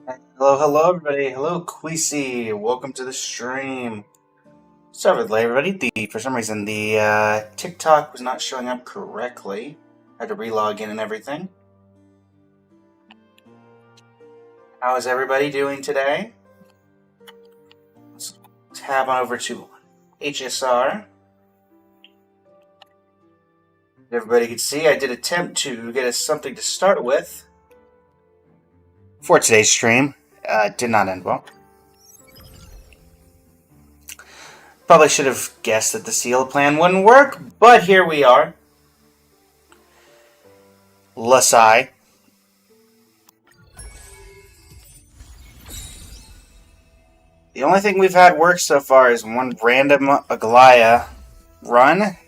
Hello, hello, everybody. Hello, Queasy. Welcome to the stream. Sorry for the delay, everybody. For some reason, the TikTok was not showing up correctly. I had to relog in and everything. How is everybody doing today? Let's tab on over to HSR. Everybody can see I did attempt to get us something to start with for today's stream. Did not end well. Probably should have guessed that the seal plan wouldn't work, but here we are. Lasai. The only thing we've had work so far is one random Aglaya run.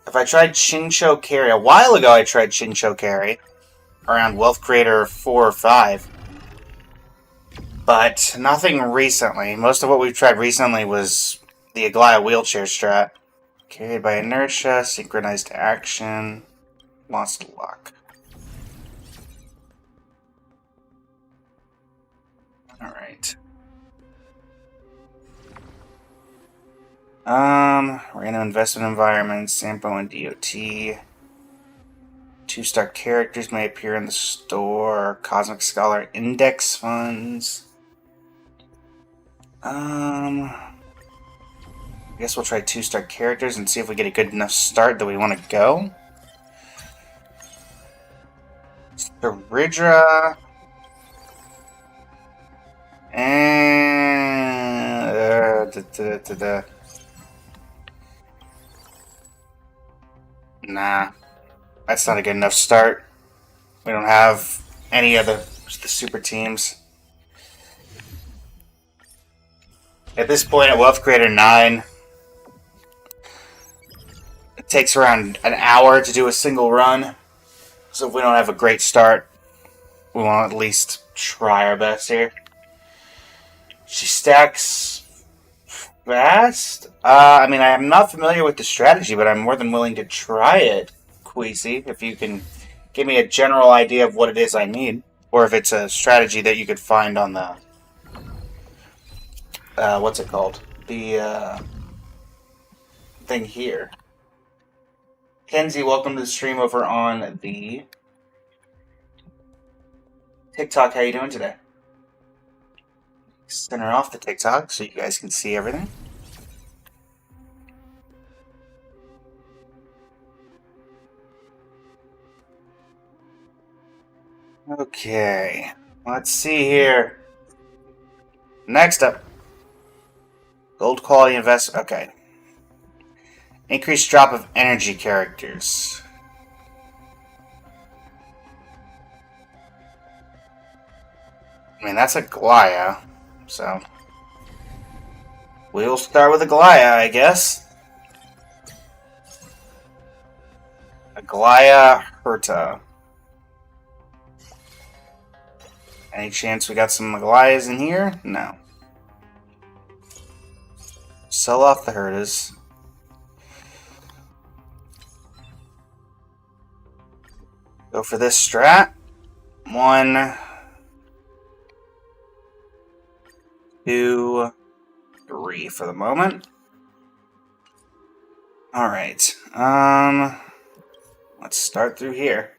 If I tried Chincho Carry, a while ago I tried Chincho Carry, around Wealth Creator 4 or 5. But nothing recently. Most of what we've tried recently was the Aglaya wheelchair strat. Carried by inertia, synchronized action, lost luck. Alright. Random investment environments, Sampo and DOT. 2-star characters may appear in the store. Cosmic Scholar Index funds. I guess we'll try 2-star characters and see if we get a good enough start that we want to go. Ridra. And... Nah. That's not a good enough start. We don't have any of the super teams. At this point, at Wealth Creator 9, it takes around an hour to do a single run. So if we don't have a great start, we want to at least try our best here. She stacks fast. I mean, I am not familiar with the strategy, but I'm more than willing to try it, Queasy, if you can give me a general idea of what it is I need. Or if it's a strategy that you could find on the... what's it called? The, thing here. Kenzie, welcome to the stream over on the TikTok. How you doing today? Center off the TikTok so you guys can see everything. Okay, let's see here. Next up, gold quality investment. Okay, increased drop of energy characters. I mean, that's a Glaya, so we'll start with a Glaya, I guess. Aglaya Herta. Any chance we got some Aglayas in here? No. Sell off the Hertas. Go for this strat. 1, 2, 3 for the moment. Alright. Let's start through here.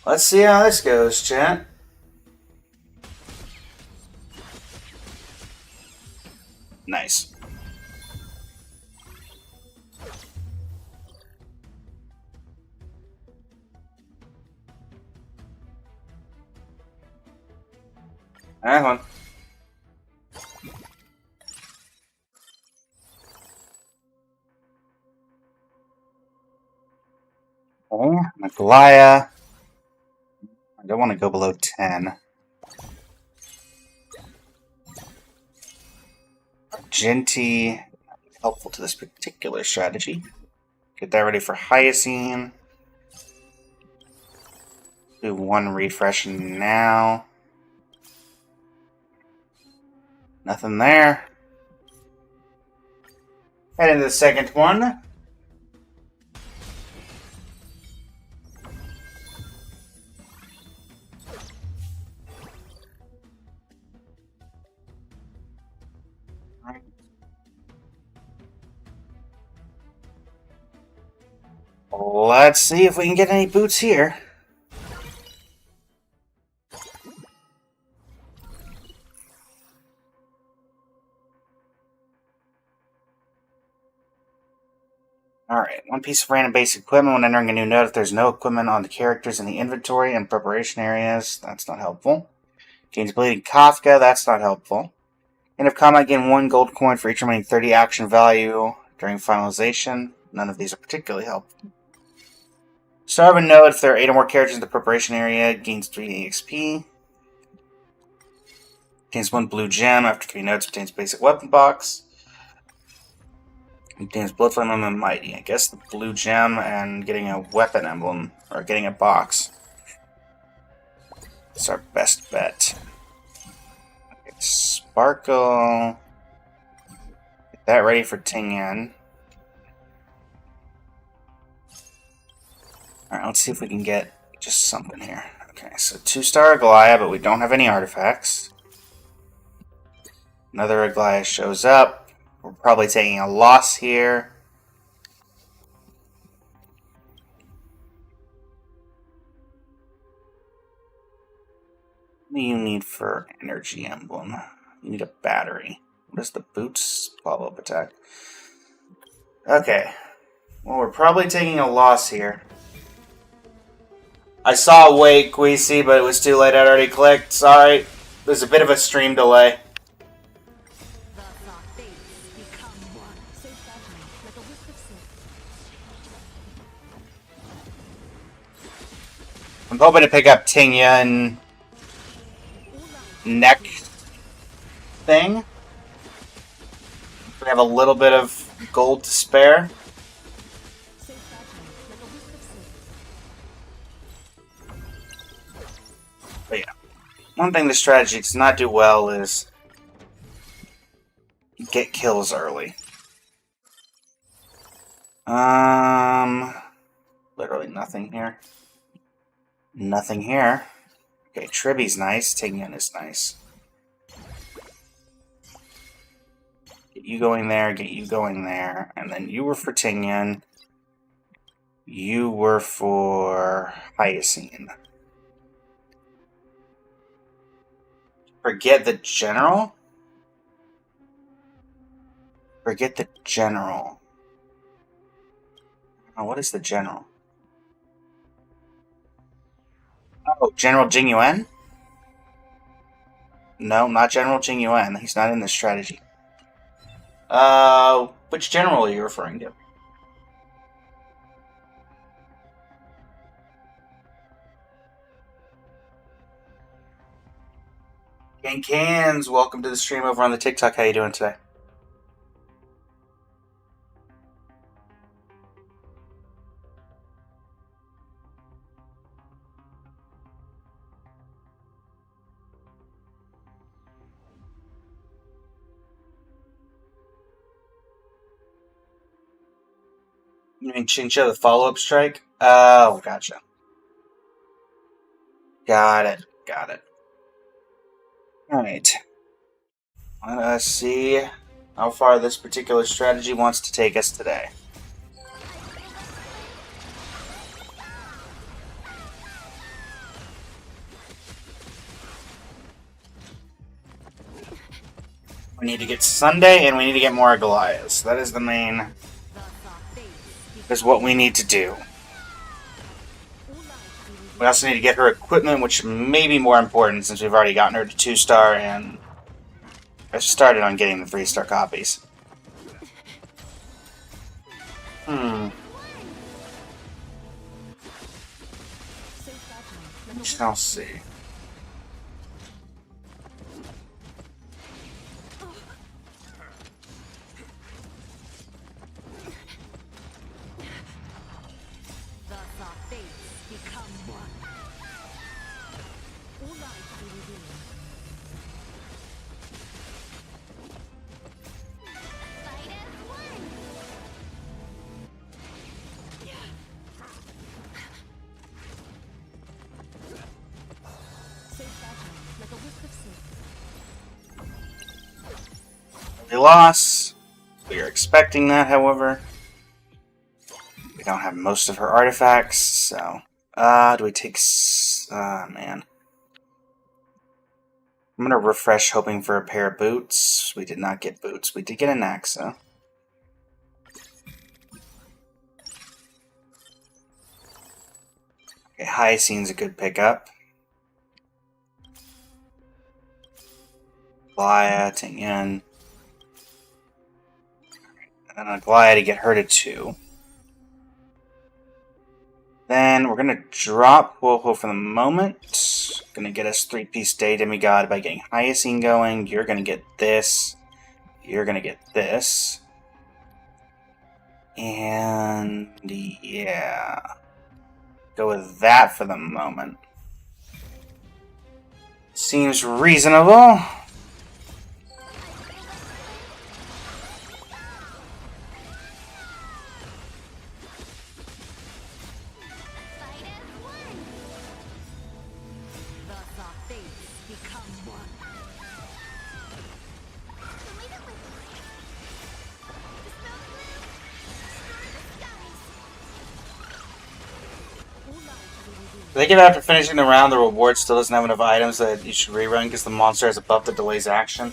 Let's see how this goes, chat. Nice. Alright, hold on. Oh, Aglaya. I don't want to go below 10. Argenti, helpful to this particular strategy. Get that ready for Hyacine. Do 1 refresh now. Nothing there. Head into the second one. Let's see if we can get any boots here. Alright, one piece of random basic equipment when entering a new node if there's no equipment on the characters in the inventory and preparation areas. That's not helpful. Gains Bleeding Kafka, that's not helpful. End of combat, gain 1 gold coin for each remaining 30 action value during finalization. None of these are particularly helpful. Start of a node if there are 8 or more characters in the preparation area, gains 3 EXP. Gains 1 blue gem after 3 nodes, obtains basic weapon box. Obtains Blood Flame Emblem Mighty. I guess the blue gem and getting a weapon emblem, or getting a box. It's our best bet. Okay, Sparkle. Get that ready for Tingyan. Alright, let's see if we can get just something here. Okay, so 2-star Aglaya, but we don't have any artifacts. Another Aglaya shows up. We're probably taking a loss here. What do you need for energy emblem? You need a battery. What is the boots follow-up attack? Okay. Well, we're probably taking a loss here. I saw wait, Queasy, but it was too late. I'd already clicked. Sorry. There's a bit of a stream delay. I'm hoping to pick up Tingyan next thing. We have a little bit of gold to spare. But yeah, one thing the strategy does not do well is get kills early. Literally nothing here. Nothing here. Okay, Tribby's nice. Tingyan is nice. Get you going there, get you going there. And then you were for Tingyan. You were for Hyacine. Forget the general? Forget the general. Oh, what is the general? Oh, General Jing Yuan? No, not General Jing Yuan. He's not in this strategy. Which general are you referring to? Gang Cans, welcome to the stream over on the TikTok. How you doing today? You mean Chincha, the follow-up strike? Oh, gotcha. Got it. Got it. Alright. Let us see how far this particular strategy wants to take us today. We need to get Sunday, and we need to get more Goliaths. That is the main... is what we need to do. We also need to get her equipment, which may be more important since we've already gotten her to 2-star, and I started on getting the 3-star copies. We shall see. Loss. We are expecting that, however. We don't have most of her artifacts, so... do we take... man. I'm gonna refresh hoping for a pair of boots. We did not get boots. We did get an axe, though. Okay, Hyocine's a good pickup. Glaya, Tingyan. And a Glaya to get her to 2. Then we're going to drop Woho for the moment. Going to get us 3-piece Day Demigod by getting Hyocine going. You're going to get this. You're going to get this. And yeah. Go with that for the moment. Seems reasonable. I think if after finishing the round the reward still doesn't have enough items that you should rerun because the monster has a buff that delays action.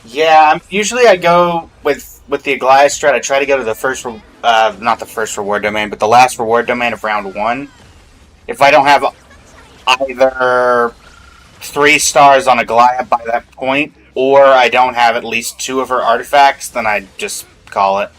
Yeah, usually I go with the Aglaya strat. I try to go to the first, not the first reward domain, but the last reward domain of round 1. If I don't have either 3 stars on Aglaya by that point, or I don't have at least 2 of her artifacts, then I just call it.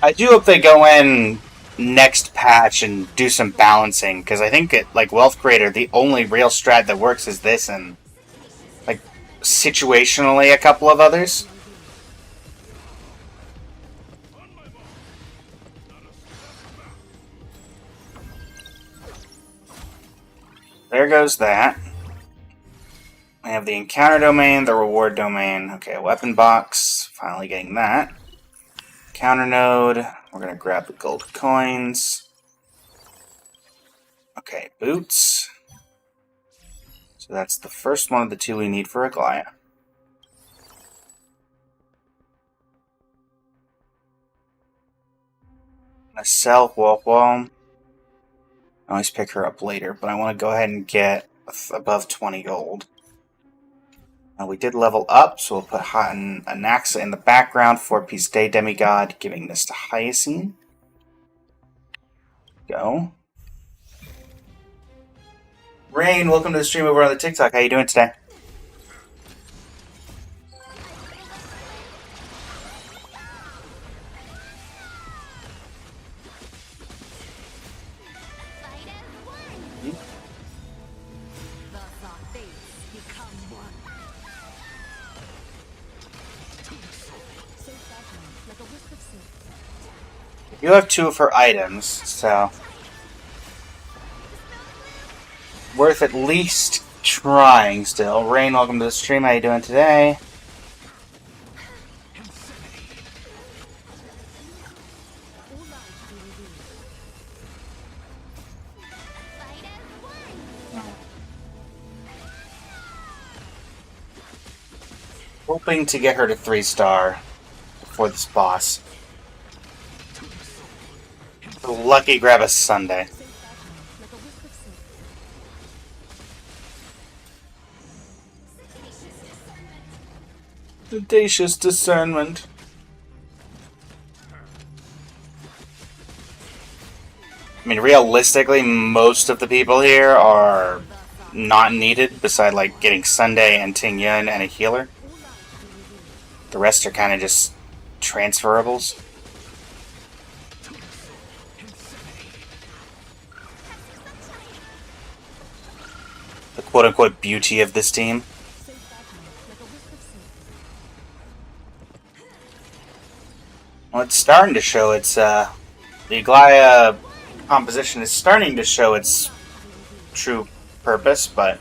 I do hope they go in next patch and do some balancing, because I think like Wealth Creator, the only real strat that works is this, and like situationally a couple of others. There goes that. We have the encounter domain, the reward domain. Okay, weapon box. Finally getting that. Counter node. We're going to grab the gold coins. Okay, boots. So that's the first one of the 2 we need for Aglaya. I'm going to sell Wolfwall. I always pick her up later, but I want to go ahead and get above 20 gold. Now we did level up, so we'll put Anaxa in the background, 4-piece Day Demigod, giving this to Hyocine. Go. Rain, welcome to the stream over on the TikTok. How you doing today? You have 2 of her items, so worth at least trying still. Rain, welcome to the stream. How you doing today? Hoping to get her to 3-star before this boss. Lucky grab a Sunday. Audacious discernment. I mean, realistically, most of the people here are not needed, beside like getting Sunday and Tingyan and a healer. The rest are kind of just transferables. The quote-unquote beauty of this team. Well, it's starting to show its, the Aglaya composition is starting to show its true purpose, but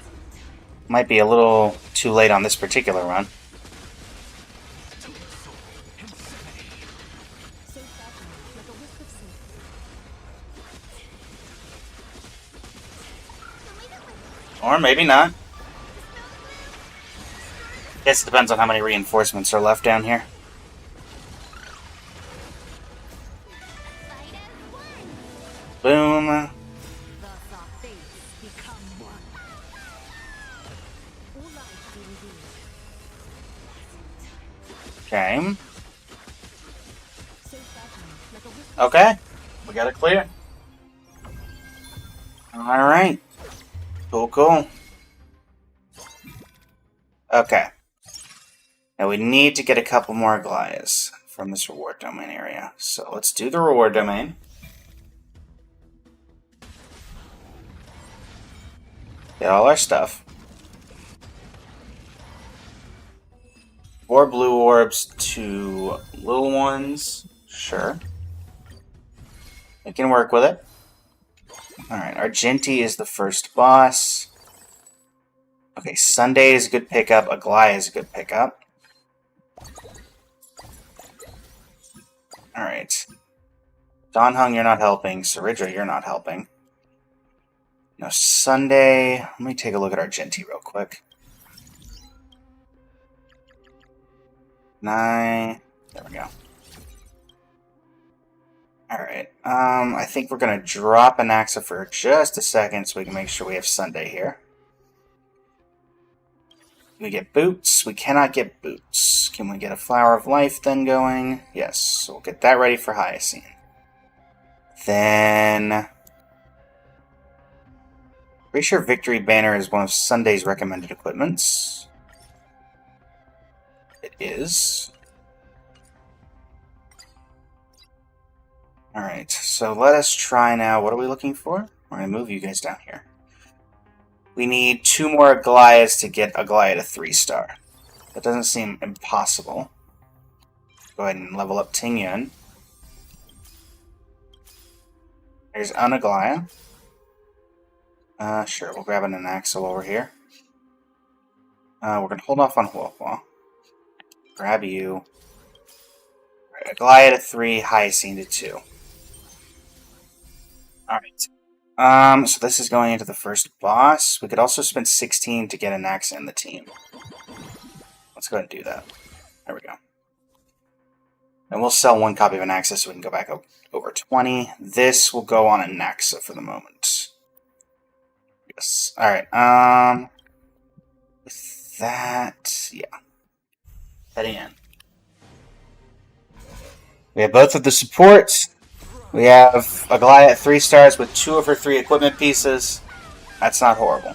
might be a little too late on this particular run. Or maybe not. Guess it depends on how many reinforcements are left down here. Boom. Okay. Okay. We got it clear. Alright. Cool, cool. Okay. Now we need to get a couple more Goliaths from this reward domain area. So let's do the reward domain. Get all our stuff. 4 blue orbs, 2 little ones. Sure. We can work with it. Alright, Argenti is the first boss. Okay, Sunday is a good pickup. Aglaya is a good pickup. Alright. Dan Heng, you're not helping. Saridra, you're not helping. No, Sunday. Let me take a look at Argenti real quick. 9. There we go. Alright. I think we're going to drop Anaxa for just a second so we can make sure we have Sunday here. We get boots. We cannot get boots. Can we get a Flower of Life then going? Yes. So we'll get that ready for Hyacinth. Then... pretty sure Victory Banner is one of Sunday's recommended equipments. It is. Alright, so let us try now. What are we looking for? We're going to move you guys down here. We need 2 more Goliaths to get a Goliath to 3-star. That doesn't seem impossible. Go ahead and level up Ting Yun. There's Anaglaya. Sure, we'll grab an Anaxel over here. We're going to hold off on Huohuo. Grab you. Right, Aglaya to 3, Hyacinth to 2. Alright. So this is going into the first boss. We could also spend 16 to get Anaxa in the team. Let's go ahead and do that. There we go. And we'll sell 1 copy of Anaxa so we can go back over 20. This will go on Anaxa for the moment. Yes. Alright, with that, yeah. Heading in. We have both of the supports. We have Aglaya at 3 stars with 2 of her 3 equipment pieces. That's not horrible.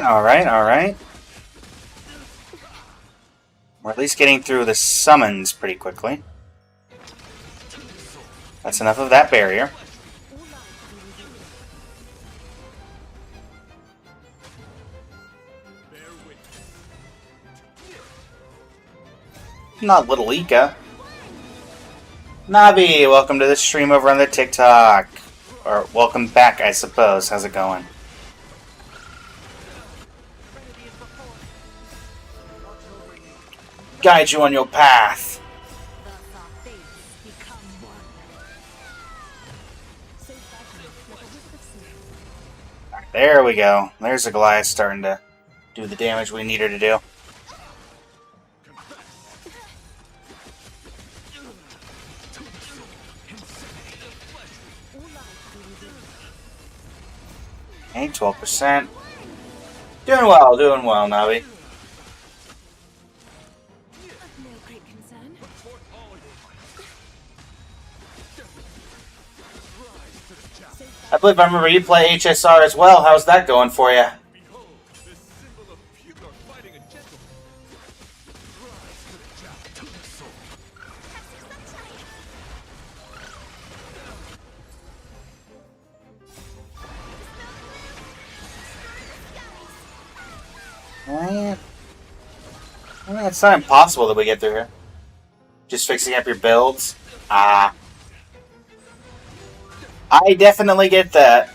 Alright. We're at least getting through the summons pretty quickly. That's enough of that barrier. Not Little Ika. Navi, welcome to the stream over on the TikTok. Or welcome back, I suppose. How's it going? Guide you on your path. There we go. There's a Goliath starting to do the damage we need her to do. Okay, 12%. Doing well, Navi. I believe I remember you play HSR as well. How's that going for you? I mean, it's not impossible that we get through here. Just fixing up your builds. I definitely get that.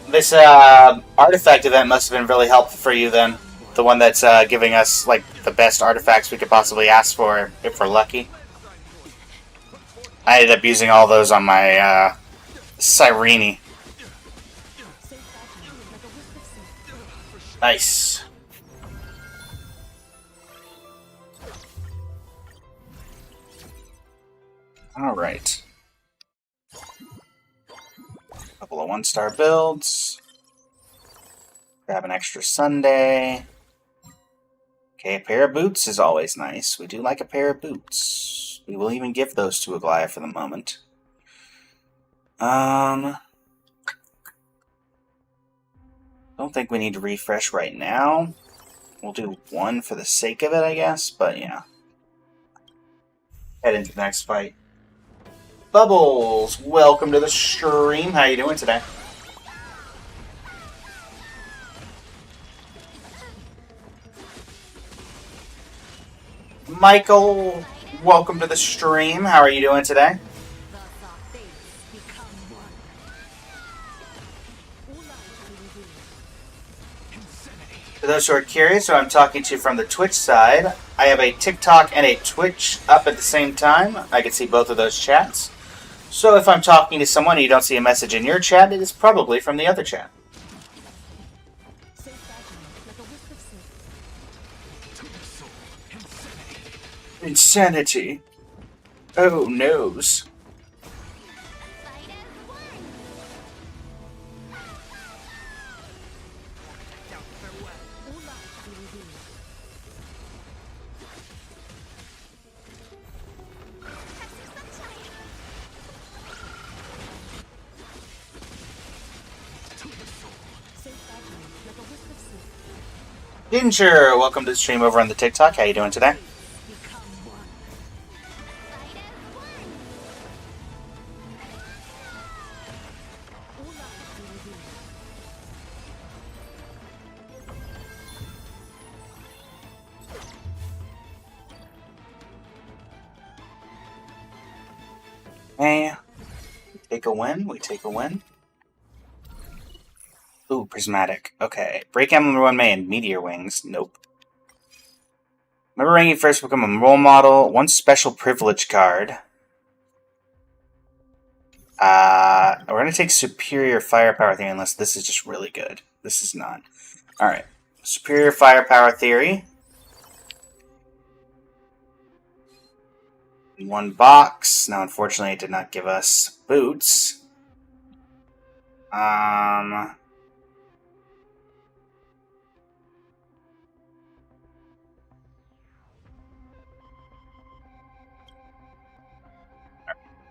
This artifact event must have been really helpful for you then. The one that's giving us like the best artifacts we could possibly ask for if we're lucky. I ended up using all those on my Cyrene. Nice. Alright. Couple of 1-star builds. Grab an extra Sunday. Okay, a pair of boots is always nice. We do like a pair of boots. We will even give those to Aglaia for the moment. Don't think we need to refresh right now. We'll do one for the sake of it, I guess, but yeah. Head into the next fight. Bubbles, welcome to the stream. How you doing today? Michael, welcome to the stream. How are you doing today? For those who are curious, who I'm talking to from the Twitch side, I have a TikTok and a Twitch up at the same time. I can see both of those chats. So if I'm talking to someone and you don't see a message in your chat, it is probably from the other chat. Insanity. Oh, noes. Ginger, welcome to the stream over on the TikTok. How you doing today? Hey, we take a win. We take a win. Ooh, prismatic. Okay. Break Emblem 1 main. Meteor Wings. Nope. Remember when you first become a role model? One special privilege card. We're going to take Superior Firepower Theory unless this is just really good. This is not. Alright. Superior Firepower Theory. 1 box. Now, unfortunately, it did not give us boots.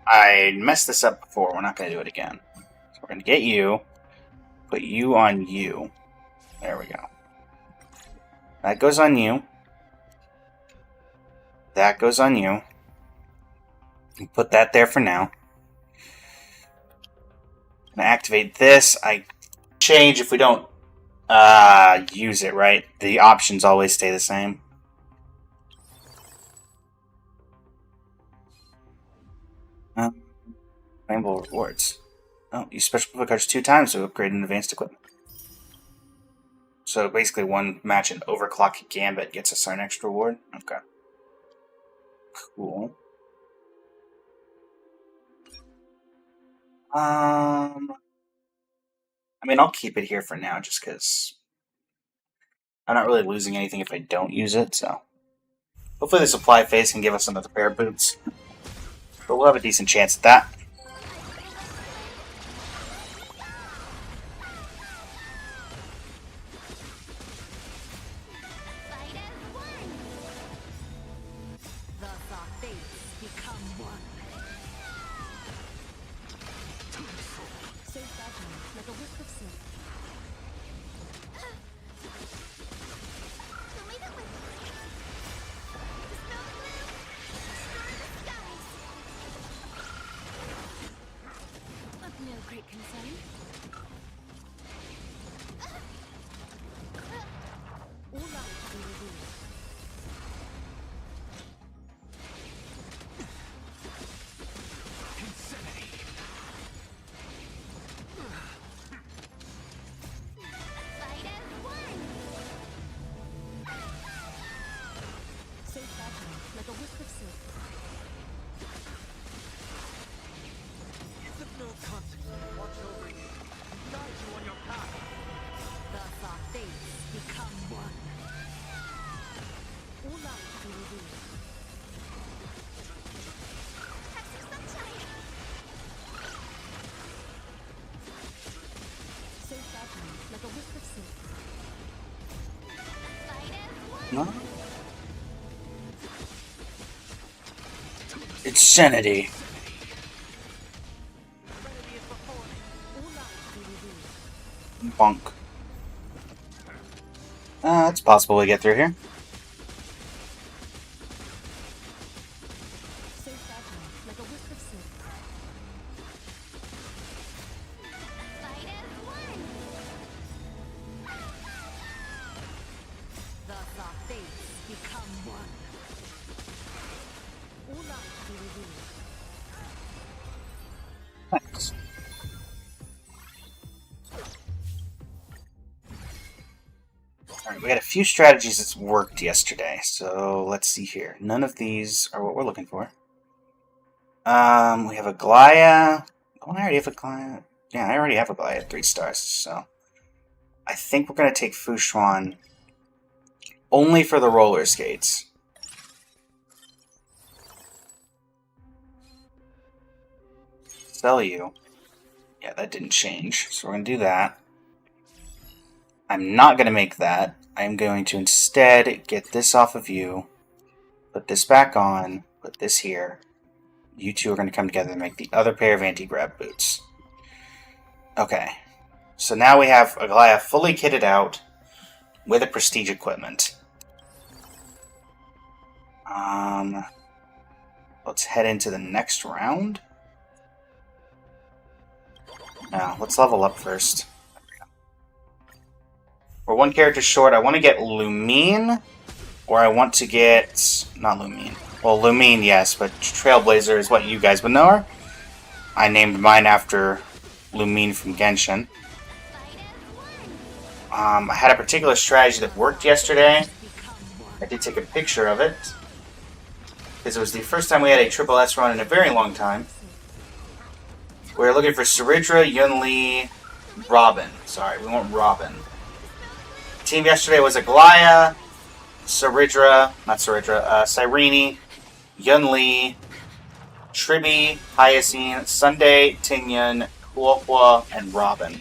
I messed this up before. We're not going to do it again. So we're going to get you. Put you on you. There we go. That goes on you. That goes on you. Put that there for now. I'm going to activate this. I change if we don't use it, right? The options always stay the same. Rainbow rewards. Oh, use special equipment cards 2 times to upgrade an advanced equipment. So basically, one match in Overclock Gambit gets us our next reward. Okay. Cool. I mean, I'll keep it here for now, just because I'm not really losing anything if I don't use it. So hopefully, the supply phase can give us another pair of boots. But we'll have a decent chance at that. like a wisp of silk. It's of no consequence. Watch over you. Guide you on your path. Thus our fates become one. All life be revealed. So fragile, like a wisp of silk. No? Insanity. All life be revealed. Bonk. It's possible we get through here. So fragile, like a wisp of silk. Thus our fates become one. All life be revealed. Thanks. Alright, we got a few strategies that's worked yesterday, so let's see here. None of these are what we're looking for. We have a Glaya. Oh, I already have a Glaya. Yeah, I already have a Glaya at 3 stars, so I think we're going to take Fushuan only for the roller skates. Sell you. Yeah, that didn't change, so we're going to do that. I'm not going to make that. I'm going to instead get this off of you, put this back on, put this here. You two are going to come together and make the other pair of anti-grab boots. Okay. So now we have Aglaya fully kitted out with a prestige equipment. Let's head into the next round. No, let's level up first. We're one character short. I want to get Lumine, or I want to get... not Lumine. Well, Lumine, yes, but Trailblazer is what you guys would know her. I named mine after Lumine from Genshin. I had a particular strategy that worked yesterday. I did take a picture of it, because it was the first time we had a triple S run in a very long time. We were looking for Saridra, Yunli, Robin. Sorry, we want Robin. Team yesterday was Aglaya, Cyrene, Yunli, Tribi, Hyacine, Sunday, Tingyun, Huohua, and Robin.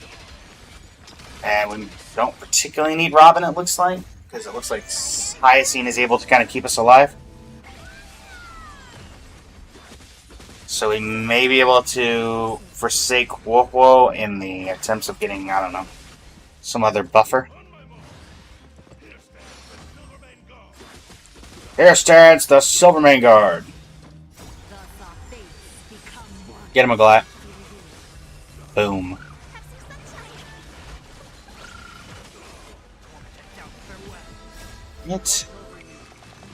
And we don't particularly need Robin, it looks like, because it looks like Hyacine is able to kind of keep us alive. So we may be able to forsake Huohuo in the attempts of getting, I don't know, some other buffer. Here stands the Silvermane Guard. Get him, Aglaya. Boom. Let's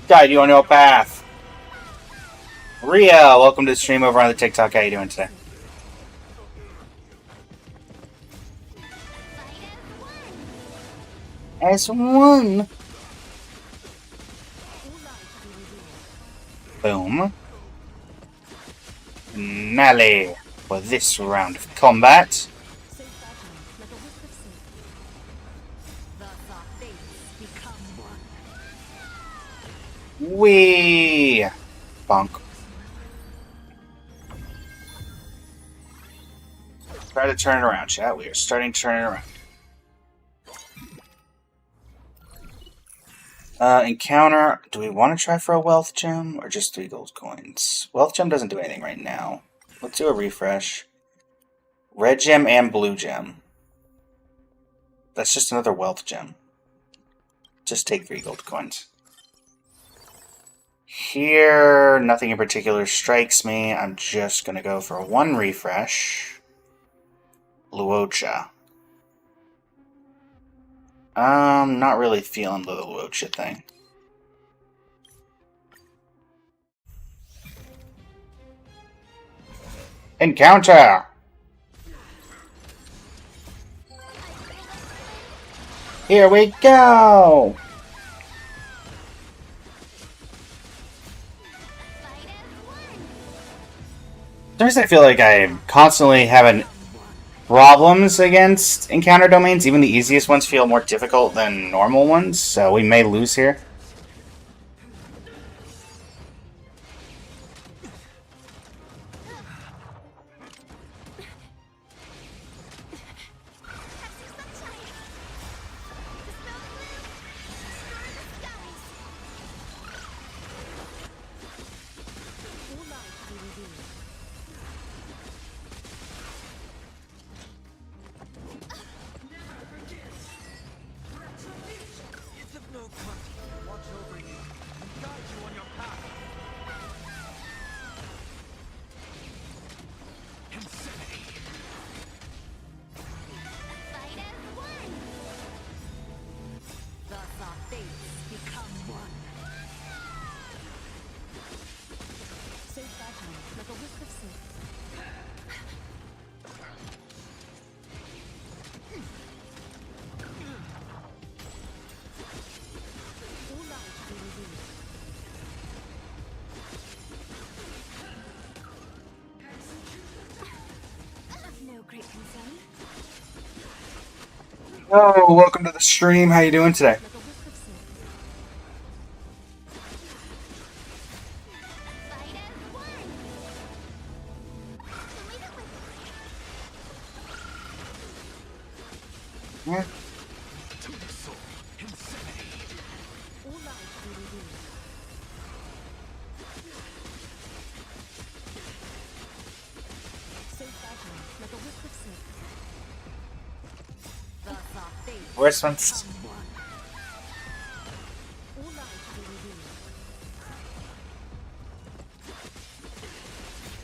guide you on your path. Ria, welcome to the stream over on the TikTok. How you doing today? S1. Boom. Finale for this round of combat. Wee! Bonk. Try to turn it around, chat. We are starting to turn it around. Encounter. Do we want to try for a wealth gem or just 3 gold coins? Wealth gem doesn't do anything right now. Let's do a refresh. Red gem and blue gem. That's just another wealth gem. Just take 3 gold coins. Here, nothing in particular strikes me. I'm just going to go for 1 refresh. Luocha. Not really feeling the Luocha thing. Encounter! Here we go! Sometimes I feel like I'm constantly having problems against encounter domains. Even the easiest ones feel more difficult than normal ones, so we may lose here. It's of no consequence to watch over you and guide you on your path. Fight as one. Thus our fates become one. So fragile, like a wisp of silk. All light be revealed. Of no great concern. Oh, welcome to the stream. How you doing today? Like a wisp of silk. Fight as one. Yeah. All light be revealed. So fragile, like a wisp of silk. Thus our fates Where's one's? become one. All light be revealed.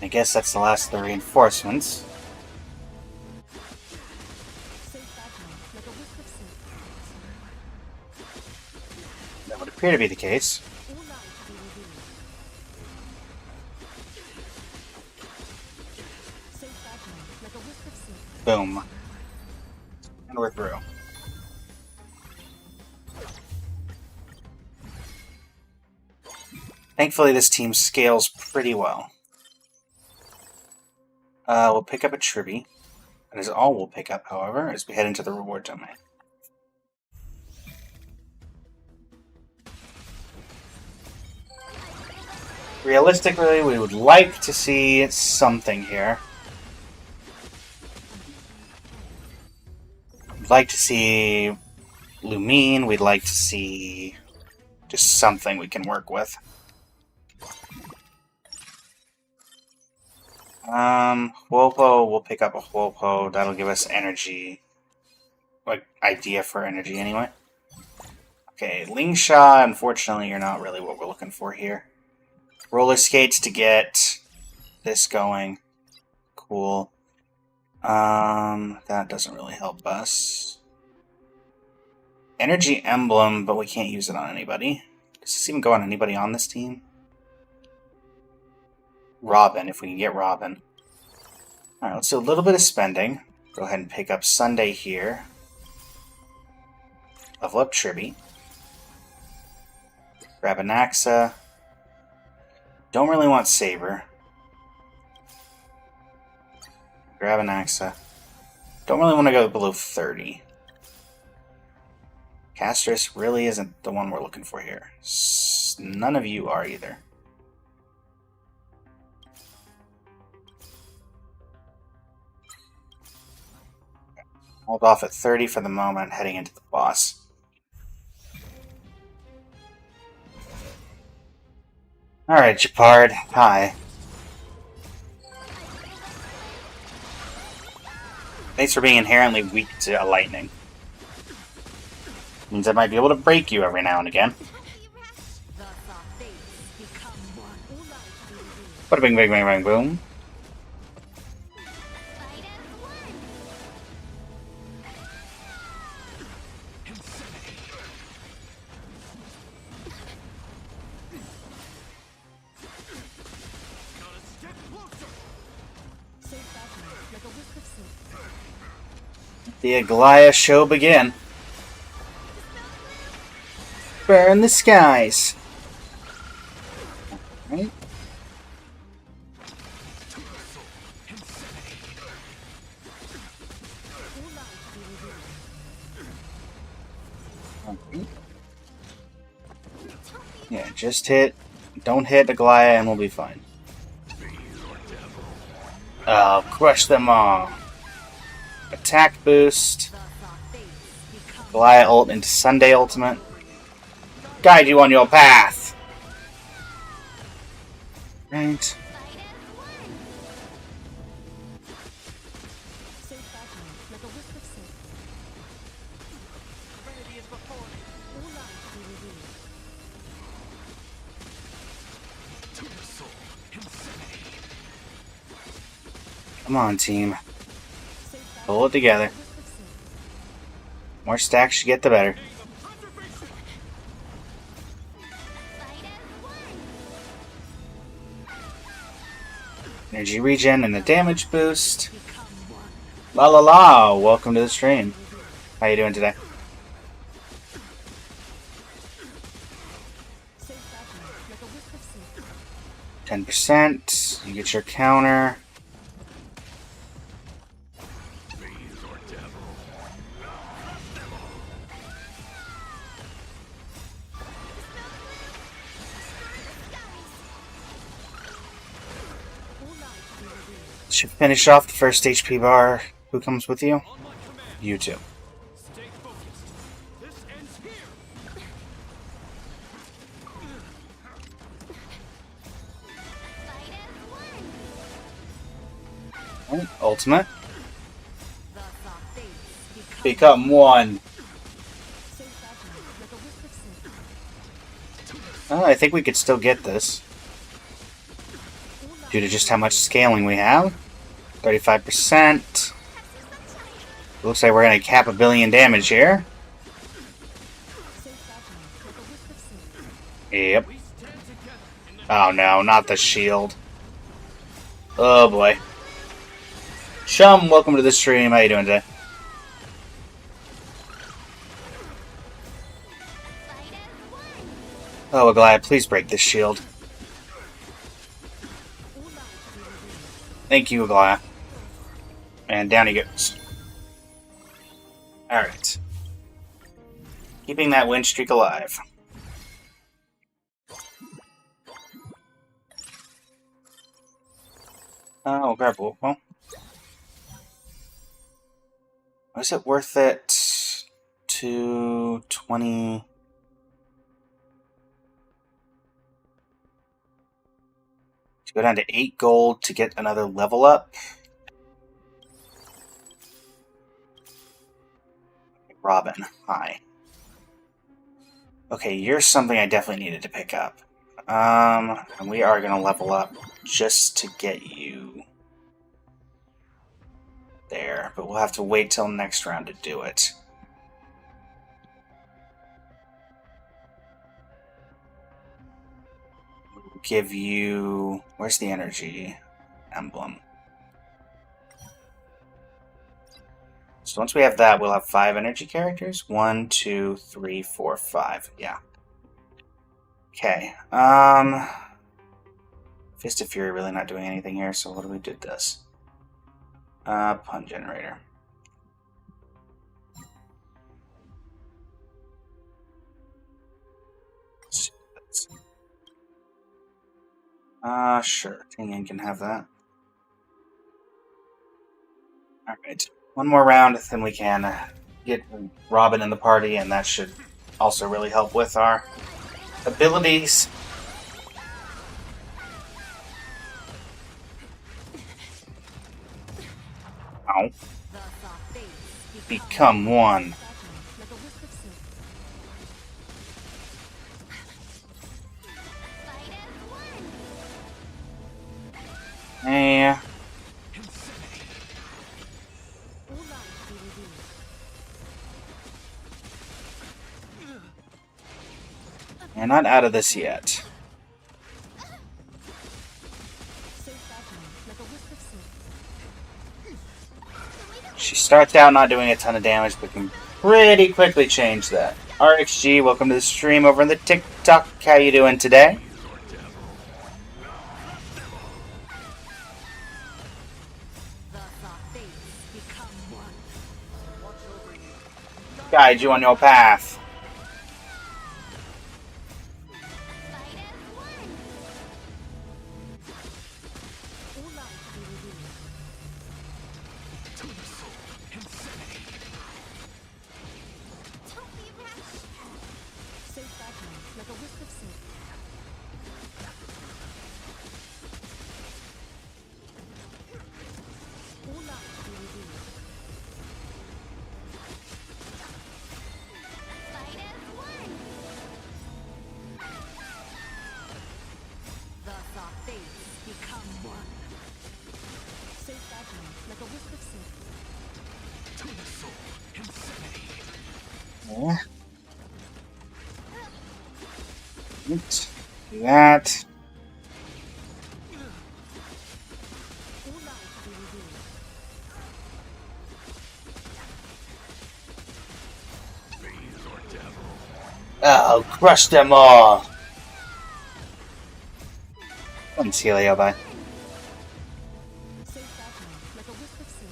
I guess that's the last of the reinforcements. So fragile, like a wisp of silk. That would appear to be the case. All light be revealed. So fragile, like a wisp of silk. Boom. And we're through. Thankfully, this team scales pretty well. We'll pick up a Tribby. That is all we'll pick up, however, as we head into the reward domain. Realistically, we would like to see something here. We'd like to see Lumine. We'd like to see just something we can work with. Wopo, we'll pick up a Wopo. That'll give us energy. Like, idea for energy, anyway. Okay, Lingsha, unfortunately, you're not really what we're looking for here. Roller skates to get this going. Cool. That doesn't really help us. Energy emblem, but we can't use it on anybody. Does this even go on anybody on this team? Robin, if we can get Robin. Alright, let's do a little bit of spending. Go ahead and pick up Sunday here. Level up Tribby. Grab a Naxa. Don't really want Saber. Grab an Axa. Don't really want to go below 30. Castris really isn't the one we're looking for here. None of you are either. Hold off at 30 for the moment, heading into the boss. Alright, Japard. Hi. Thanks for being inherently weak to lightning. Means I might be able to break you every now and again. Thus our fates become one. All light be revealed. Bada bing bing bang bang boom. Fight as one. So fragile, like a wisp of silk. The Aglaia show begin. Burn the skies. Alright. Yeah, just hit. Don't hit the Goliath and we'll be fine. Crush them all. Attack boost. Goliath ult into Sunday ultimate. Guide you on your path. Right. Safe battling, like a wisp of silk. Serenity is before me. All lives be revealed. Come on, team. Safe battling, Pull it together. like a wisp of silk. More stacks you get, the better. Energy regen and a damage boost. La la la! Welcome to the stream. How you doing today? Safe battling, like a wisp of silk. 10%. You get your counter. All lives be revealed. Should finish off the first HP bar. Who comes with you? On my command. You two. Stay focused. This ends here. Ultimate. Become one. Safe battling, like a wisp of silk. Oh, I think we could still get this. Due to just how much scaling we have. 35%. Looks like we're going to cap 1 billion damage here. Safe battling, like a wisp of silk. Yep. We stand together in the Oh no, not the shield. Oh boy. Chum, welcome to the stream. How you doing today? Oh, Aglaia, please break this shield. All lives be revealed. Thank you, Aglaia. And down he goes. Alright. Keeping that win streak alive. We'll grab Wolfmo. Was it worth it to 20? To go down to 8 gold to get another level up? Robin, hi. Okay, you're something I definitely needed to pick up. And we are gonna level up just to get you there, but we'll have to wait till next round to do it. We'll give you... Where's the energy emblem? So once we have that, we'll have 5 energy characters. 1, 2, 3, 4, 5. Yeah. Okay. Fist of Fury really not doing anything here, so what do we do this? Pun generator. Sure. Tingen can have that. Alright. One more round, then we can get Robin in the party, and that should also really help with our abilities. Ow. Become one. Battling, like a wisp of silk. Yeah. All lives be revealed. We're not out of this yet. Safe battling, like a wisp of silk. She starts out not doing a ton of damage, but can pretty quickly change that. RXG, welcome to the stream over in the TikTok. How you doing today? Guide you on your path. All lives be revealed. Fight as one. Thus our fates become one. Safe battling, like a wisp of silk. Yeah. Oops. Do that. All lives be revealed. Oh, crush them all! Thanks, Helio, bye. Safe battling, like a wisp of silk.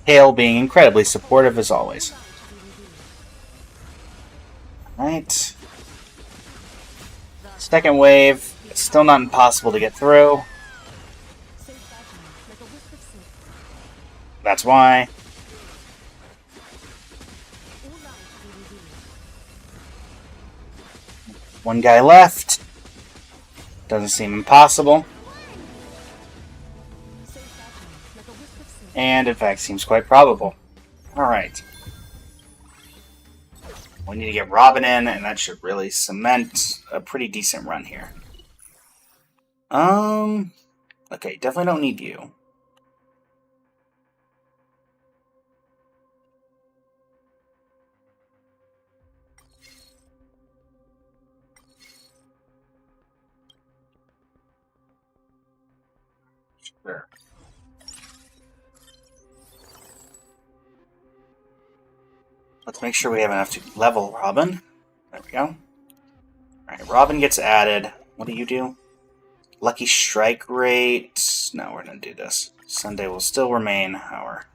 Hale being incredibly supportive as always. All lives be revealed. Right. Second wave. It's still not impossible to get through. Safe battling, like a wisp of silk. That's why. All lives be revealed. One guy left. Doesn't seem impossible. Safe battling, like a wisp of silk. And in fact seems quite probable. Alright. We need to get Robin in, and that should really cement a pretty decent run here. Okay, definitely don't need you. Sure. Let's make sure we have enough to level Robin. There we go. Alright, Robin gets added. What do you do? Lucky strike rate. No, we're going to do this. Sunday will still remain our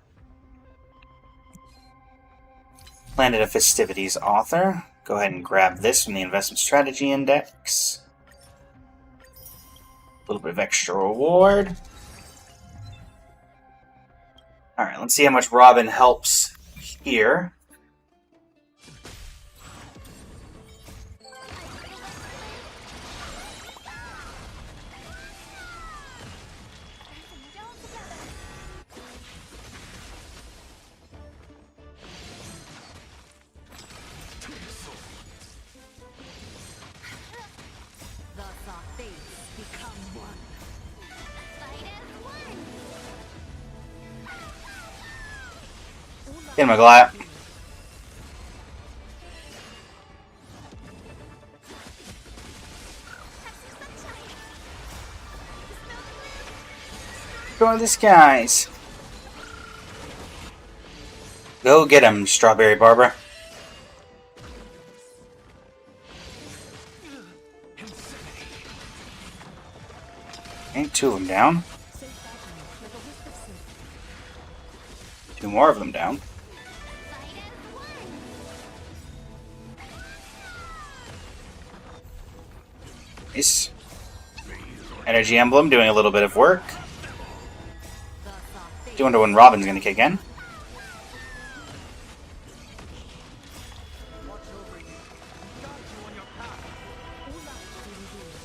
Planet of Festivities author. Go ahead and grab this from the Investment Strategy Index. A little bit of extra reward. Alright, let's see how much Robin helps here. Thus our fates become one. Fight as one. Get him a glat. Go to the skies. Go get him, Strawberry Barbara. Okay, two of them down. Safe battling, like a wisp of silk. Two more of them down. Fight as one. Nice. Energy Emblem doing a little bit of work. Thus our fates. Do you wonder when Robin's going to kick in? Watch over you. Guide you on your path. All lives be revealed.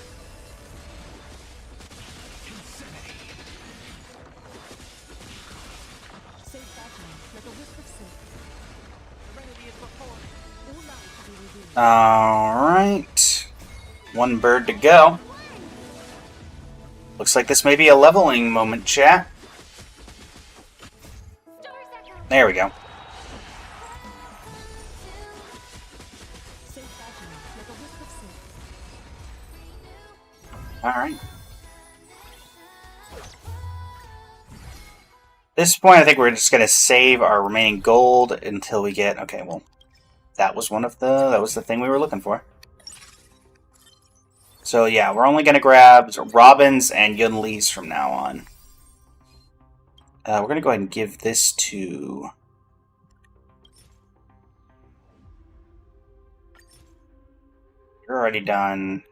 Safe battling, like a wisp of silk. Serenity is before me. All lives be revealed. Alright. One bird to go. Looks like this may be a leveling moment, chat. There we go. Safe battling, like a wisp of silk. Alright. At this point, I think we're just going to save our remaining gold until we get... Okay, well, that was the thing we were looking for. So yeah, we're only going to grab Robin's and Yun Li's from now on. We're going to go ahead and give this to... You're already done.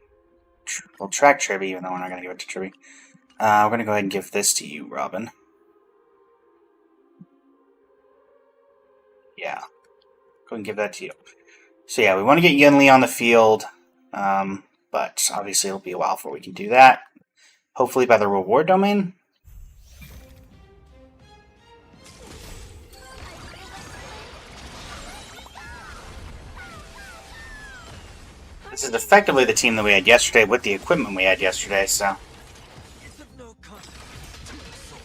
We'll track Tribby, even though we're not going to give it to Tribby. We're going to go ahead and give this to you, Robin. Yeah. Go and give that to you. So yeah, we want to get Yun Li on the field. But obviously it'll be a while before we can do that. Hopefully by the reward domain. This is effectively the team that we had yesterday with the equipment we had yesterday, so... It's of no consequence to the soul.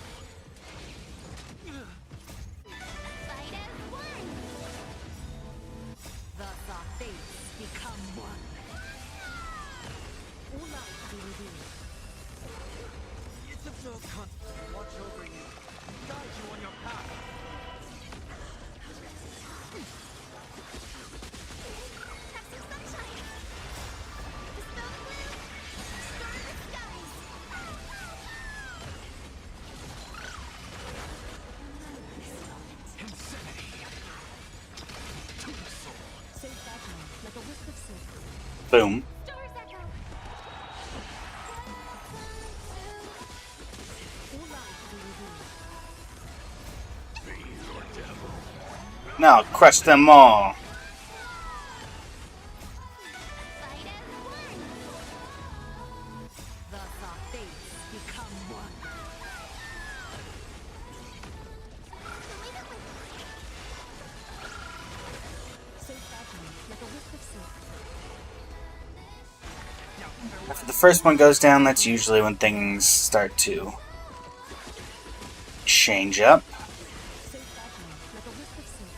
Fight as one. Thus our fates become one. All light be revealed. It's of no consequence. Watch over you. Guide you on your path. Have some sunshine. Dispel the gloom. Star the skies. Safe battle, like a wisp of silk. Boom. Stars echo. All light be revealed. Now crush them all. Fight as one. Thus our fates become one. Safe battle, like a wisp of silk. After the first one goes down, that's usually when things start to change up. Safe battle, like a wisp of silk.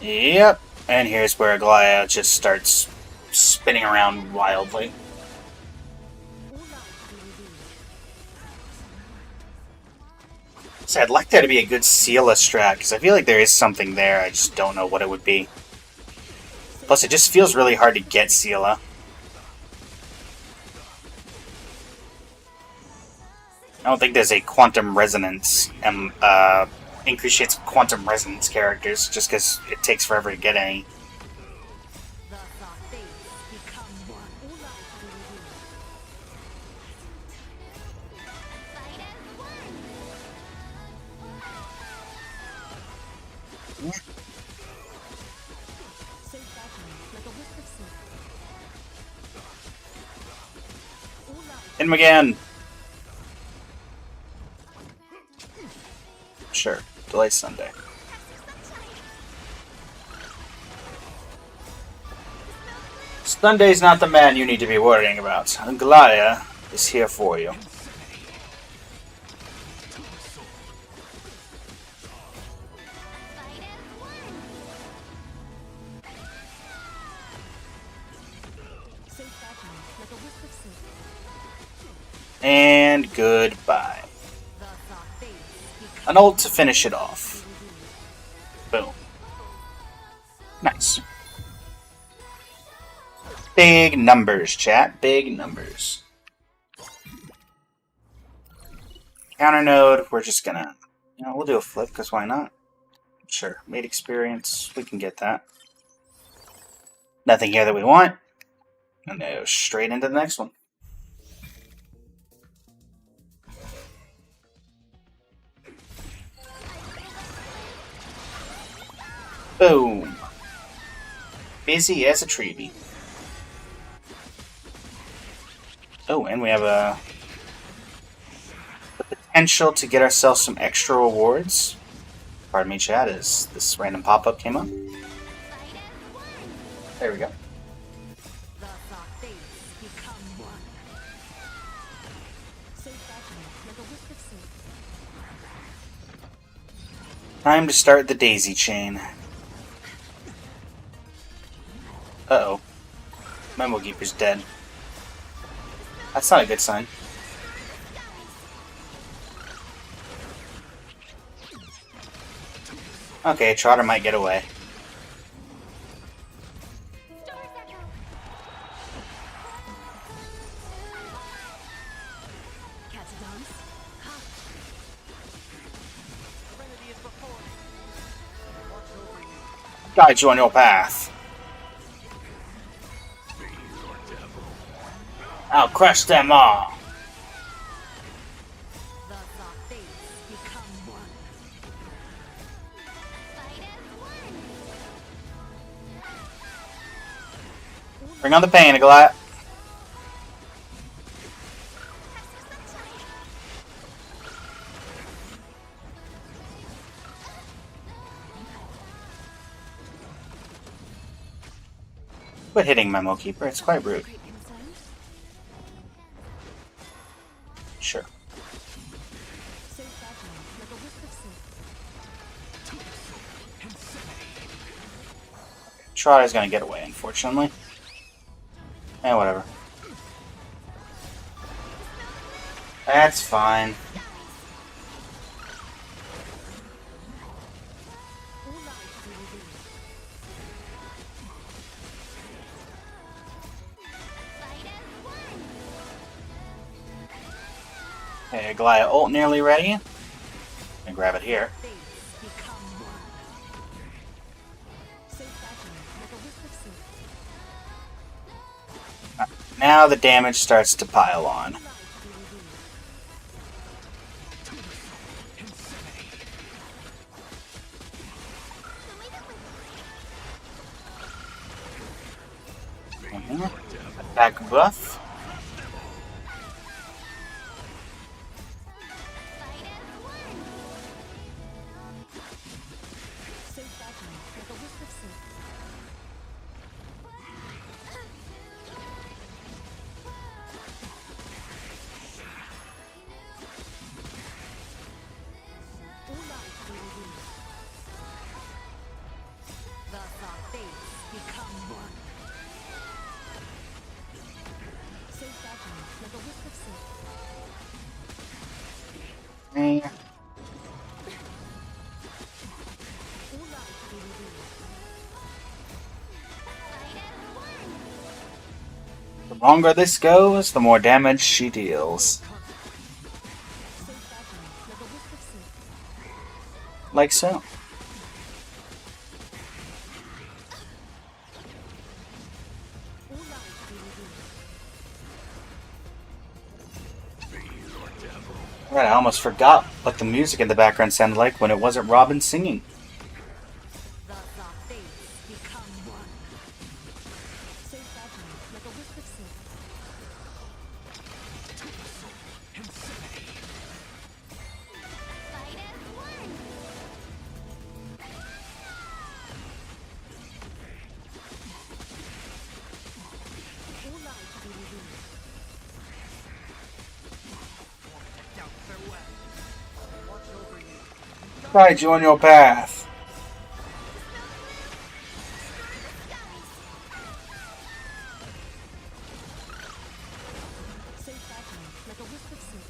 Yep. And here's where Aglaya just starts spinning around wildly. All light be revealed. So I'd like there to be a good Seela strat, because I feel like there is something there, I just don't know what it would be. Plus, it just feels really hard to get Seela. I don't think there's a quantum resonance increases quantum resonance characters, just because it takes forever to get any. Thus our fates become one. All light be revealed. Fight as one. Safe battle, like a wisp of silk. All light. Hit him again! Sure. Delay Sunday. Sunday's not the man you need to be worrying about. Aglaya is here for you. Fight as one. Safe battle, like a wisp of silk. And goodbye. Thus our fates become An ult to finish it off. Boom. Nice. Big numbers, chat. Big numbers. Counter node, we're just gonna... we'll do a flip, because why not? Sure. Made experience, we can get that. Nothing here that we want. And go straight into the next one. Boom. Busy as a tree. Oh, and we have the potential to get ourselves some extra rewards. Pardon me, chat, as this random pop-up came up. There we go. thus our fates become one. Safe battle, like a wisp of silk. Time to start the daisy chain. Uh-oh. Memo Keeper's dead. That's not a good sign. Okay, Trotter might get away. Stars echo. Catadons. Serenity is before me. Watch over you. Guide you on your path. I'll crush them all. Thus our fates become one. Fight as one. Bring on the pain, Aglaya. Quit hitting Memo Keeper, it's quite rude. Great concern. Sure. So fragile, like a wisp of silk. Trotta's gonna get away, unfortunately. Eh, whatever. That's fine. All lives be revealed. Fight as one. Okay, Goliath ult nearly ready. And grab it here. Fates become one. So fragile, like a wisp of silk. Now the damage starts to pile on. All lives be revealed. Attack buff. Fight as one. So fragile, like a wisp of silk. All lives be revealed. Thus our fates become one. So fragile, like a wisp of silk. Eh, All lives be revealed. Fight as one. The longer this goes, the more damage she deals. So fragile, like a wisp of silk. Like so. All lives be revealed. Right, I almost forgot what the music in the background sounded like when it wasn't Robin singing. Thus our fates become one. So fragile, like a wisp of silk. Fight as one. All lives be revealed. Doubt farewell. Watch over you. Guide you on your path. So fragile, like a wisp of silk.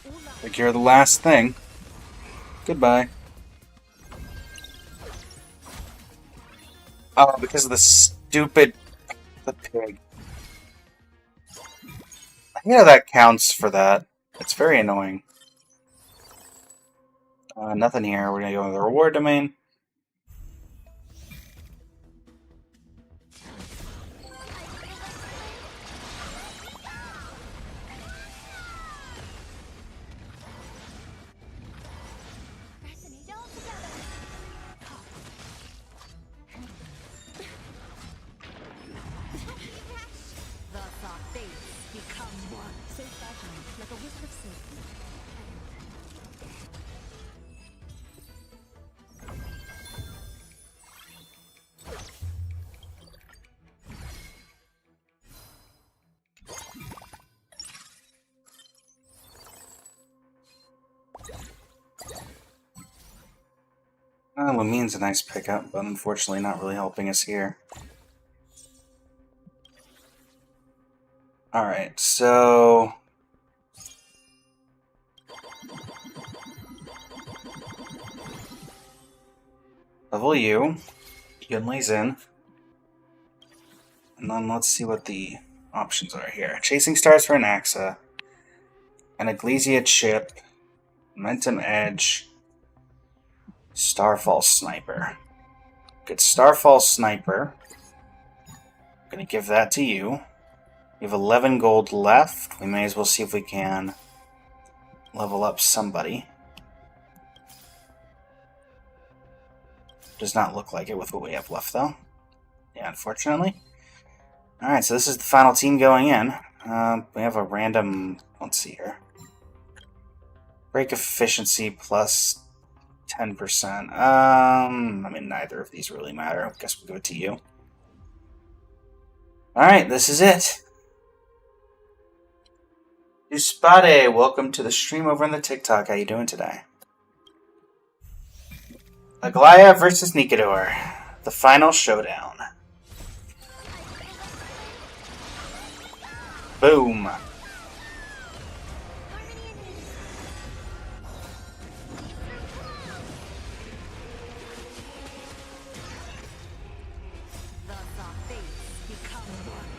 All lives Like you're the last thing. Goodbye. Oh, because of the stupid... the pig. I hate how that counts for that. It's very annoying. Nothing here. We're gonna go to the reward domain. Resonate all together. thus our fates become one. So fragile, like a wisp of silk. Lamine's a nice pickup, but unfortunately not really helping us here. Alright, so... level you. Yunli's in. And then let's see what the options are here. Chasing Stars for Anaxa. An Eglesia Chip. Momentum Edge. Starfall Sniper. Good Starfall Sniper. I'm gonna give that to you. We have 11 gold left. We may as well see if we can level up somebody. Does not look like it with what we have left, though. Yeah, unfortunately. Alright, so this is the final team going in. We have a random... let's see here. Break efficiency plus 10%. I mean, neither of these really matter. I guess we'll give it to you. Alright, this is it. Uspade, welcome to the stream over on the TikTok. How you doing today? Aglaya versus Nikador. The final showdown. Boom. The fates become one.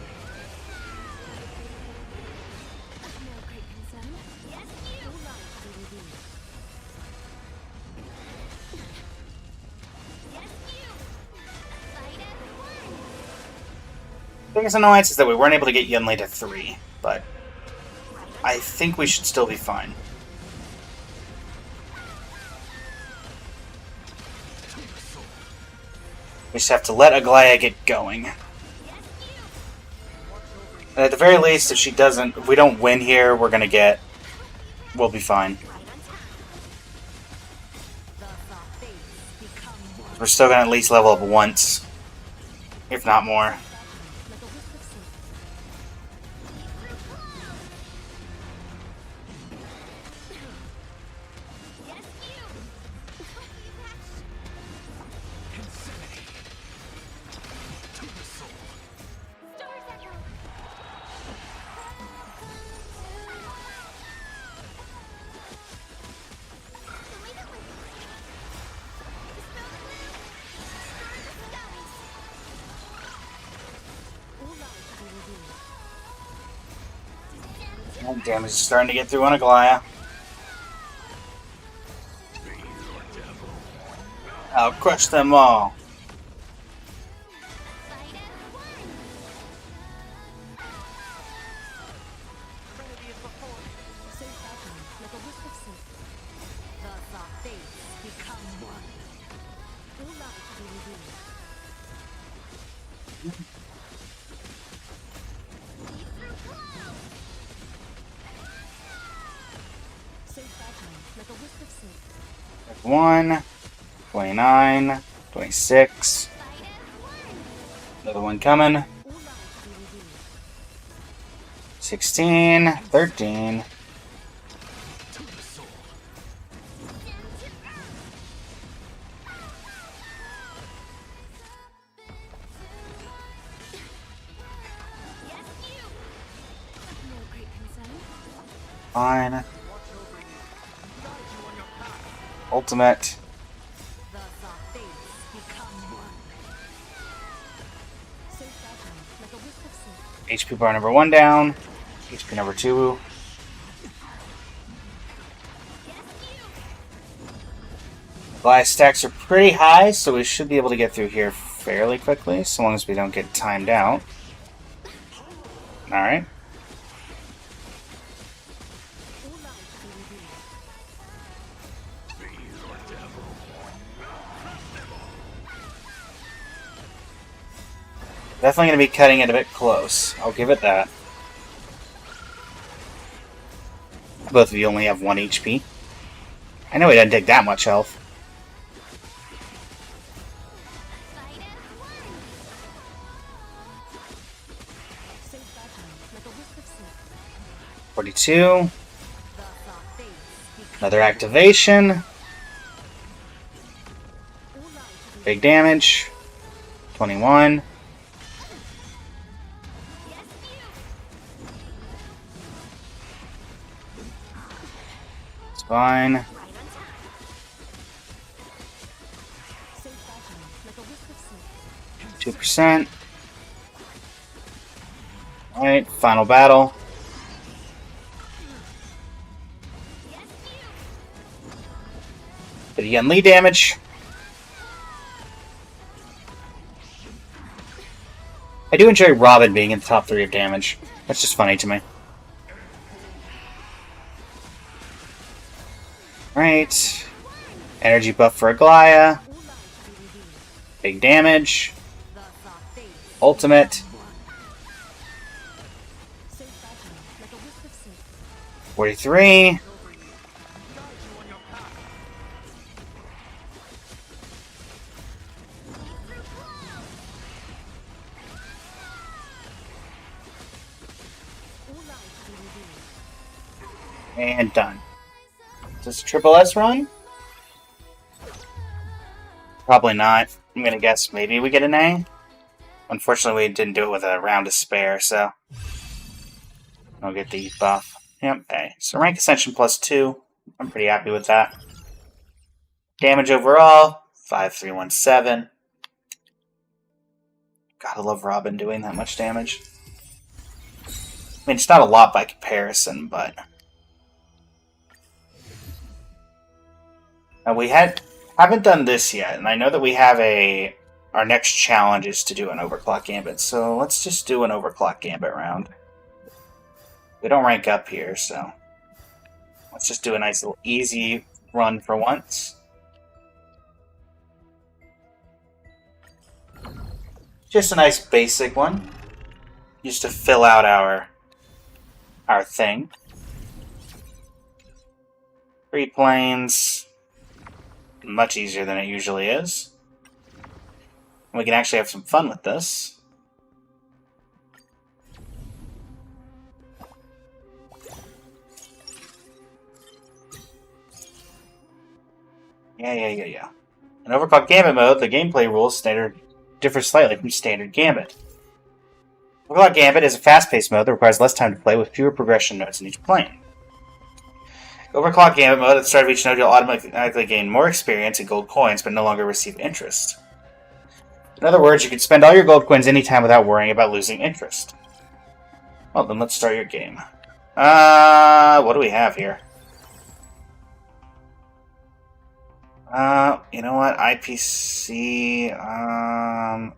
No great concern. Yes, you. All lives be revealed. Yes, you. Fight at one. Biggest annoyance is that we weren't able to get Yunli to 3, but I think we should still be fine. We just have to let Aglaya get going. And at the very least, if we don't win here, we'll be fine. The fates become one. We're still gonna at least level up once, if not more. Like a wisp of silk. Yes, you. Stars echo. Wait up. Dispel the gloom. Star the skies. All lives be revealed. Oh, damage is starting to get through on Aglaya. I'll crush them all. Fight at one. Trinity is before me. So fragile, like a wisp of silk. The fates become one. All lives be revealed. Leap through clouds. So fragile, like a wisp of silk. 1, 29, 26. Fight at one. Another one coming. All lives be revealed. 16, 13. Yes, you. No great concern. Fine. Watch over you. Guide you on your path. Ultimate. The fates become one. So fragile, like a wisp of silk. HP bar number 1 down. HP number 2. Yes, you. Aglaya stacks are pretty high, so we should be able to get through here fairly quickly, so long as we don't get timed out. Alright. All lives be revealed. Definitely going to be cutting it a bit close. I'll give it that. Both of you only have 1 HP. I know he doesn't take that much health. Fight at one. So fragile, like a wisp of silk. 42. The fates become Another activation. all lives be Big damage. 21. Yes, you. It's fine. Right on time. so fragile, like a wisp of silk. 2%. Alright, final battle. Yes, you. Bit of Yun Li damage. I do enjoy Robin being in the top 3 of damage. That's just funny to me. Right. Energy buff for Aglaya. All lives be revealed. Big damage. The fates Ultimate. become one. So fragile, like a wisp of silk. 43. Guide you on your path. And done. Is this a triple S run? Probably not. I'm gonna guess maybe we get an A. Unfortunately, we didn't do it with a round to spare, so I'll get the buff. Yep, A. So rank ascension +2. I'm pretty happy with that. Damage overall, 5317. Gotta love Robin doing that much damage. I mean, it's not a lot by comparison, but... Now, we haven't done this yet, and I know that we have our next challenge is to do an Overclock Gambit, so let's just do an Overclock Gambit round. We don't rank up here, so let's just do a nice little easy run for once. Just a nice basic one, just to fill out our thing. 3 planes, much easier than it usually is. We can actually have some fun with this. Yeah. In Overclock Gambit mode, the gameplay rules differ slightly from standard Gambit. Overclock Gambit is a fast-paced mode that requires less time to play with fewer progression nodes in each plane. Overclock Gambit mode, at the start of each node, you'll automatically gain more experience and gold coins, but no longer receive interest. In other words, you can spend all your gold coins anytime without worrying about losing interest. Well, then let's start your game. What do we have here? You know what? IPC,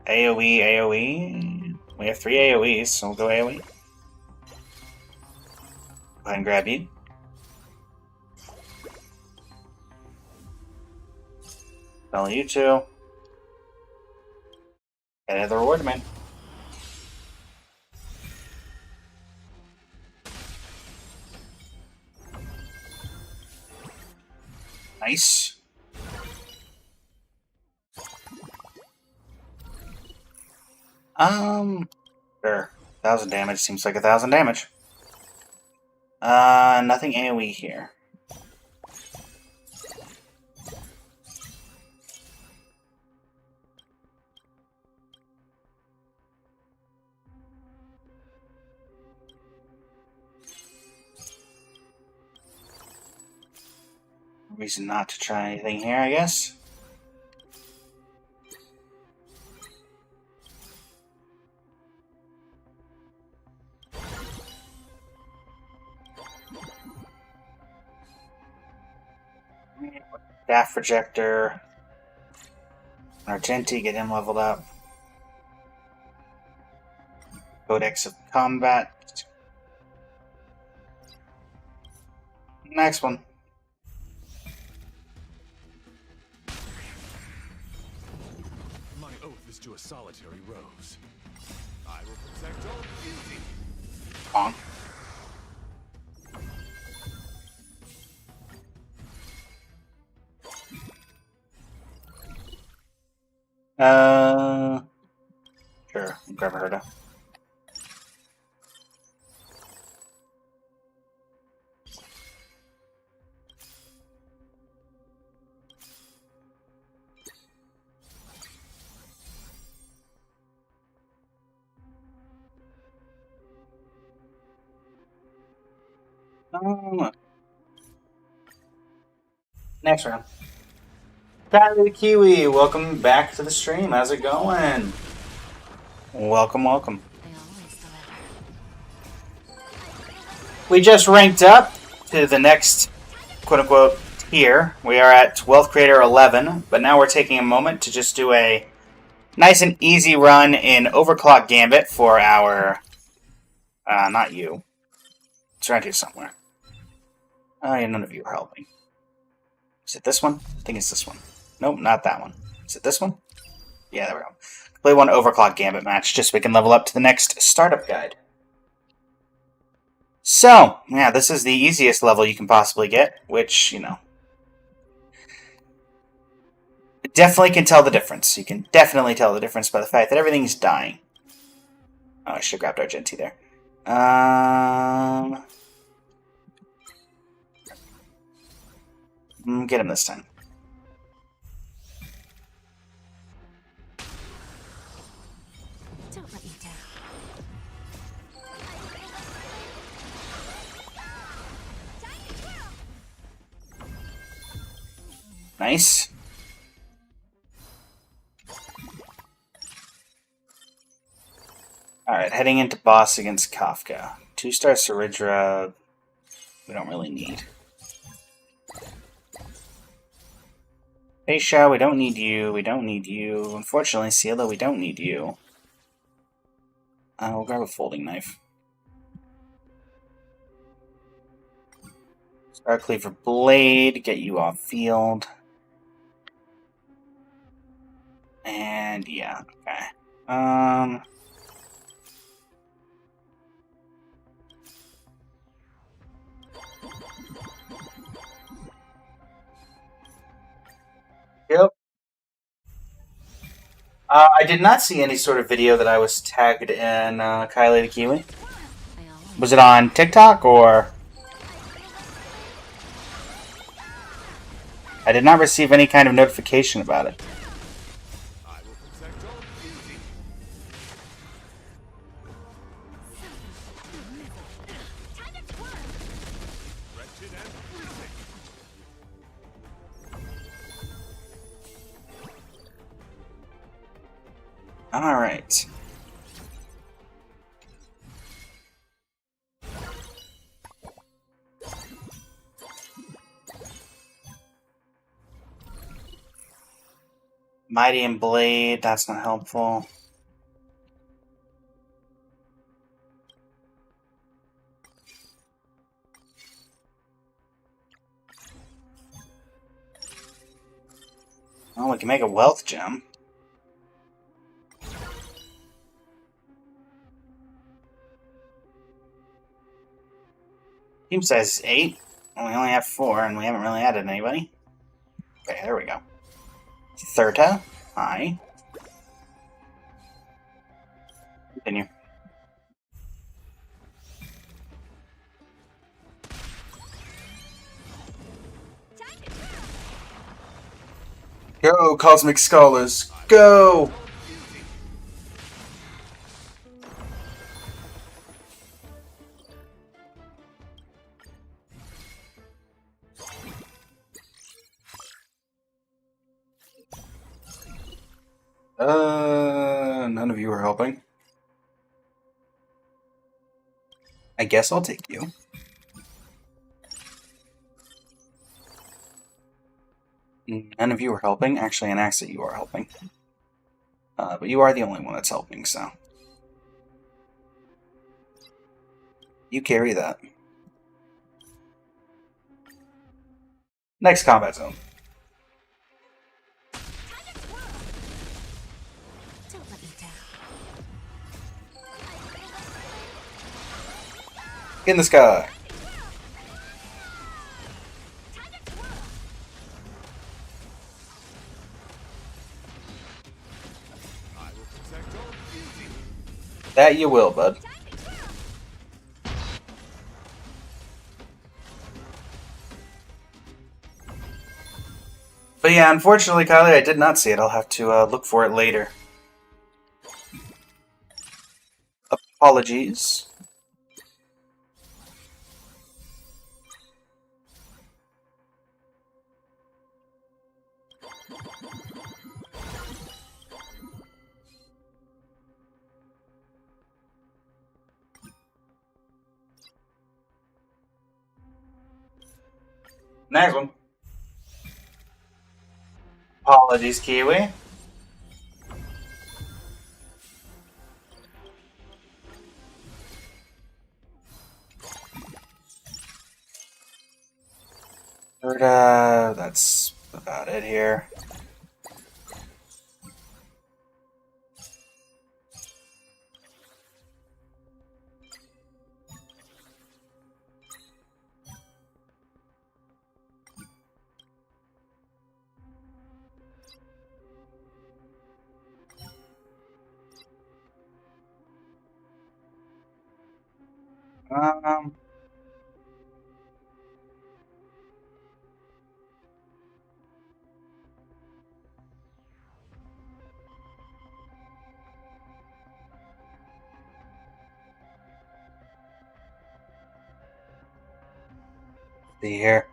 AoE. We have 3 AoEs, so we'll go AoE. Go ahead and grab you. Follow you two. Get another reward, man. Nice. Sure. 1,000 damage seems like 1,000 damage. Nothing AoE here. Reason not to try anything here, I guess. Staff Projector. Argenti, get him leveled up. Codex of Combat. Next one. My oath is to a solitary rose. I will protect all beauty. Bonk. Sure, grab a Herda. Next round. Kylie Kiwi, welcome back to the stream. How's it going? Welcome. They always deliver. We just ranked up to the next quote-unquote tier. We are at 12th Creator 11, but now we're taking a moment to just do a nice and easy run in Overclock Gambit for our... not you. It's around here somewhere. Yeah, none of you are helping. Is it this one? I think it's this one. Nope, not that one. Is it this one? Yeah, there we go. Play one Overclock Gambit match just so we can level up to the next startup guide. So, yeah, this is the easiest level you can possibly get, which, you know, definitely can tell the difference. You can definitely tell the difference by the fact that everything's dying. Oh, I should have grabbed Argenti there. Get him this time. Don't let me down. Nice. Alright, heading into boss against Kafka. 2-star Saridra, we don't really need. Aisha, we don't need you. We don't need you. Unfortunately, Ciela, we don't need you. We'll grab a folding knife. Star Cleaver Blade, get you off field. And yeah, okay. Yep. I did not see any sort of video that I was tagged in Kylie the Kiwi. I always Was it on TikTok or? I did not receive any kind of notification about it. I will protect all beauty. Wretched and freezing. Alright. Mighty and Blade, that's not helpful. Oh, we can make a wealth gem. Team size is 8. And we only have 4, and we haven't really added anybody. Okay, there we go. Thurta. Hi. Continue. Go, Cosmic Scholars! Go! None of you are helping. I guess I'll take you. None of you are helping. Actually, an Anaxa, you are helping. But you are the only one that's helping, so. You carry that. Next combat zone. don't let me down. In the sky. I will protect all beauty. That you will, bud. But yeah, unfortunately, Kylie, I did not see it. I'll have to look for it later. Apologies. Next one. Apologies, Kiwi. That's about it here. Um, see here.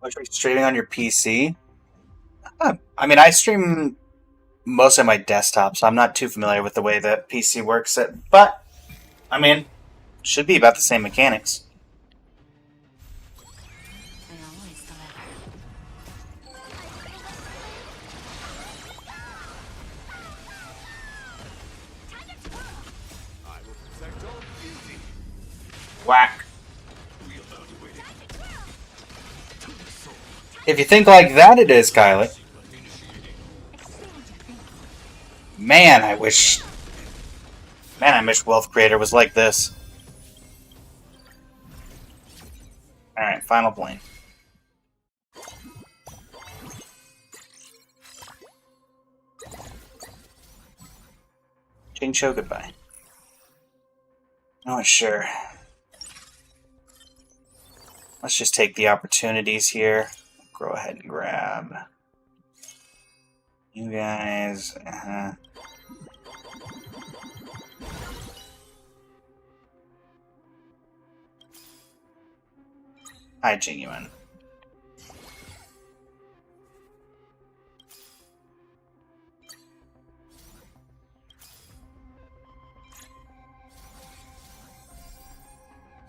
Which are you streaming on your PC? I mean, I stream most of my desktop, so I'm not too familiar with the way that PC works. But I mean, should be about the same mechanics. I always deliver. I will protect all beauty. Whack. Reevaluating. If you think like that, it is, Kylie. Initiating. Man, I wish Wealth Creator was like this. Alright, final plane. Jing Cho, goodbye. Not sure. Let's just take the opportunities here. Go ahead and grab you guys. Hi, Genuine.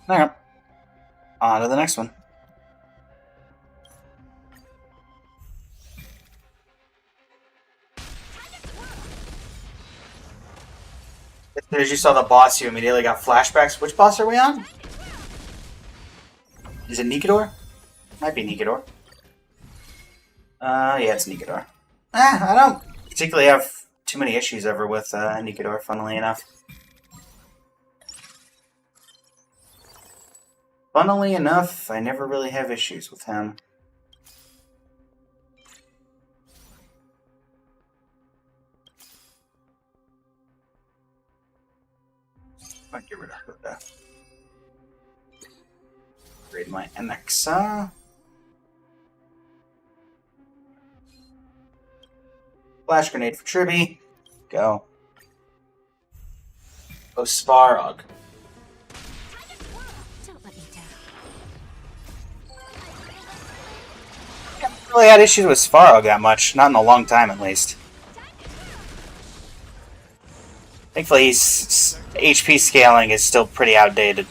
Alright. On to the next one. As soon as you saw the boss, you immediately got flashbacks. Which boss are we on? Is it Nikador? Might be Nikador. Yeah, it's Nikador. I don't particularly have too many issues ever with Nikador, funnily enough. Funnily enough, I never really have issues with him. Might get rid of that. Upgrade my NXA. Flash grenade for Tribby. Go. Oh, Svarog. Don't let me down. Haven't really had issues with Svarog that much. Not in a long time, at least. Thankfully, his HP scaling is still pretty outdated.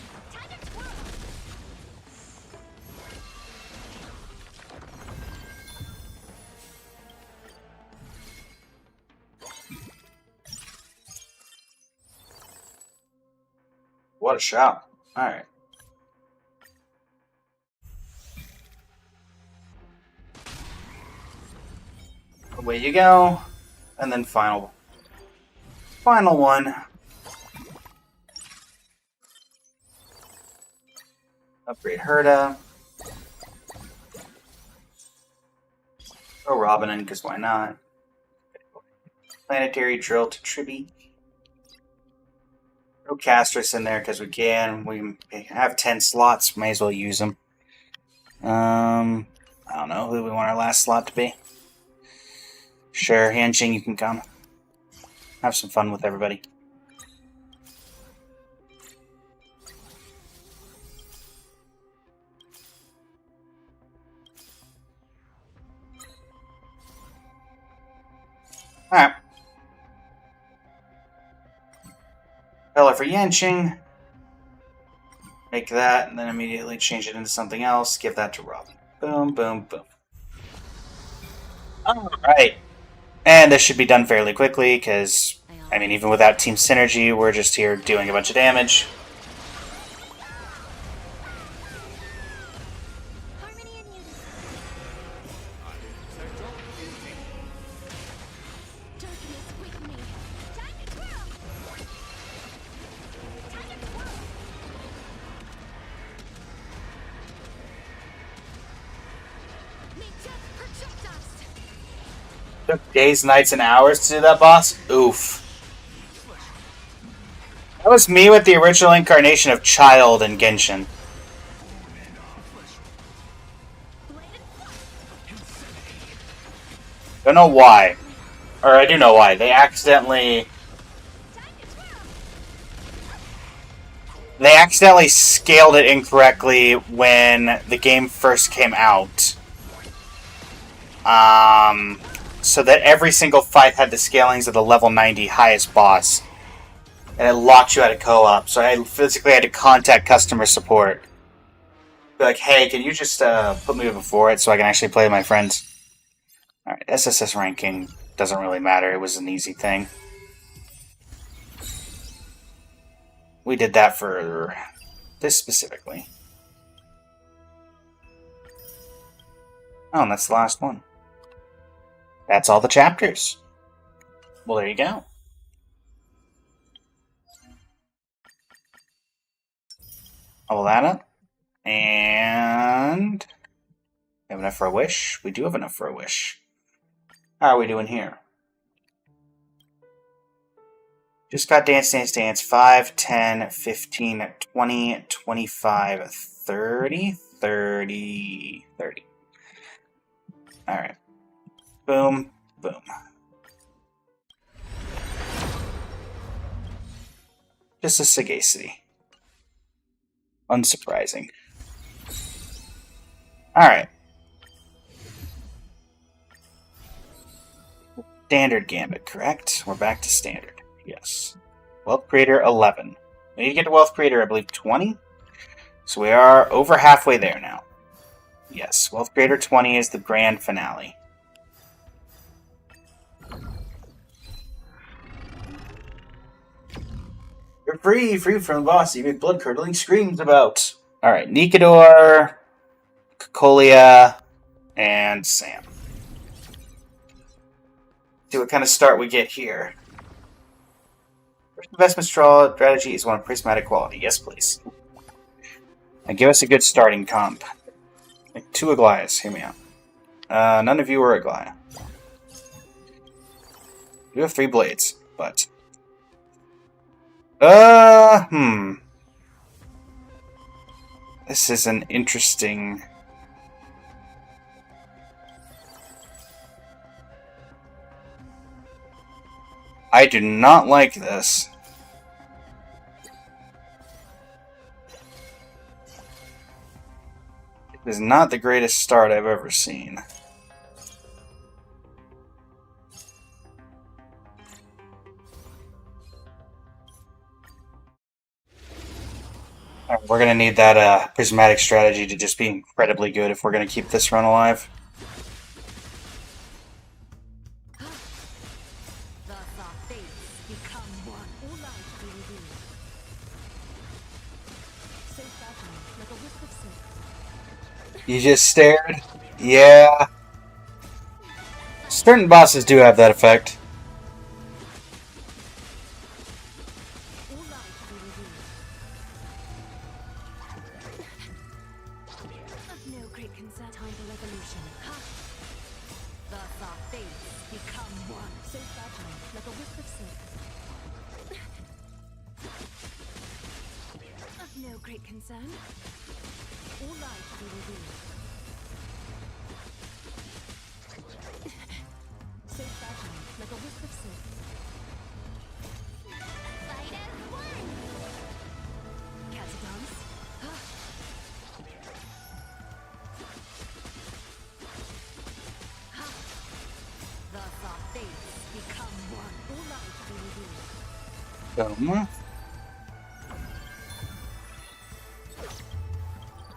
What a shot. Alright. Away you go. And then final one. Upgrade Herda. Throw Robin in, because why not? Planetary Drill to Tribby. Throw Castris in there because we can. We have 10 slots. May as well use them. I don't know who we want our last slot to be. Sure, Yanqing, you can come. Have some fun with everybody. Alright. Pillar for Yanqing. Make that, and then immediately change it into something else. Give that to Robin. Boom, boom, boom. Alright. And this should be done fairly quickly, because, I mean, even without team synergy, we're just here doing a bunch of damage. Harmony and unity. I will protect all beauty. Darkness with me. Time to twirl. Time to twirl. Make death project us. Took days, nights, and hours to do that boss? Oof. That was me with the original incarnation of Child in Genshin. Don't know why. Or I do know why. They accidentally scaled it incorrectly when the game first came out. So that every single fight had the scalings of the level 90 highest boss. And it locked you out of co-op, so I physically had to contact customer support. Be like, hey, can you just put me before it so I can actually play with my friends? Alright, SSS ranking doesn't really matter, it was an easy thing. We did that for this specifically. Oh, and that's the last one. That's all the chapters. Well, there you go. Level that up. And have enough for a wish? We do have enough for a wish. How are we doing here? Just got Dance Dance Dance 5, 10, 15, 20, 25, 30, 30, 30. Alright. Boom, boom. Just a sagacity. Unsurprising. Alright. Standard Gambit, correct? We're back to standard. Yes. Wealth Creator 11. We need to get to Wealth Creator, I believe, 20? So we are over halfway there now. Yes, Wealth Creator 20 is the grand finale. You're free from the boss you make blood-curdling screams about. Alright, Nikador, Cocolia, and Sam. See what kind of start we get here. First investment strategy is one of prismatic quality. Yes, please. And give us a good starting comp. Like 2 Aglayas, hear me out. None of you are Aglaya. You have 3 blades, but... This is an interesting... I do not like this. It is not the greatest start I've ever seen. We're going to need that prismatic strategy to just be incredibly good if we're going to keep this run alive. Thus our fates become one. All life be revealed. So fragile, like a wisp of silk. You just stared? Yeah. Certain bosses do have that effect. All life be revealed. Of no great concern. Time for revolution. Thus our fates become one. So fragile, like a wisp of silk. Of no great concern. All life be revealed. So fragile, like a wisp of silk. Fight as one! Catch a dance. Thus our fates become one. All life be revealed. Boom.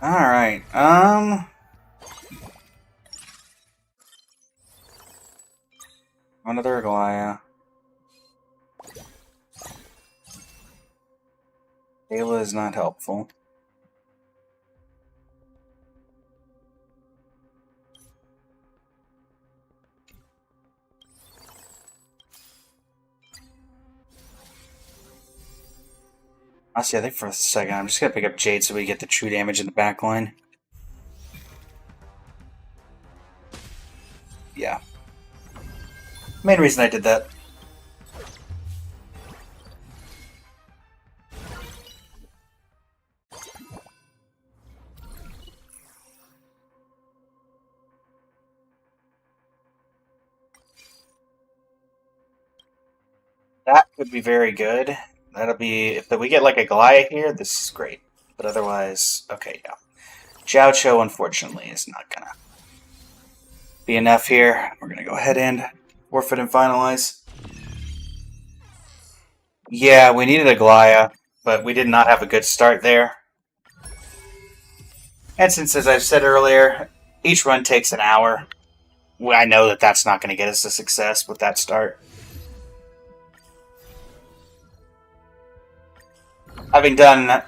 Alright, another Aglaya. Ayla is not helpful. Honestly, I think for a second, I'm just gonna pick up Jade so we get the true damage in the back line. Yeah. Main reason I did that. That could be very good. That'll be if we get like a Goliath here. This is great. But otherwise, okay, yeah. Jiao Cho, unfortunately, is not gonna be enough here. We're gonna go ahead and forfeit and finalize. Yeah, we needed a Goliath, but we did not have a good start there. And since, as I've said earlier, each run takes an hour, I know that that's not going to get us a success with that start. Having done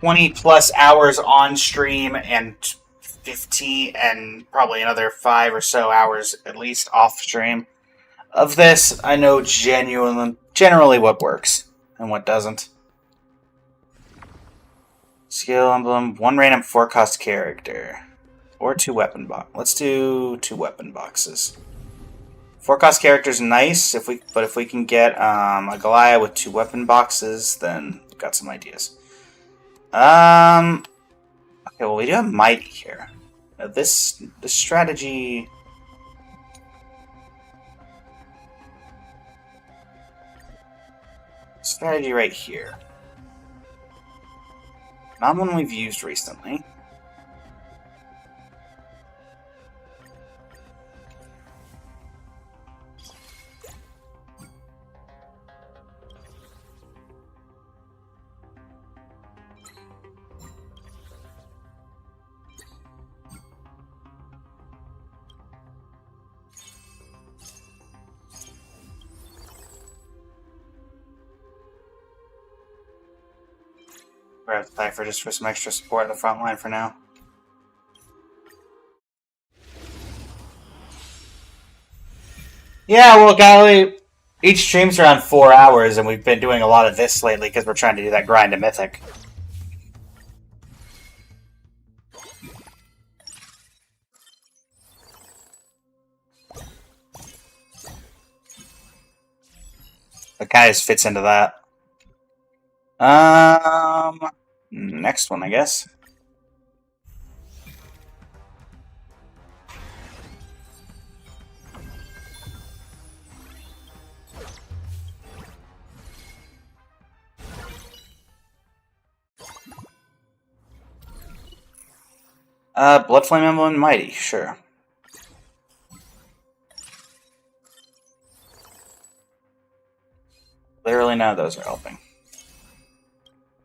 20 plus hours on stream and 15 and probably another 5 or so hours at least off stream of this, I know generally what works and what doesn't. Skill emblem, 1 random 4-cost character, or 2 weapon box. Let's do 2 weapon boxes. 4-cost character's nice, but if we can get a Goliath with 2 weapon boxes, then we've got some ideas. Okay, well we do have Mighty here. Now this strategy. Strategy right here. Not one we've used recently. Grab Cypher just for some extra support in the front line for now. Yeah, well, golly, each stream's around 4 hours, and we've been doing a lot of this lately because we're trying to do that grind to Mythic. It kind of just fits into that. Next one, I guess. Bloodflame Emblem and Mighty, sure. Literally none of those are helping.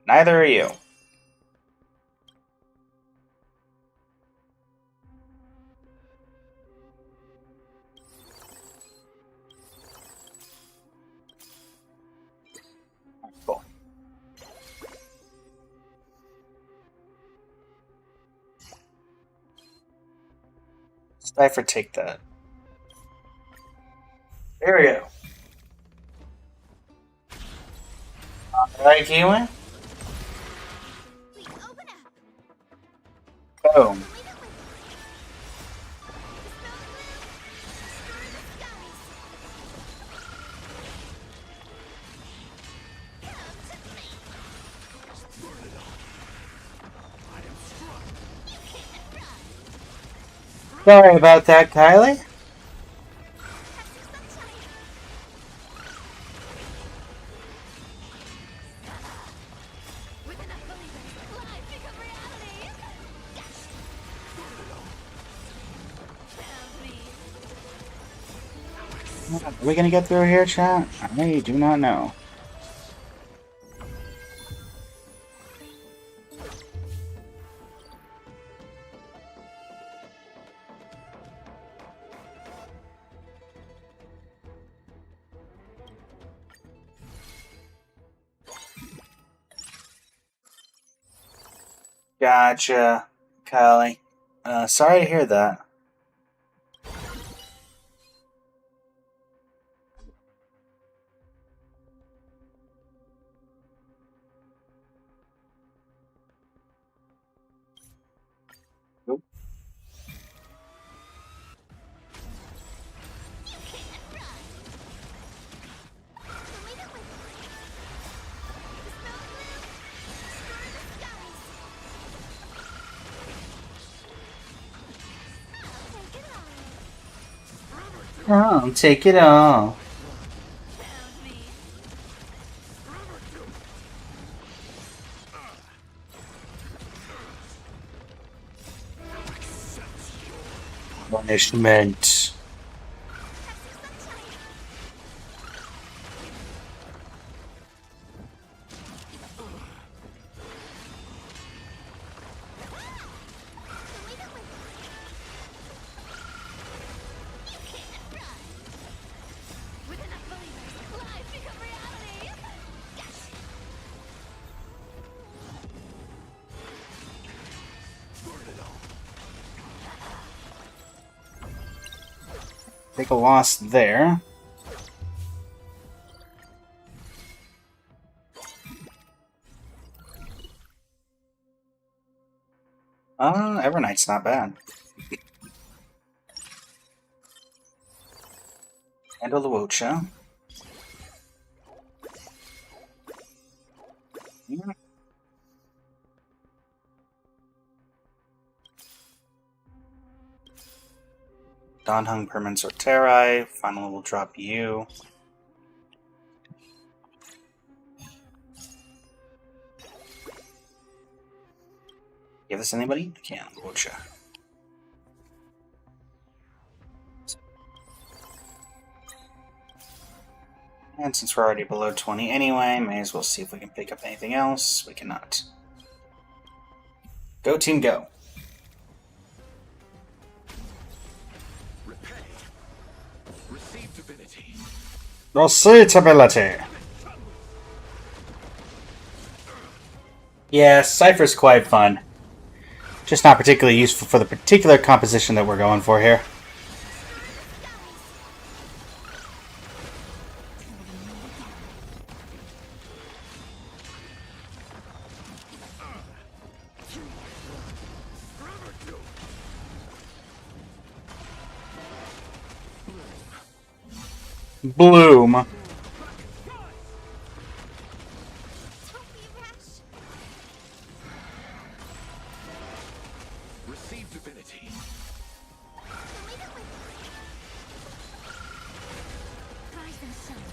Neither are you. Cool. Cypher, take that. There we go. Alright, Kiwi? Please open up. Boom. Leave it with me. Dispel the gloom. Stir the skies. Come to me. Sorry about that, Kylie. Have some sunshine. With enough believers, lies become reality. Help me. Are we gonna get through here, chat? I do not know. Gotcha, Kylie. Sorry to hear that. Nope. Leave it with me. Dispel the gloom. Stir the skies. Take it all. Oh, take it all. Help me. Punishment. With enough believers, lies become reality. Yes. Take a loss there. Everknight's not bad. Handle the Wocha. Donhung Permanent Sorterai. Finally, will drop you. Give this anybody? I can. Wocha. And since we're already below 20 anyway, may as well see if we can pick up anything else. We cannot. Go team, go. Repay. Receive divinity. Recitability. Yeah, Cypher's quite fun. Just not particularly useful for the particular composition that we're going for here. Bloom. Don't be rash. Receive divinity. Leave it with me. Rise and shine.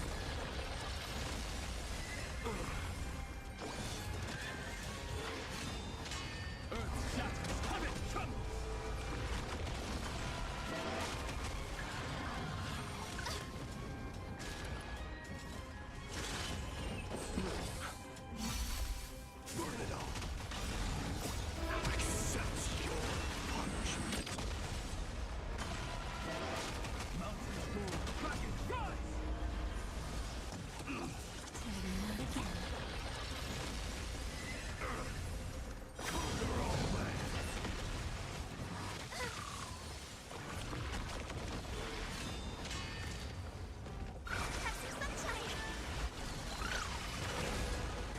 Have some sunshine.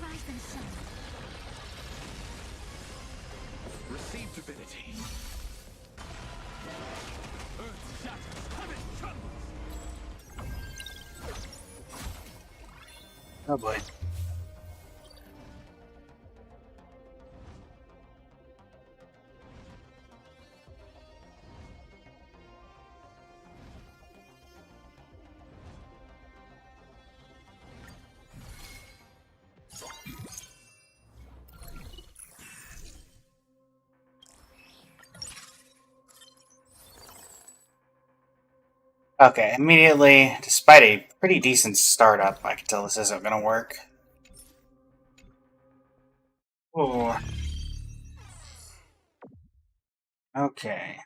Rise and shine. Receive divinity. Earth shatters, heaven trembles. Oh boy. Okay, immediately, despite a pretty decent startup, I can tell this isn't going to work. Ooh. Okay.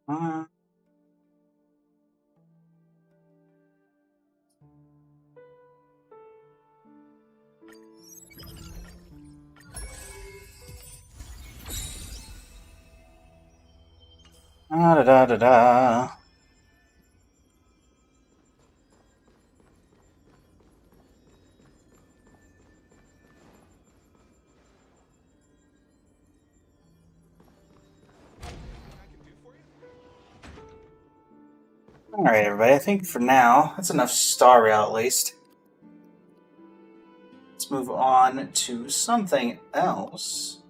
Uh, da da da da. Alright, everybody, I think for now, that's enough Star Rail at least. Let's move on to something else.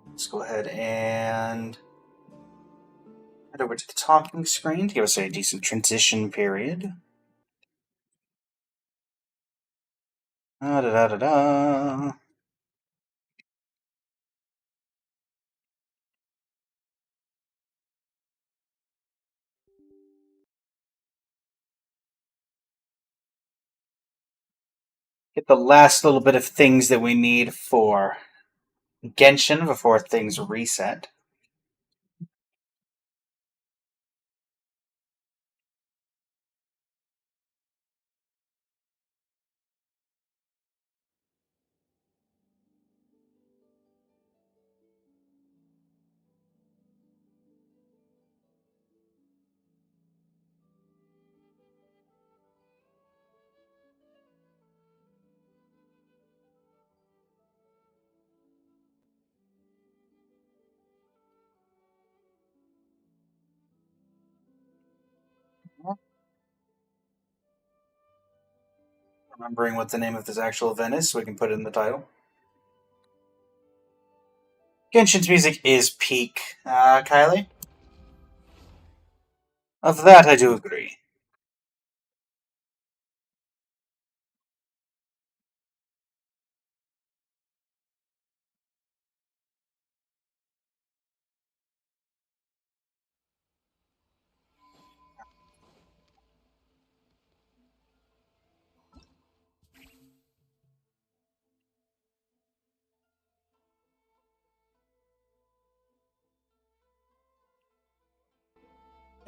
Let's go ahead and head over to the talking screen to give us a decent transition period. Da da da da da. Get the last little bit of things that we need for Genshin before things reset. Remembering what the name of this actual event is so we can put it in the title. Genshin's music is peak, Kylie. Of that I do agree.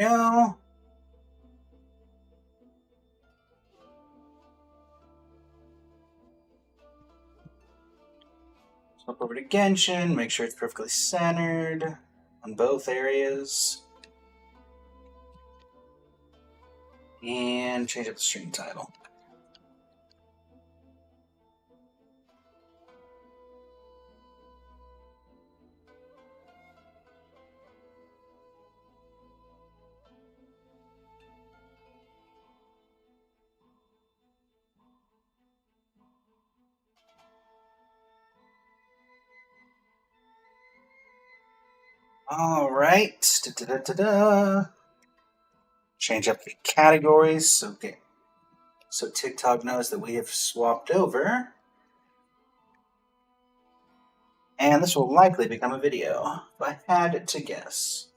No. Swap over to Genshin, make sure it's perfectly centered on both areas. And change up the stream title. Alright. Da-da-da-da-da. Change up the categories. Okay. So TikTok knows that we have swapped over. And this will likely become a video, if I had to guess.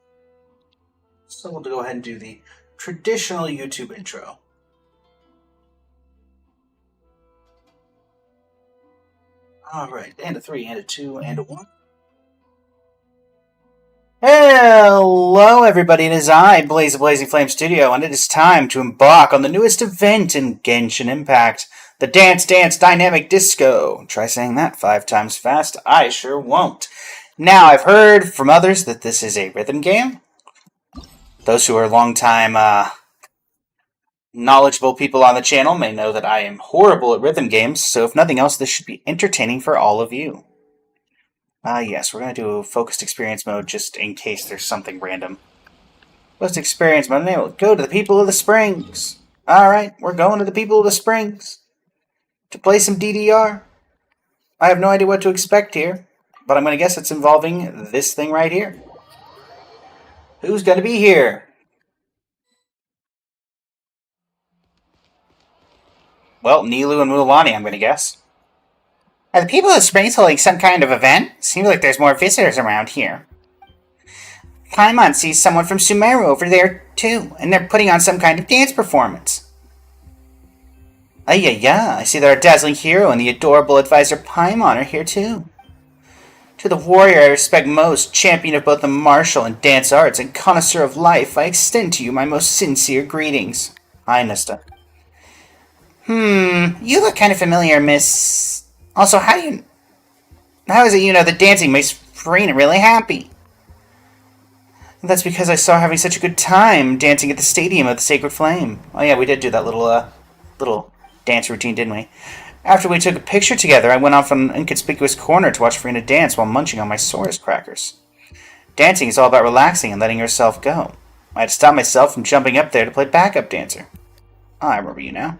So we'll go ahead and do the traditional YouTube intro. Alright, and a 3, and a 2, and a 1. Hello, everybody. It is I, Blaze of Blazing Flame Studio, and it is time to embark on the newest event in Genshin Impact, the Dance Dance Dynamic Disco. Try saying that 5 times fast. I sure won't. Now, I've heard from others that this is a rhythm game. Those who are long-time knowledgeable people on the channel may know that I am horrible at rhythm games, so if nothing else, this should be entertaining for all of you. Yes, we're going to do focused experience mode just in case there's something random. Focused experience mode, we'll go to the People of the Springs. Alright, we're going to the People of the Springs to play some DDR. I have no idea what to expect here, but I'm going to guess it's involving this thing right here. Who's going to be here? Well, Nilou and Mualani, I'm going to guess. Are the People of the Springs holding some kind of event? Seems like there's more visitors around here. Paimon sees someone from Sumeru over there, too, and they're putting on some kind of dance performance. I see that our dazzling hero and the adorable advisor Paimon are here, too. To the warrior I respect most, champion of both the martial and dance arts, and connoisseur of life, I extend to you my most sincere greetings. Hi, Nista. You look kind of familiar, Miss... Also, how is it you know that dancing makes Furina really happy? That's because I saw her having such a good time dancing at the Stadium of the Sacred Flame. Oh yeah, we did do that little dance routine, didn't we? After we took a picture together, I went off on an inconspicuous corner to watch Furina dance while munching on my Saurus crackers. Dancing is all about relaxing and letting yourself go. I had to stop myself from jumping up there to play backup dancer. Oh, I remember you now.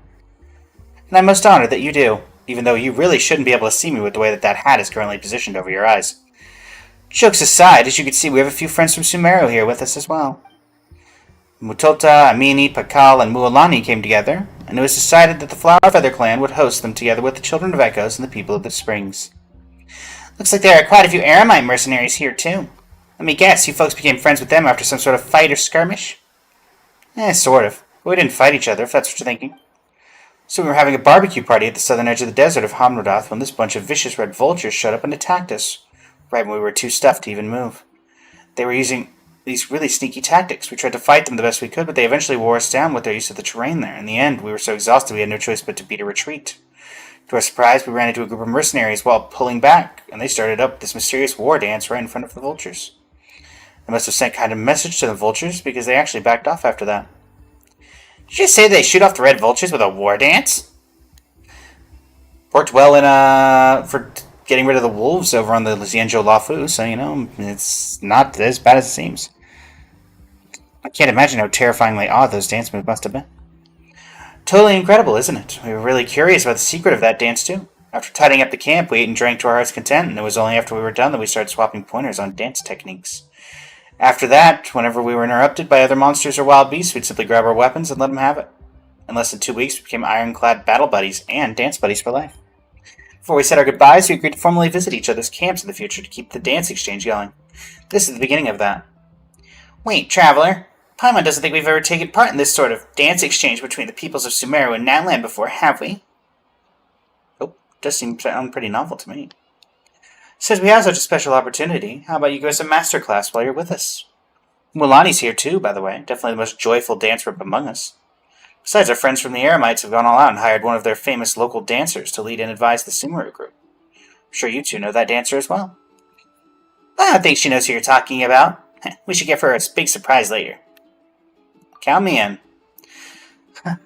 And I'm most honored that you do. Even though you really shouldn't be able to see me with the way that hat is currently positioned over your eyes. Jokes aside, as you can see, we have a few friends from Sumeru here with us as well. Mutota, Amini, Pakal, and Mualani came together. and it was decided that the Flower Feather clan would host them together with the Children of Echoes and the people of the Springs. Looks like there are quite a few Eremite mercenaries here, too. Let me guess, you folks became friends with them after some sort of fight or skirmish? Sort of. But we didn't fight each other, if that's what you're thinking. So we were having a barbecue party at the southern edge of the desert of Hamrodath when this bunch of vicious red vultures showed up and attacked us, right when we were too stuffed to even move. They were using these really sneaky tactics. We tried to fight them the best we could, but they eventually wore us down with their use of the terrain there. In the end, we were so exhausted we had no choice but to beat a retreat. To our surprise, we ran into a group of mercenaries while pulling back, and they started up this mysterious war dance right in front of the vultures. They must have sent kind of message to the vultures, because they actually backed off after that. Did you say they shoot off the red vultures with a war dance? Worked well for getting rid of the wolves over on the Xianzhou Lafu, so, it's not as bad as it seems. I can't imagine how terrifyingly odd those dance moves must have been. Totally incredible, isn't it? We were really curious about the secret of that dance, too. After tidying up the camp, we ate and drank to our heart's content, and it was only after we were done that we started swapping pointers on dance techniques. After that, whenever we were interrupted by other monsters or wild beasts, we'd simply grab our weapons and let them have it. In less than 2 weeks, we became ironclad battle buddies and dance buddies for life. Before we said our goodbyes, we agreed to formally visit each other's camps in the future to keep the dance exchange going. This is the beginning of that. Wait, Traveler. Paimon doesn't think we've ever taken part in this sort of dance exchange between the peoples of Sumeru and Natlan before, have we? Oh, does seem pretty novel to me. Says we have such a special opportunity. How about you give us a master class while you're with us? Mulaney's here too, by the way. Definitely the most joyful dancer among us. Besides, our friends from the Eremites have gone all out and hired one of their famous local dancers to lead and advise the Sumeru group. I'm sure you two know that dancer as well. I think she knows who you're talking about. We should give her a big surprise later. Count me in.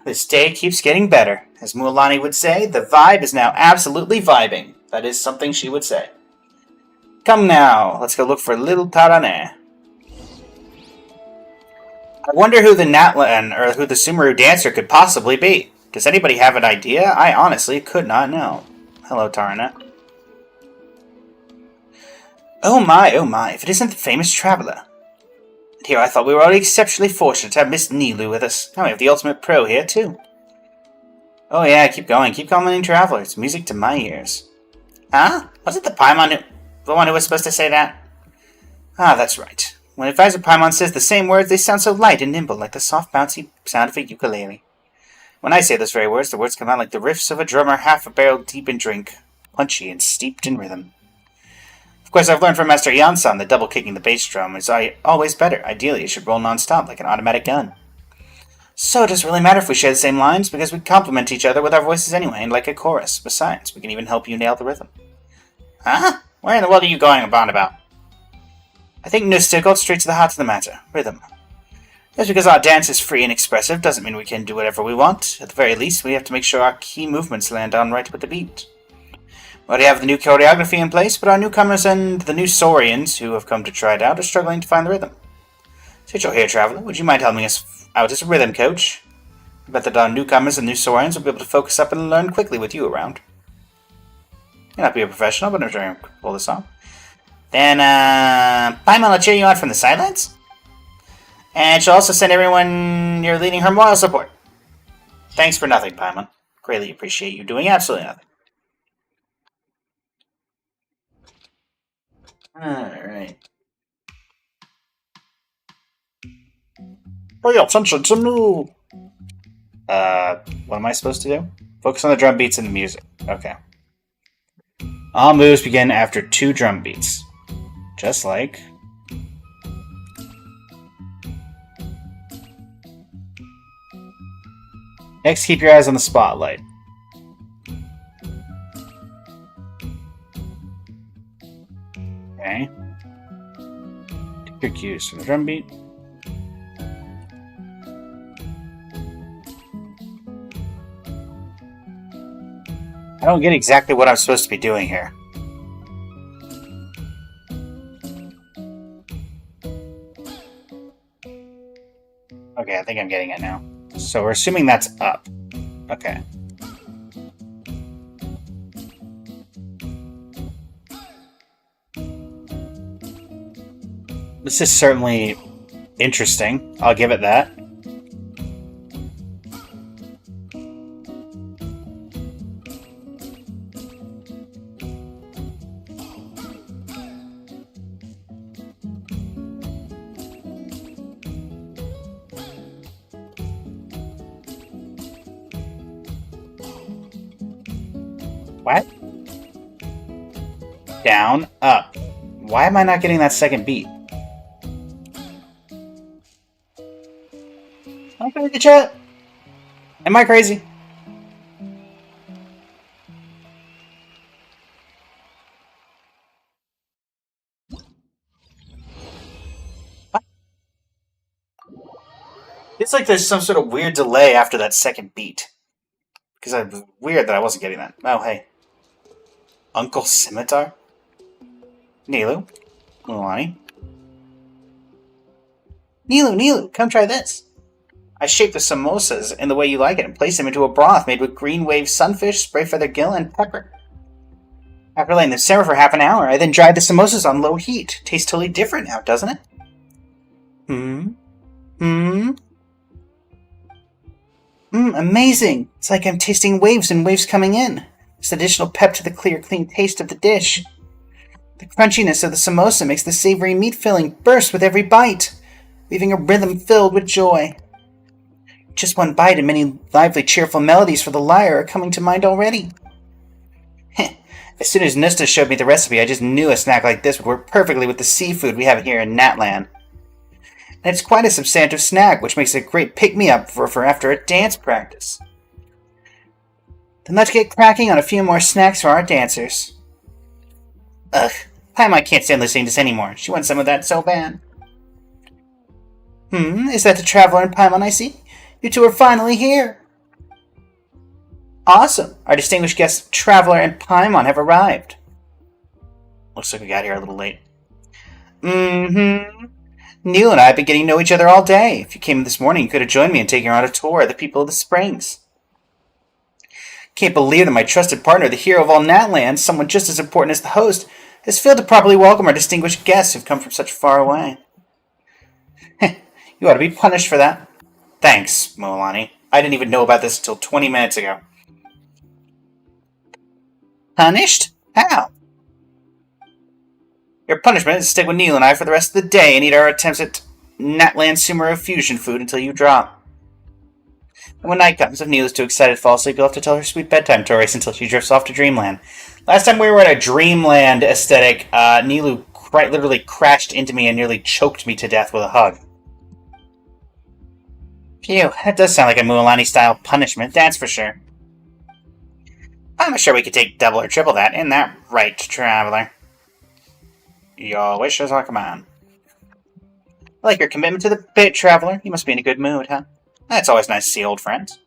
This day keeps getting better. As Mulaney would say, the vibe is now absolutely vibing. That is something she would say. Come now, let's go look for little Tarane. I wonder who the Natlan, or who the Sumeru dancer could possibly be. Does anybody have an idea? I honestly could not know. Hello, Tarane. Oh my, if it isn't the famous Traveler. And here I thought we were already exceptionally fortunate to have Miss Nilou with us. Now we have the ultimate pro here, too. Oh yeah, keep going. Keep calling Traveler. It's music to my ears. Huh? Was it the Paimon the one who was supposed to say that? Ah, that's right. When Advisor Paimon says the same words, they sound so light and nimble, like the soft, bouncy sound of a ukulele. When I say those very words, the words come out like the riffs of a drummer half a barrel deep in drink, punchy and steeped in rhythm. Of course, I've learned from Master Yansan that double-kicking the bass drum is always better. Ideally, it should roll non-stop like an automatic gun. So it doesn't really matter if we share the same lines, because we complement each other with our voices anyway, and like a chorus. Besides, we can even help you nail the rhythm. Huh? Where in the world are you going on about? I think Nusta got straight to the heart of the matter. Rhythm. Just because our dance is free and expressive doesn't mean we can do whatever we want. At the very least, we have to make sure our key movements land on right with the beat. We already have the new choreography in place, but our newcomers and the new Saurians who have come to try it out are struggling to find the rhythm. Since you're here, Traveler, would you mind helping us out as a rhythm coach? I bet that our newcomers and new Saurians will be able to focus up and learn quickly with you around. You'll not be a professional, but I'm sure you can pull this off. Then, Paimon will cheer you on from the sidelines. And she'll also send everyone you're leading her moral support. Thanks for nothing, Paimon. Greatly appreciate you doing absolutely nothing. Alright. Pay attention to me! What am I supposed to do? Focus on the drum beats and the music. Okay. All moves begin after 2 drum beats. Just like... Next, keep your eyes on the spotlight. Okay. Take your cues from the drum beat. I don't get exactly what I'm supposed to be doing here. Okay, I think I'm getting it now. So we're assuming that's up. Okay. This is certainly interesting. I'll give it that. What? Down, up. Why am I not getting that second beat? Okay, the chat. Am I crazy? What? It's like there's some sort of weird delay after that second beat. Because it was weird that I wasn't getting that. Oh, hey. Uncle Scimitar? Nilou? Mualani? Nilou, come try this. I shaped the samosas in the way you like it and placed them into a broth made with green wave sunfish, spray feather gill, and pepper. After letting them simmer for half an hour, I then dried the samosas on low heat. Tastes totally different now, doesn't it? Amazing! It's like I'm tasting waves and waves coming in. It's additional pep to the clear, clean taste of the dish. The crunchiness of the samosa makes the savory meat filling burst with every bite, leaving a rhythm filled with joy. Just one bite and many lively, cheerful melodies for the lyre are coming to mind already. As soon as Nusta showed me the recipe, I just knew a snack like this would work perfectly with the seafood we have here in Natlan. And it's quite a substantive snack, which makes it a great pick-me-up for after a dance practice. Then let's get cracking on a few more snacks for our dancers. Ugh, Paimon can't stand listening to this anymore. She wants some of that so bad. Is that the Traveler and Paimon I see? You two are finally here! Awesome! Our distinguished guests, Traveler and Paimon, have arrived. Looks like we got here a little late. Neil and I have been getting to know each other all day. If you came this morning, you could have joined me in taking her on a tour of the people of the Springs. Can't believe that my trusted partner, the hero of all Natlan, someone just as important as the host, has failed to properly welcome our distinguished guests who've come from such far away. You ought to be punished for that. Thanks, Mualani. I didn't even know about this until 20 minutes ago. Punished? How? Your punishment is to stick with Neil and I for the rest of the day and eat our attempts at Natlan Sumeru fusion food until you drop. And when night comes, if Neil is too excited to fall asleep, you'll have to tell her sweet bedtime stories until she drifts off to Dreamland. Last time we were at a Dreamland aesthetic, Nilou quite literally crashed into me and nearly choked me to death with a hug. Phew, that does sound like a Mualani-style punishment, that's for sure. I'm sure we could take double or triple that, isn't that right, Traveler? Your wishes are command. I like your commitment to the bit, Traveler. You must be in a good mood, huh? It's always nice to see old friends.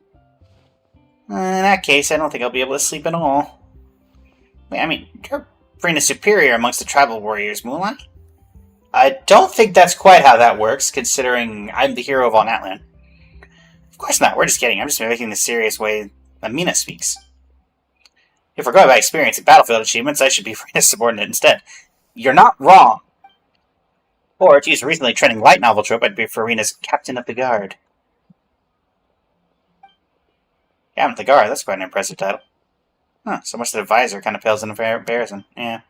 In that case, I don't think I'll be able to sleep at all. Wait, I mean, you're Furina's superior amongst the tribal warriors, Mualani. I don't think that's quite how that works, considering I'm the hero of all Natlan. Of course not, we're just kidding. I'm just making the serious way Amina speaks. If we're going by experience and battlefield achievements, I should be Furina's subordinate instead. You're not wrong. Or, to use a recently trending light novel trope, I'd be Furina's Captain of the Guard. Captain of the Guard, that's quite an impressive title. Huh, so much that Advisor kind of pales in comparison. Yeah.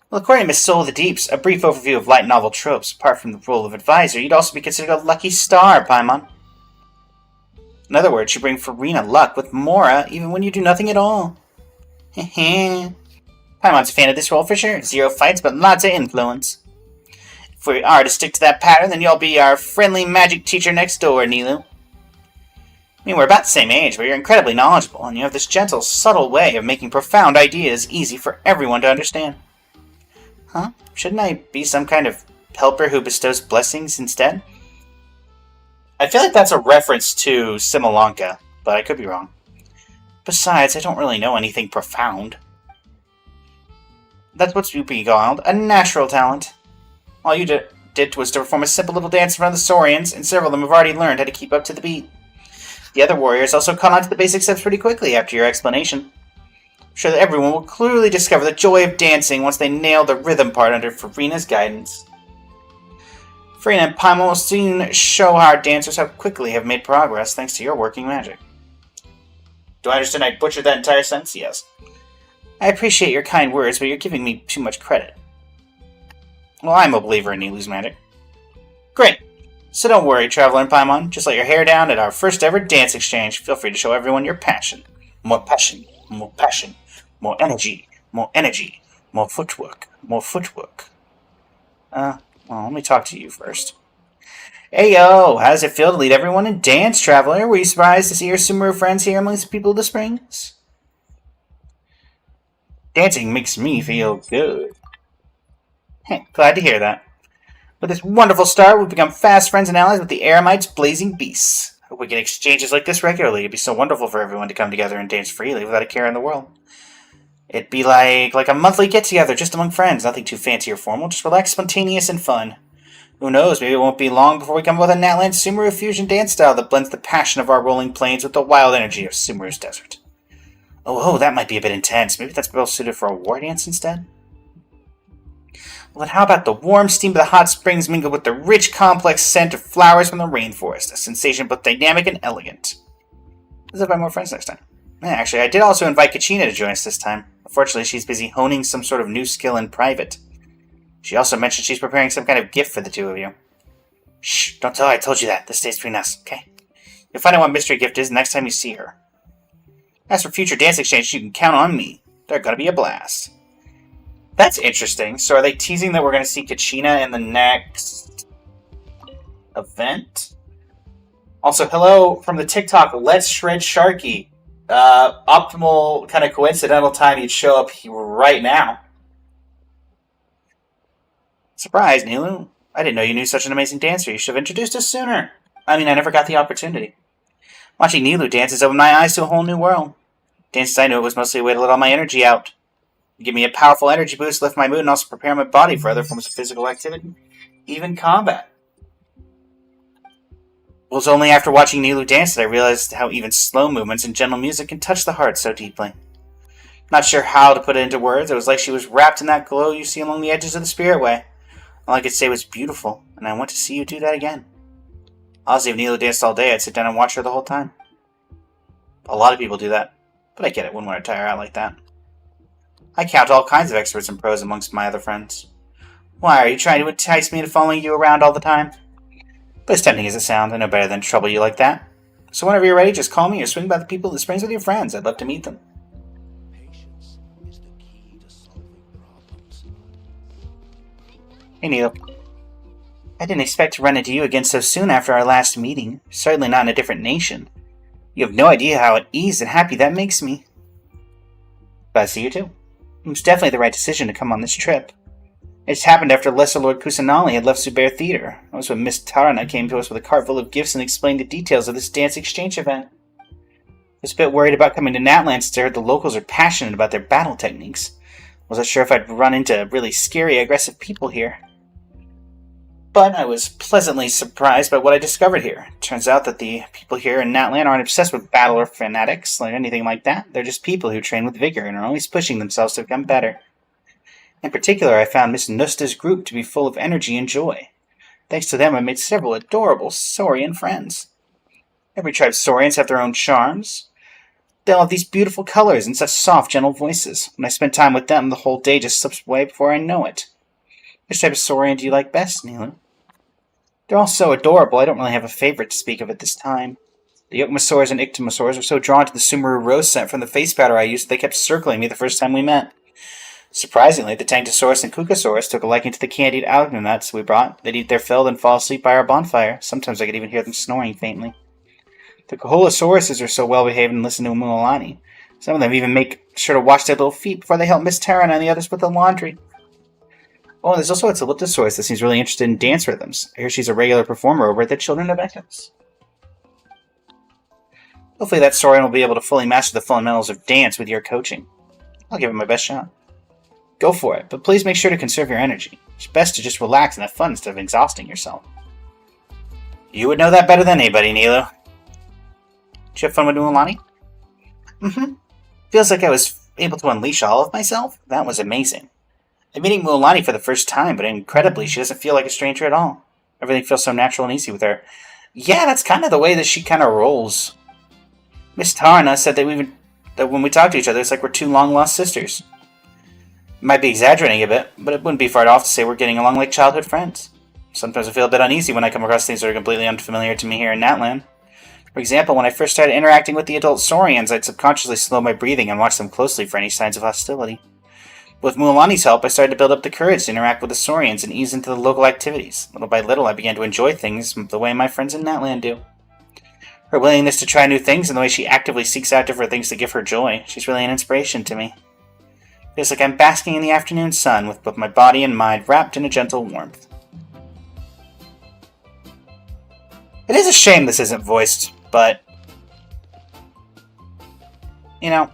Well, according to Miss Soul of the Deeps, a brief overview of light novel tropes, apart from the role of Advisor, you'd also be considered a lucky star, Paimon. In other words, you bring Furina luck with Mora, even when you do nothing at all. Heh. Paimon's a fan of this role for sure. 0 fights, but lots of influence. If we are to stick to that pattern, then you'll be our friendly magic teacher next door, Nilou. I mean, we're about the same age, but you're incredibly knowledgeable, and you have this gentle, subtle way of making profound ideas easy for everyone to understand. Huh? Shouldn't I be some kind of helper who bestows blessings instead? I feel like that's a reference to Simolanka, but I could be wrong. Besides, I don't really know anything profound. That's what's being called a natural talent. All you did was to perform a simple little dance in front of the Saurians, and several of them have already learned how to keep up to the beat. The other warriors also caught on to the basic steps pretty quickly after your explanation. I'm sure that everyone will clearly discover the joy of dancing once they nail the rhythm part under Furina's guidance. Furina and Paimon will soon show our dancers how quickly have made progress thanks to your working magic. Do I understand I butchered that entire sentence? Yes. I appreciate your kind words, but you're giving me too much credit. Well, I'm a believer in Nilou's magic. Great. So don't worry, Traveler and Paimon. Just let your hair down at our first ever dance exchange. Feel free to show everyone your passion. More passion. More passion. More energy. More energy. More footwork. More footwork. Well, let me talk to you first. Hey yo, how does it feel to lead everyone in dance, Traveler? Were you surprised to see your Sumeru friends here amongst the people of the springs? Dancing makes me feel good. Hey, glad to hear that. With this wonderful start, we've become fast friends and allies with the Eremites Blazing Beasts. Hope we can exchanges like this regularly. It'd be so wonderful for everyone to come together and dance freely without a care in the world. It'd be like a monthly get-together just among friends. Nothing too fancy or formal, just relaxed, spontaneous, and fun. Who knows, maybe it won't be long before we come up with a Natlan Sumeru fusion dance style that blends the passion of our rolling plains with the wild energy of Sumeru's desert. Oh, that might be a bit intense. Maybe that's well suited for a war dance instead? Well, then how about the warm steam of the hot springs mingled with the rich, complex scent of flowers from the rainforest? A sensation both dynamic and elegant. Let's invite more friends next time. Actually, I did also invite Kachina to join us this time. Unfortunately, she's busy honing some sort of new skill in private. She also mentioned she's preparing some kind of gift for the two of you. Shh, don't tell her I told you that. This stays between us, okay? You'll find out what mystery gift is next time you see her. As for future dance exchanges, you can count on me. They're gonna be a blast. That's interesting. So are they teasing that we're gonna see Kachina in the next event? Also, hello from the TikTok, Let's Shred Sharky. Optimal kind of coincidental time you'd show up right now. Surprise, Nilu. I didn't know you knew such an amazing dancer. You should have introduced us sooner. I never got the opportunity. Watching Nilu dance has opened my eyes to a whole new world. Dances I knew it was mostly a way to let all my energy out. Give me a powerful energy boost, lift my mood, and also prepare my body for other forms of physical activity. Even combat. It was only after watching Nilu dance that I realized how even slow movements and gentle music can touch the heart so deeply. Not sure how to put it into words. It was like she was wrapped in that glow you see along the edges of the Spirit Way. All I could say was beautiful, and I want to see you do that again. Honestly, if Nilu danced all day, I'd sit down and watch her the whole time. A lot of people do that, but I get it, wouldn't want to tire out like that. I count all kinds of experts in prose amongst my other friends. Why, are you trying to entice me into following you around all the time? But as tempting as it sounds, I know better than to trouble you like that. So whenever you're ready, just call me or swing by the people in the springs with your friends. I'd love to meet them. Patience is the key to solving problems. Hey, Neil. I didn't expect to run into you again so soon after our last meeting. Certainly not in a different nation. You have no idea how at ease and happy that makes me. Glad to see you too. It was definitely the right decision to come on this trip. It just happened after Lesser Lord Kusanali had left Zubair Theater. That was when Miss Tarana came to us with a cart full of gifts and explained the details of this dance exchange event. I was a bit worried about coming to Natlan since I heard the locals are passionate about their battle techniques. Wasn't sure if I'd run into really scary, aggressive people here. But I was pleasantly surprised by what I discovered here. Turns out that the people here in Natlan aren't obsessed with battle or fanatics, or anything like that. They're just people who train with vigor and are always pushing themselves to become better. In particular, I found Miss Nusta's group to be full of energy and joy. Thanks to them, I made several adorable Saurian friends. Every tribe's Saurians have their own charms. They all have these beautiful colors and such soft, gentle voices. When I spend time with them, the whole day just slips away before I know it. Which type of Saurian do you like best, Nilu? They're all so adorable, I don't really have a favorite to speak of at this time. The Yokmasaurs and Ictomasaurs were so drawn to the Sumeru rose scent from the face powder I used that they kept circling me the first time we met. Surprisingly, the Tanktosaurus and Kukasaurus took a liking to the candied alga nuts we brought. They'd eat their fill and fall asleep by our bonfire. Sometimes I could even hear them snoring faintly. The Koholosauruses are so well-behaved and listen to Mulani. Some of them even make sure to wash their little feet before they help Miss Terran and the others with the laundry. Oh, and there's also a Elliptosaurus that seems really interested in dance rhythms. I hear she's a regular performer over at the Children of Echoes. Hopefully that Saurian will be able to fully master the fundamentals of dance with your coaching. I'll give it my best shot. Go for it, but please make sure to conserve your energy. It's best to just relax and have fun instead of exhausting yourself. You would know that better than anybody, Nilu. Did you have fun with Mulani? Feels like I was able to unleash all of myself. That was amazing. I'm meeting Mulani for the first time, but incredibly, she doesn't feel like a stranger at all. Everything feels so natural and easy with her. Yeah, that's kind of the way that she kind of rolls. Miss Tarana said that when we talk to each other, it's like we're two long-lost sisters. Might be exaggerating a bit, but it wouldn't be far off to say we're getting along like childhood friends. Sometimes I feel a bit uneasy when I come across things that are completely unfamiliar to me here in Natlan. For example, when I first started interacting with the adult Saurians, I'd subconsciously slow my breathing and watch them closely for any signs of hostility. With Mualani's help, I started to build up the courage to interact with the Saurians and ease into the local activities. Little by little, I began to enjoy things the way my friends in Natland do. Her willingness to try new things and the way she actively seeks out different things to give her joy, she's really an inspiration to me. Feels like I'm basking in the afternoon sun with both my body and mind wrapped in a gentle warmth. It is a shame this isn't voiced, but, you know,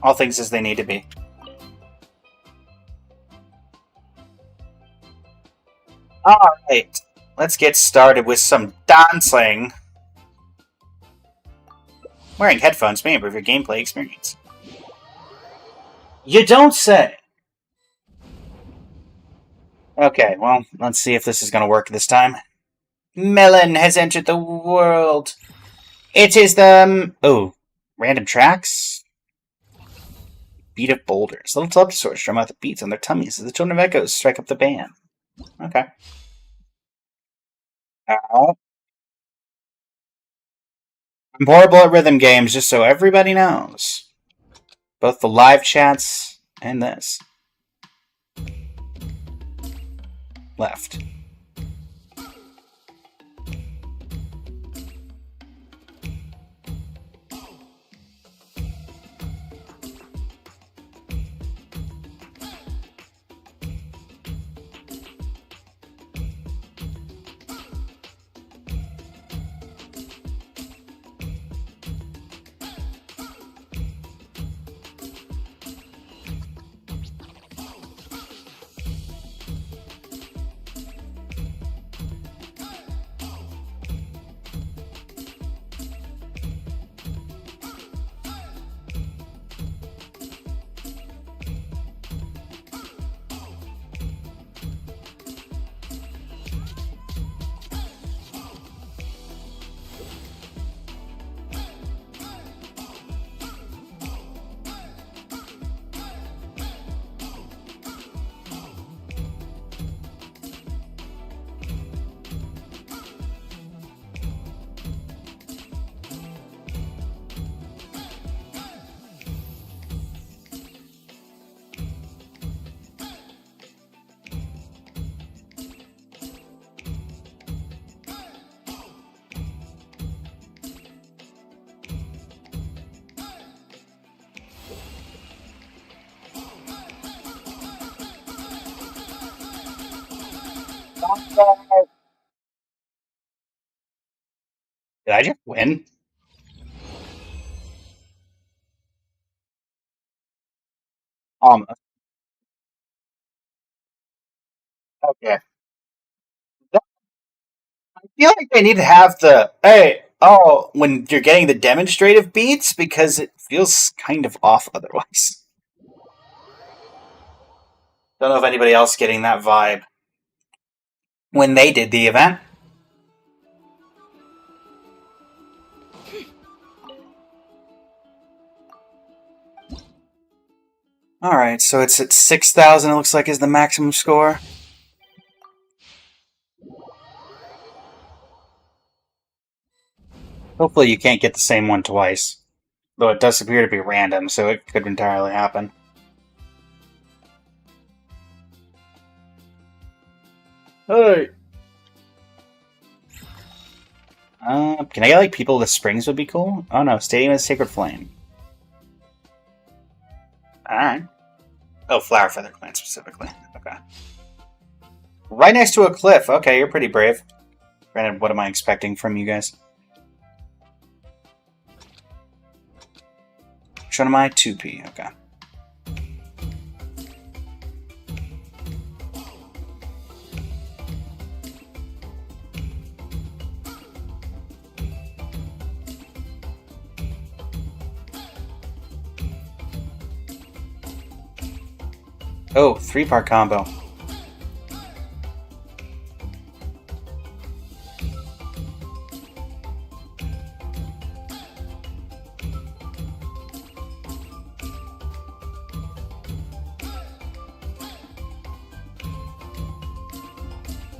all things as they need to be. Alright, let's get started with some dancing. Wearing headphones may improve your gameplay experience. You don't say! Okay, well, let's see if this is going to work this time. Melon has entered the world. It is the... oh, random tracks? Beat of boulders. Little Teleptosaurs drum out the beats on their tummies as the Children of Echoes strike up the band. Okay. Ow. I'm horrible at rhythm games, just so everybody knows. Both the live chats and this. Left. Did I just win? Almost. Okay. I feel like they need to have the, hey, oh, when you're getting the demonstrative beats, because it feels kind of off otherwise. Don't know if anybody else getting that vibe when they did the event. Alright, so it's at 6,000, it looks like, is the maximum score. Hopefully you can't get the same one twice. Though it does appear to be random, so it could entirely happen. Hey! Can I get, like, People of the Springs would be cool? Oh no, Stadium of the Sacred Flame. Alright. Oh, Flower Feather Clan specifically. Okay. Right next to a cliff. Okay, you're pretty brave. Granted, what am I expecting from you guys? Which one am I? 2P. Okay. Oh, 3-part combo.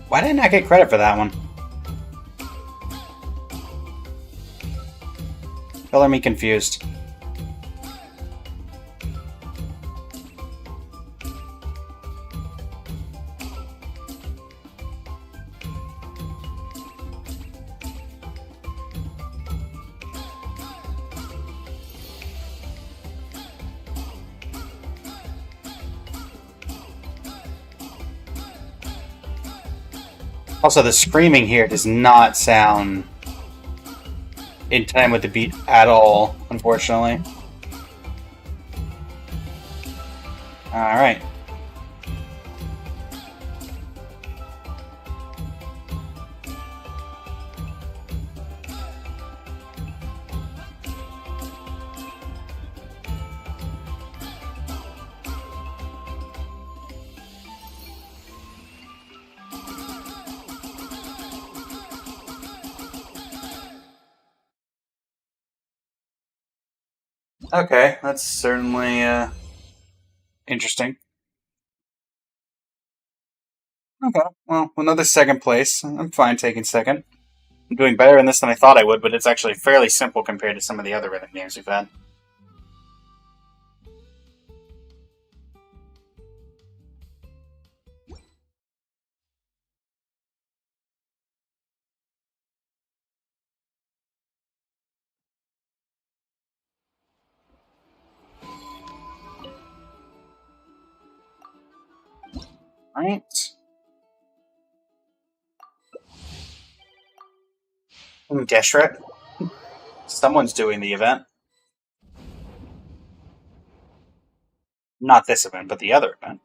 Why did I not get credit for that one? Color me confused. Also, the screaming here does not sound in time with the beat at all, unfortunately. Alright. Okay, that's certainly interesting. Okay, well, another second place. I'm fine taking second. I'm doing better in this than I thought I would, but it's actually fairly simple compared to some of the other rhythm games we've had. Alright. Deshret. Someone's doing the event. Not this event, but the other event.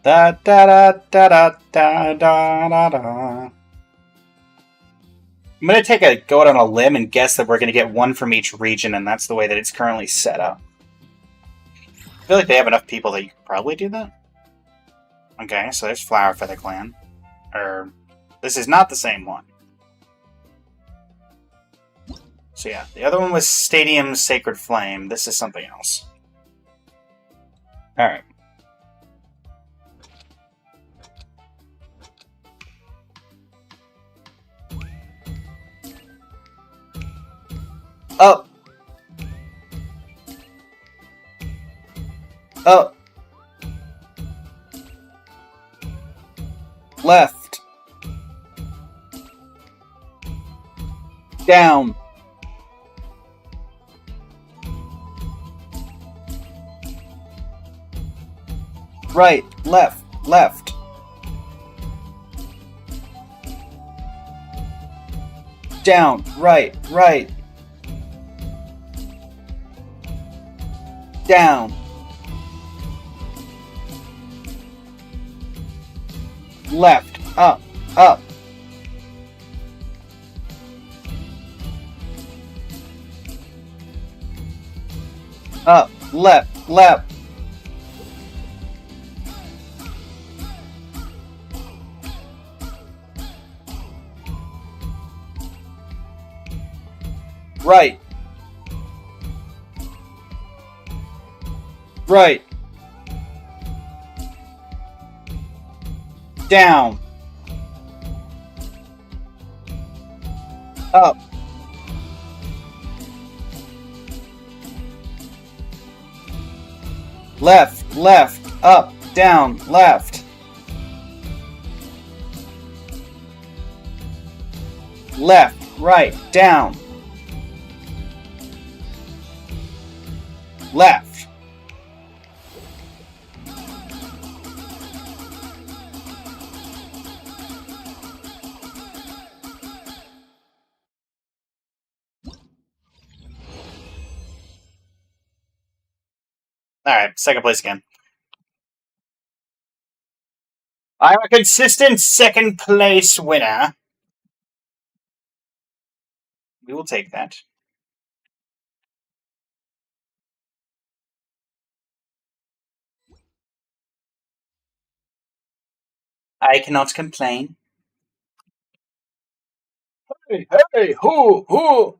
Da da da da da da da da. I'm gonna go out on a limb and guess that we're gonna get one from each region, and that's the way that it's currently set up. I feel like they have enough people that you could probably do that. Okay, so there's Flower Feather Clan. This is not the same one. So yeah, the other one was Stadium Sacred Flame. This is something else. Alright. Up! Up! Left! Down! Right, left, left. Down, right, right. Down. Left, up, up. Up, left, left. Right. Right. Down. Up. Left, left, up, down, left. Left, right, down. Left. Alright, second place again. I'm a consistent second place winner. We will take that. I cannot complain. Hey, hey, hoo, hoo!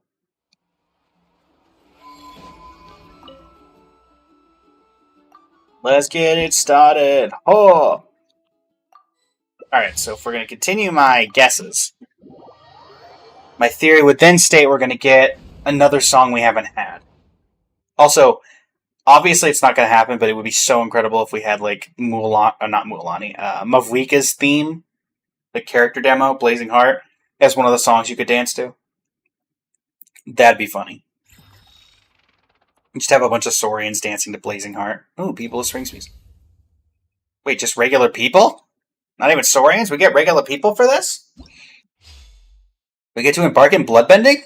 Let's get it started. Oh! Alright, so if we're going to continue my guesses, my theory would then state we're going to get another song we haven't had. Also, obviously it's not going to happen, but it would be so incredible if we had like Mavrika's theme, the character demo, Blazing Heart, as one of the songs you could dance to. That'd be funny. Just have a bunch of Saurians dancing to Blazing Heart. Ooh, people of Spring Speeds. Wait, just regular people? Not even Saurians? We get regular people for this? We get to embark in bloodbending?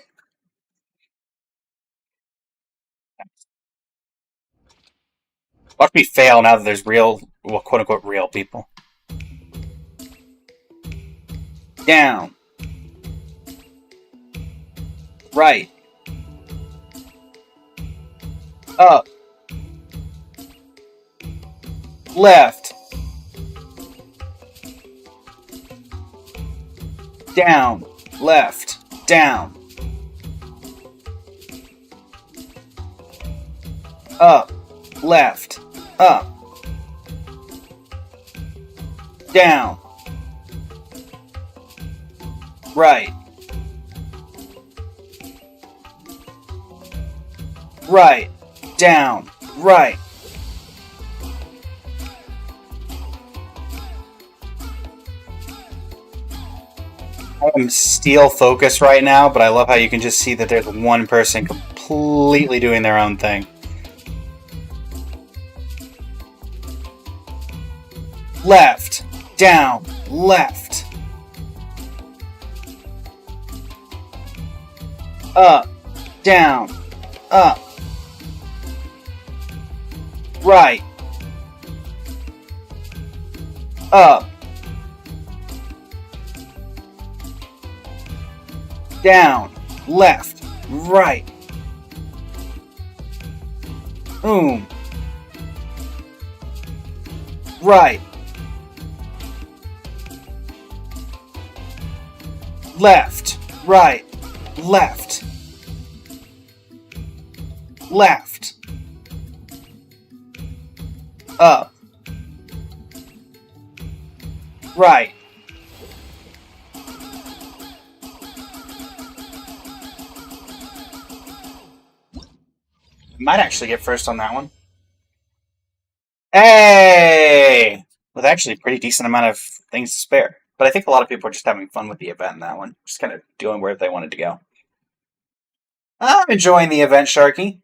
Watch me fail now that there's real, well, quote-unquote real people. Down. Right. Up. Left. Down. Left. Down. Up. Left. Up. Down. Right. Right. Down. Right. I'm steel focused right now, but I love how you can just see that there's one person completely doing their own thing. Left. Down. Left. Up. Down. Up. Right. Up. Down. Left. Right. Right. Left. Right. Left. Left. Up. Right. Might actually get first on that one. Hey! With actually a pretty decent amount of things to spare. But I think a lot of people are just having fun with the event in that one. Just kind of doing where they wanted to go. I'm enjoying the event, Sharky.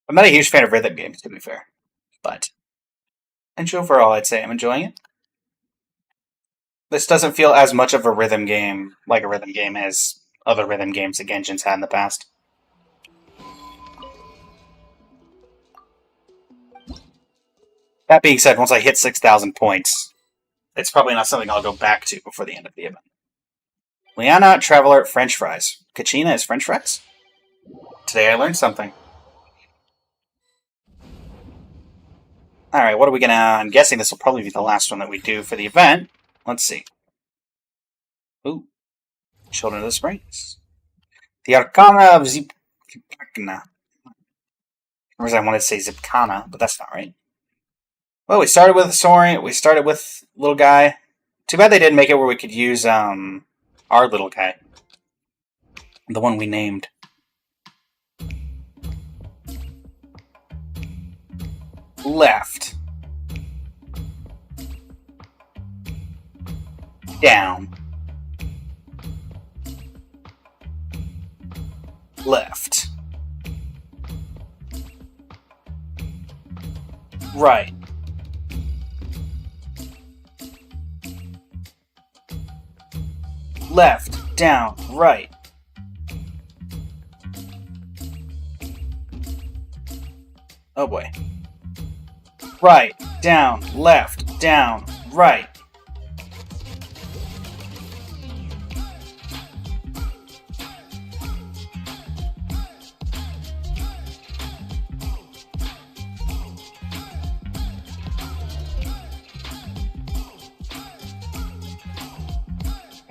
I'm not a huge fan of rhythm games, to be fair. But overall, I'd say I'm enjoying it. This doesn't feel as much of a rhythm game, like a rhythm game, as other rhythm games that Genshin's had in the past. That being said, once I hit 6,000 points, it's probably not something I'll go back to before the end of the event. Liana, Traveler, French fries. Kachina is French fries? Today I learned something. Alright, what are we gonna... I'm guessing this will probably be the last one that we do for the event. Let's see. Ooh. Children of the Springs. The Arcana of Zipkana. Or as I wanted to say Zipkana, but that's not right. Well, we started with Saurian. We started with little guy. Too bad they didn't make it where we could use our little guy. The one we named. Left. Down. Left. Right. Left, down, right. Oh boy. Right, down, left, down, right.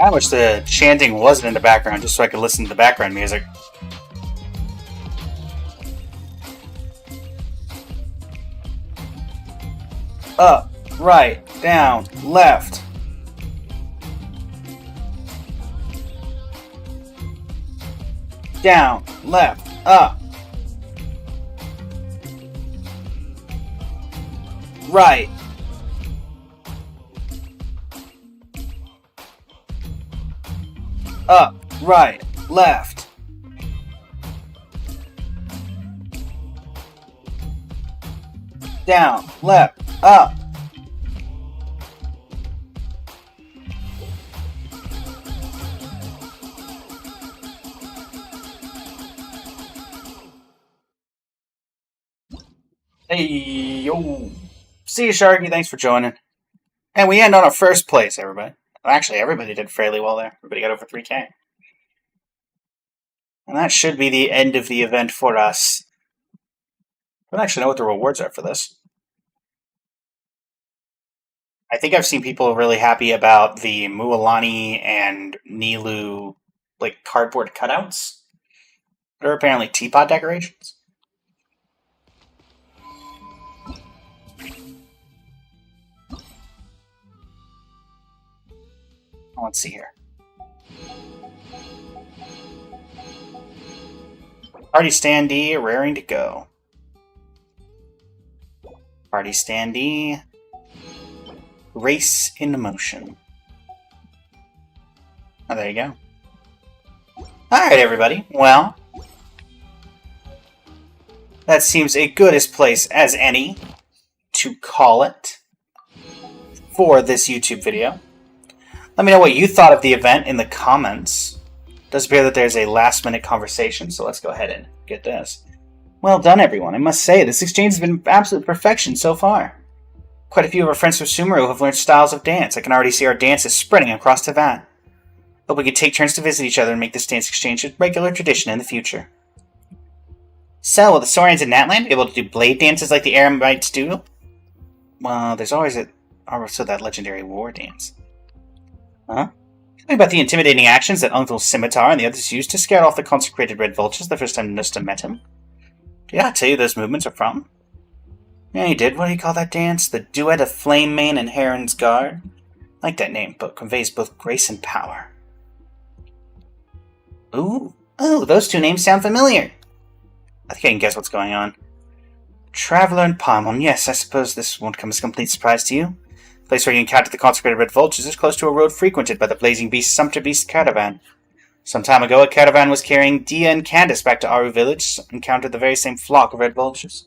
I wish the chanting wasn't in the background, just so I could listen to the background music. Up, right, down, left. Down, left, up. Right. Up, right, left. Down, left, up. Hey, yo. See you, Sharky. Thanks for joining. And we end on our first place, everybody. Well, actually, everybody did fairly well there. Everybody got over 3K. And that should be the end of the event for us. I don't actually know what the rewards are for this. I think I've seen people really happy about the Mualani and Nilu like cardboard cutouts. They're apparently teapot decorations. Let's see here. Party standee raring to go. Party standee. Race in motion. Oh, there you go. Alright, everybody. Well, that seems a good as place as any to call it for this YouTube video. Let me know what you thought of the event in the comments. It does appear that there's a last-minute conversation, so let's go ahead and get this. Well done, everyone. I must say, this exchange has been absolute perfection so far. Quite a few of our friends from Sumeru have learned styles of dance. I can already see our dances spreading across Teyvat. Hope we can take turns to visit each other and make this dance exchange a regular tradition in the future. So, will the Saurians in Natlan be able to do blade dances like the Eremites do? Well, there's always also that legendary war dance. Huh? Tell me about the intimidating actions that Uncle Scimitar and the others used to scare off the consecrated red vultures the first time Nusta met him. Did I tell you those movements are from? Yeah, he did. What do you call that dance? The duet of Flame Mane and Heron's Guard? I like that name, but conveys both grace and power. Ooh, those two names sound familiar. I think I can guess what's going on. Traveler and Paimon. Yes, I suppose this won't come as a complete surprise to you. The place where you encountered the consecrated red vultures is close to a road frequented by the Blazing Beast Sumpter Beast caravan. Some time ago, a caravan was carrying Dia and Candace back to Aru village, encountered the very same flock of red vultures.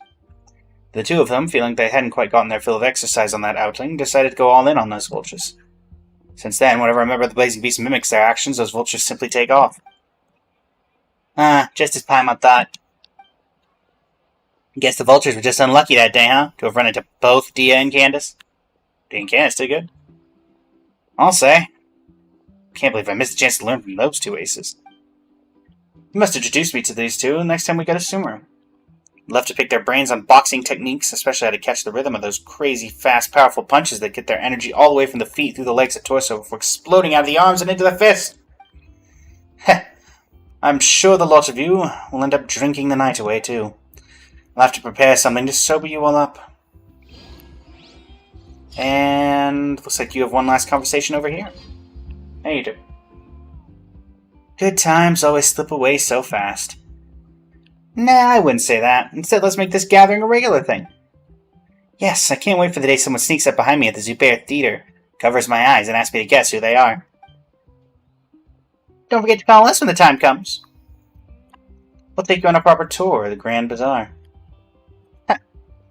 The two of them, feeling they hadn't quite gotten their fill of exercise on that outing, decided to go all in on those vultures. Since then, whenever a member of the Blazing Beast mimics their actions, those vultures simply take off. Just as Paimon thought. Guess the vultures were just unlucky that day, huh? To have run into both Dia and Candace. Dia and Candace did good. I'll say. Can't believe I missed a chance to learn from those two aces. You must introduce me to these two next time we go to Sumeru. I'd love to pick their brains on boxing techniques, especially how to catch the rhythm of those crazy, fast, powerful punches that get their energy all the way from the feet through the legs and torso before exploding out of the arms and into the fist. Heh. I'm sure the lot of you will end up drinking the night away, too. I'll have to prepare something to sober you all up. And looks like you have one last conversation over here. There you do. Good times always slip away so fast. Nah, I wouldn't say that. Instead, let's make this gathering a regular thing. Yes, I can't wait for the day someone sneaks up behind me at the Zubair Theater, covers my eyes, and asks me to guess who they are. Don't forget to call us when the time comes. We'll take you on a proper tour of the Grand Bazaar.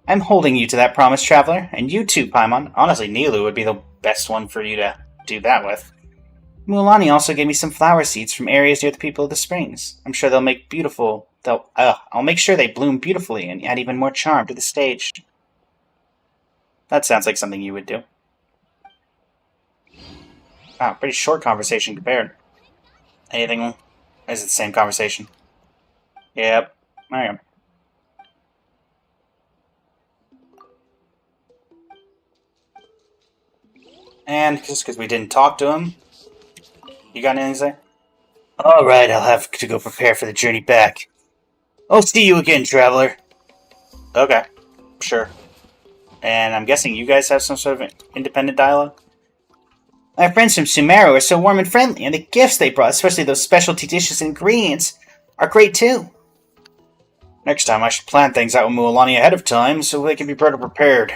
I'm holding you to that promise, Traveler, and you too, Paimon. Honestly, Nilu would be the best one for you to do that with. Mualani also gave me some flower seeds from areas near the People of the Springs. I'm sure they'll make beautiful... I'll make sure they bloom beautifully and add even more charm to the stage. That sounds like something you would do. Wow, pretty short conversation compared. Anything? Is it the same conversation? Yep. I am. And just because we didn't talk to him, you got anything to say? Alright, I'll have to go prepare for the journey back. I'll see you again, Traveler. Okay, sure. And I'm guessing you guys have some sort of independent dialogue? My friends from Sumeru are so warm and friendly, and the gifts they brought, especially those specialty dishes and ingredients, are great too. Next time I should plan things out with Mualani ahead of time so they can be better prepared.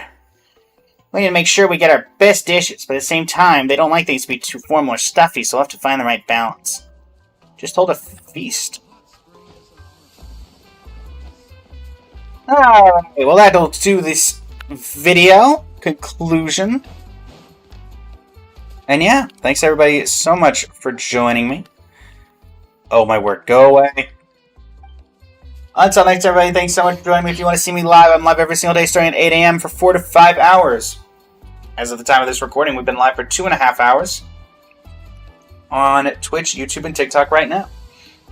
We need to make sure we get our best dishes, but at the same time, they don't like things to be too formal or stuffy, so we'll have to find the right balance. Just hold a feast. Alright, well that'll do this video conclusion. And yeah, thanks everybody so much for joining me. Oh my word, go away. Until next, everybody, thanks so much for joining me. If you want to see me live, I'm live every single day starting at 8 a.m. for 4 to 5 hours. As of the time of this recording, we've been live for 2.5 hours on Twitch, YouTube, and TikTok right now.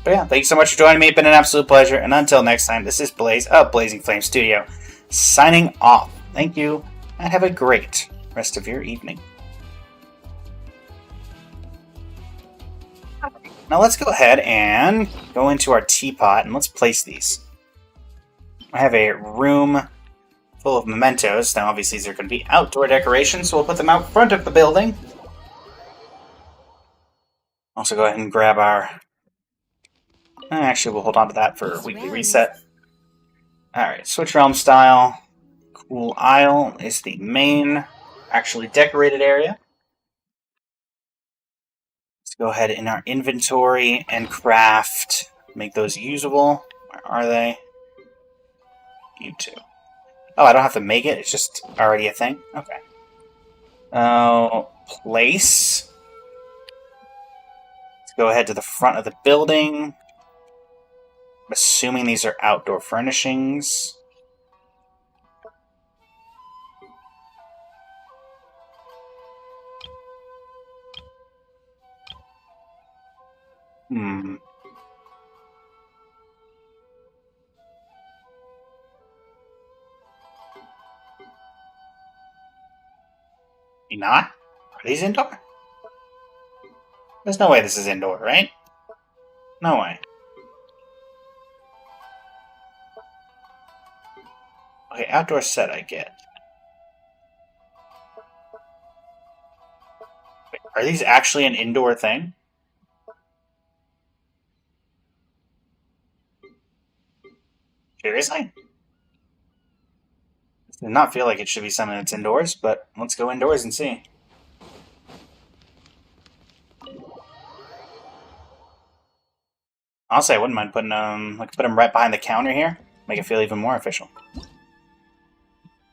But yeah, thanks so much for joining me. It's been an absolute pleasure. And until next time, this is Blaze of Blazing Flame Studio, signing off. Thank you, and have a great rest of your evening. Now let's go ahead and go into our teapot and let's place these. I have a room full of mementos. Now obviously these are going to be outdoor decorations, so we'll put them out front of the building. Also go ahead and grab our... Actually, we'll hold on to that for weekly reset. Alright, Switch Realm style. Cool Isle is the main, actually decorated area. Go ahead in our inventory and craft. Make those usable. Where are they? You two. Oh, I don't have to make it. It's just already a thing? Okay. Place. Let's go ahead to the front of the building. I'm assuming these are outdoor furnishings. You not? Are these indoor? There's no way this is indoor, right? No way. Okay, outdoor set I get. Wait, are these actually an indoor thing? Seriously? It does not feel like it should be something that's indoors, but let's go indoors and see. Honestly, I wouldn't mind putting like put them right behind the counter here. Make it feel even more official.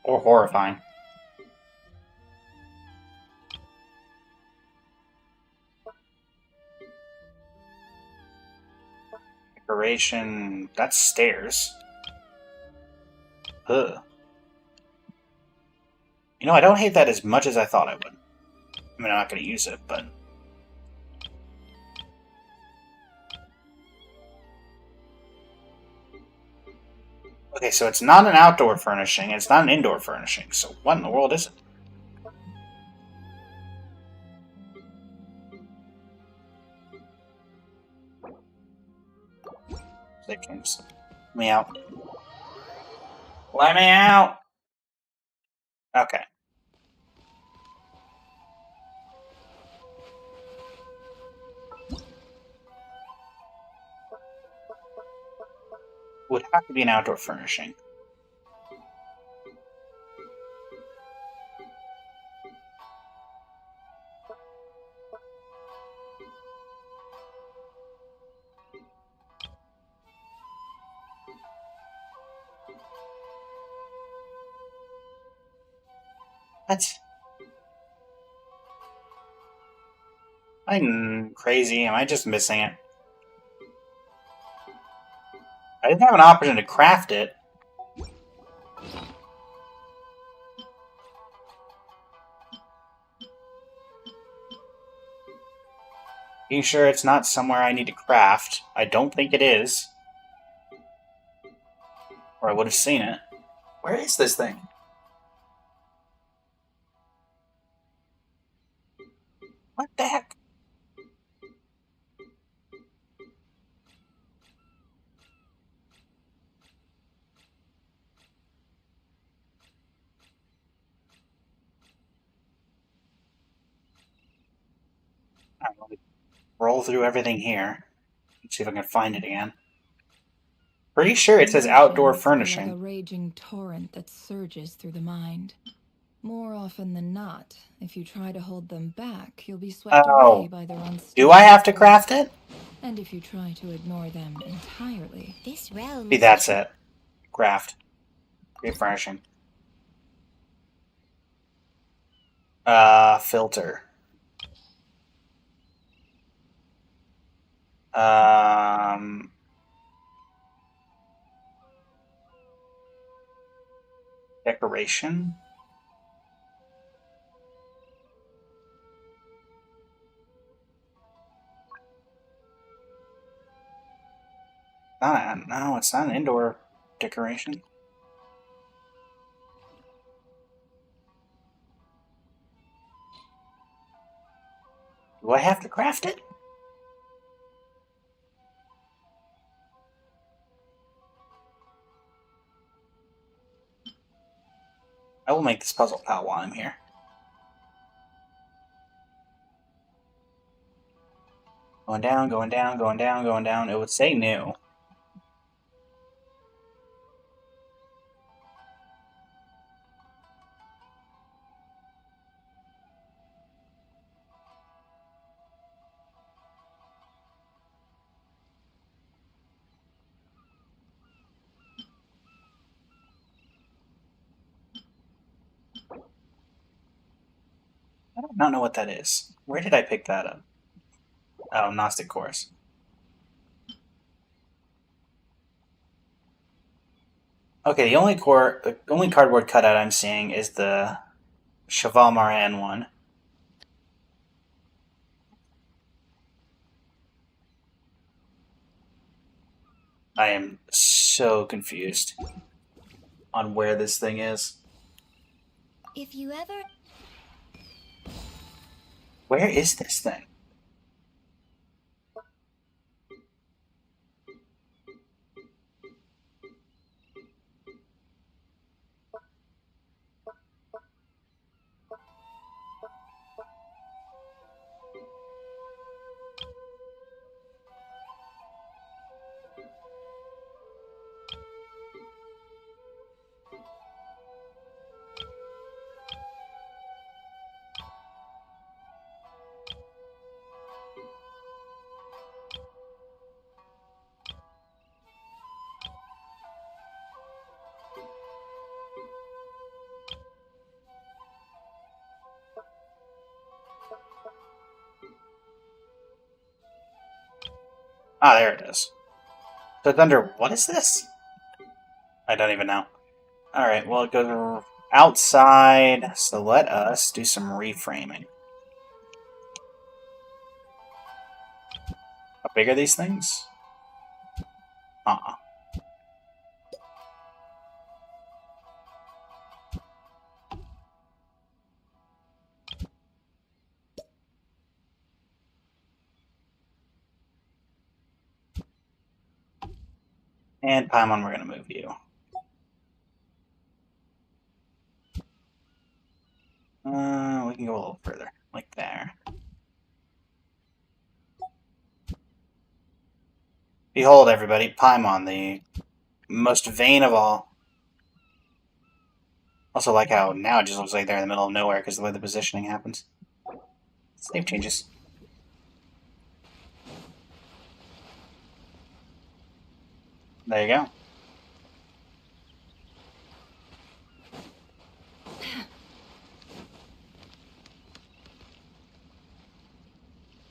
Or horrifying. Decoration. That's stairs. Ugh. You know, I don't hate that as much as I thought I would. I mean, I'm not going to use it, but... Okay, so it's not an outdoor furnishing, it's not an indoor furnishing, so what in the world is it? They can just let me out. Let me out! Okay. Would have to be an outdoor furnishing. What? I'm crazy. Am I just missing it? I didn't have an option to craft it. Are you sure it's not somewhere I need to craft? I don't think it is. Or I would have seen it. Where is this thing? What the heck? I don't know. Roll through everything here. Let's see if I can find it again. Pretty sure it says outdoor Emotions are like a furnishing. raging torrent that surges through the mind. More often than not, if you try to hold them back, you'll be swept Oh. away by their unstable Do I have to force. craft it? And if you try to ignore them entirely, This realm See, is that's it. Craft. Refurnishing. Filter. Decoration. No, it's not an indoor decoration. Do I have to craft it? I will make this puzzle pal while I'm here. Going down, going down, going down, going down. It would say new. I do not know what that is. Where did I pick that up? Oh, Gnostic Course. Okay, the only cardboard cutout I'm seeing is the Cheval Marin one. I am so confused on where this thing is. If you ever... Where is this thing? Ah, there it is. So it's under... What is this? I don't even know. Alright, well, it goes outside, so let us do some reframing. How big are these things? Uh-uh. And Paimon, we're going to move you. We can go a little further, like there. Behold, everybody, Paimon, the most vain of all. Also like how now it just looks like they're in the middle of nowhere because of the way the positioning happens. Save changes. There you go.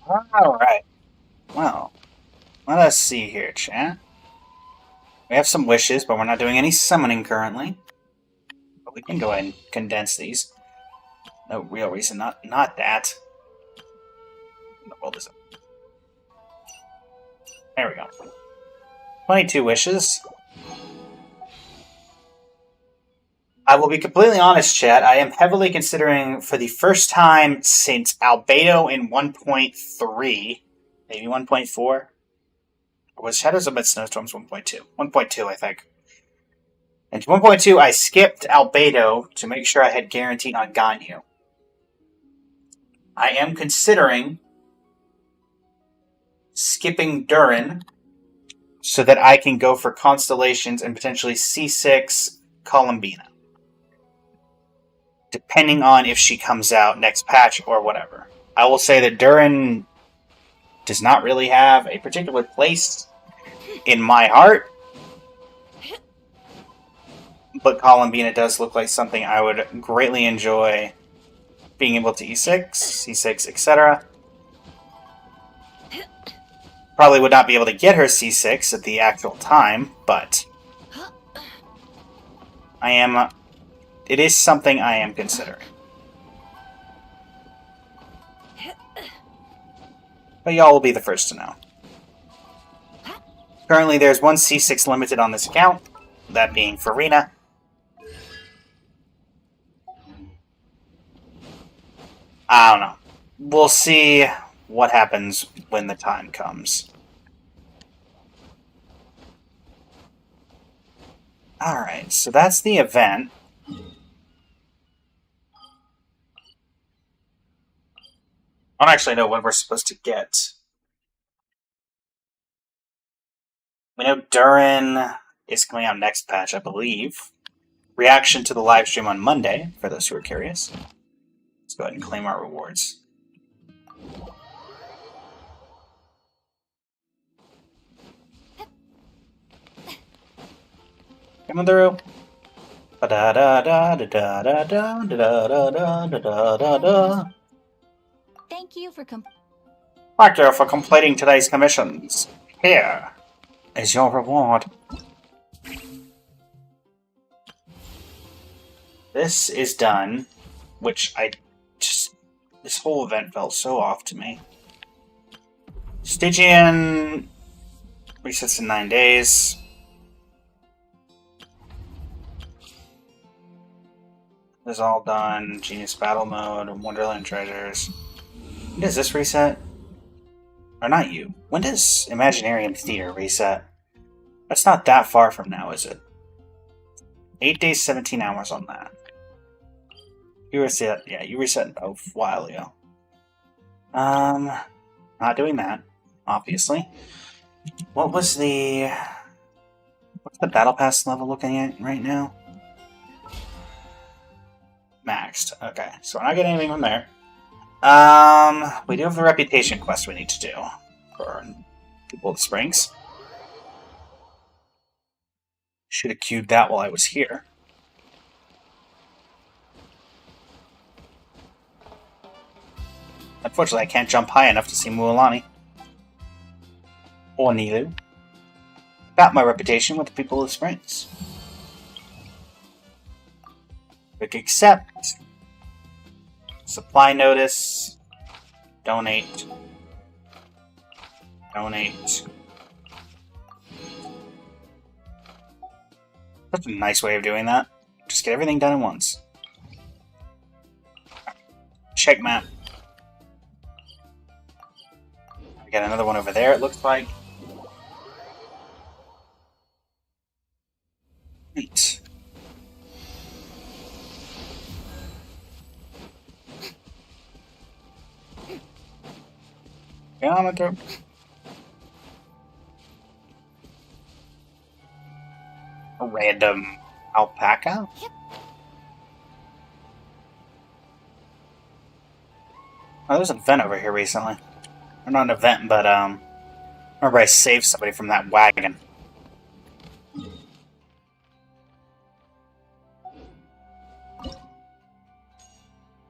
Alright. Well, let us see here, chat. We have some wishes, but we're not doing any summoning currently. But we can go ahead and condense these. No real reason, not that. What the world is it? There we go. 22 wishes. I will be completely honest, chat. I am heavily considering, for the first time since Albedo in 1.3, maybe 1.4, or was Shadows of Mid Snowstorms 1.2? 1.2, I think. And 1.2, I skipped Albedo to make sure I had guaranteed on Ganyu. I am considering skipping Durin so that I can go for Constellations and potentially C6 Columbina. Depending on if she comes out next patch or whatever. I will say that Durin does not really have a particular place in my heart, but Columbina does look like something I would greatly enjoy being able to E6, C6, etc. Probably would not be able to get her C6 at the actual time, but it is something I am considering. But y'all will be the first to know. Currently, there's one C6 limited on this account, that being Farina. I don't know. We'll see what happens when the time comes. Alright, so that's the event. I don't actually know when we're supposed to get. We know Durin is coming out next patch, I believe. Reaction to the live stream on Monday, for those who are curious. Let's go ahead and claim our rewards. Coming through. Thank you for Thank you for completing today's commissions. Here is your reward. This is done, which this whole event felt so off to me. Stygian resets in 9 days. This is all done. Genius Battle Mode, Wonderland Treasures. When does this reset? Or not you. When does Imaginarium Theater reset? That's not that far from now, is it? 8 days, 17 hours on that. You reset, yeah, you reset a while ago. Not doing that, obviously. What's the Battle Pass level looking at right now? Maxed. Okay, so we're not getting anything from there. We do have the reputation quest we need to do for People of the Springs. Should have queued that while I was here. Unfortunately, I can't jump high enough to see Mualani. Or Nilu. About my reputation with the People of the Springs. Quick accept. Supply notice. Donate. Donate. That's a nice way of doing that. Just get everything done at once. Check map. We got another one over there, it looks like. Neat. Geometry. A random alpaca? Yep. Oh, there's an event over here recently. Or not an event, but remember I saved somebody from that wagon.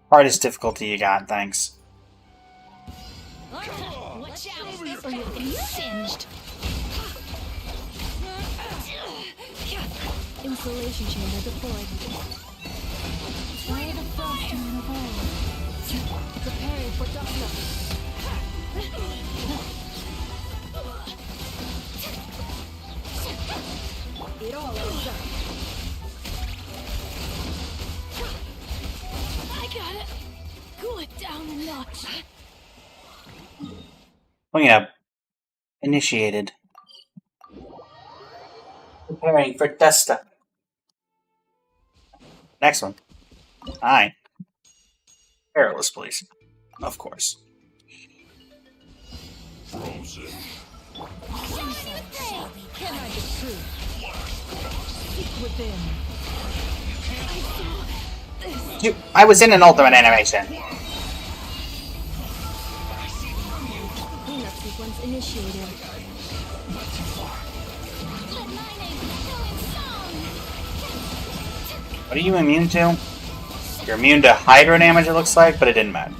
Hardest difficulty you got, thanks. Watch out, or you'll get singed. Insulation chamber deployed. Try the frosting in the hole. Preparing for dust-up. It all ends up. I got it. Cool it down a notch. Looking up. Initiated. Preparing for Testa. Next one. Hi. Perilous, please. Of course. Frozen. Shall we Can I the truth? Seek within. I saw this. I was in an ultimate animation. Cleanup sequence initiated. Let my name go in song. What are you immune to? You're immune to Hydro damage, it looks like, but it didn't matter.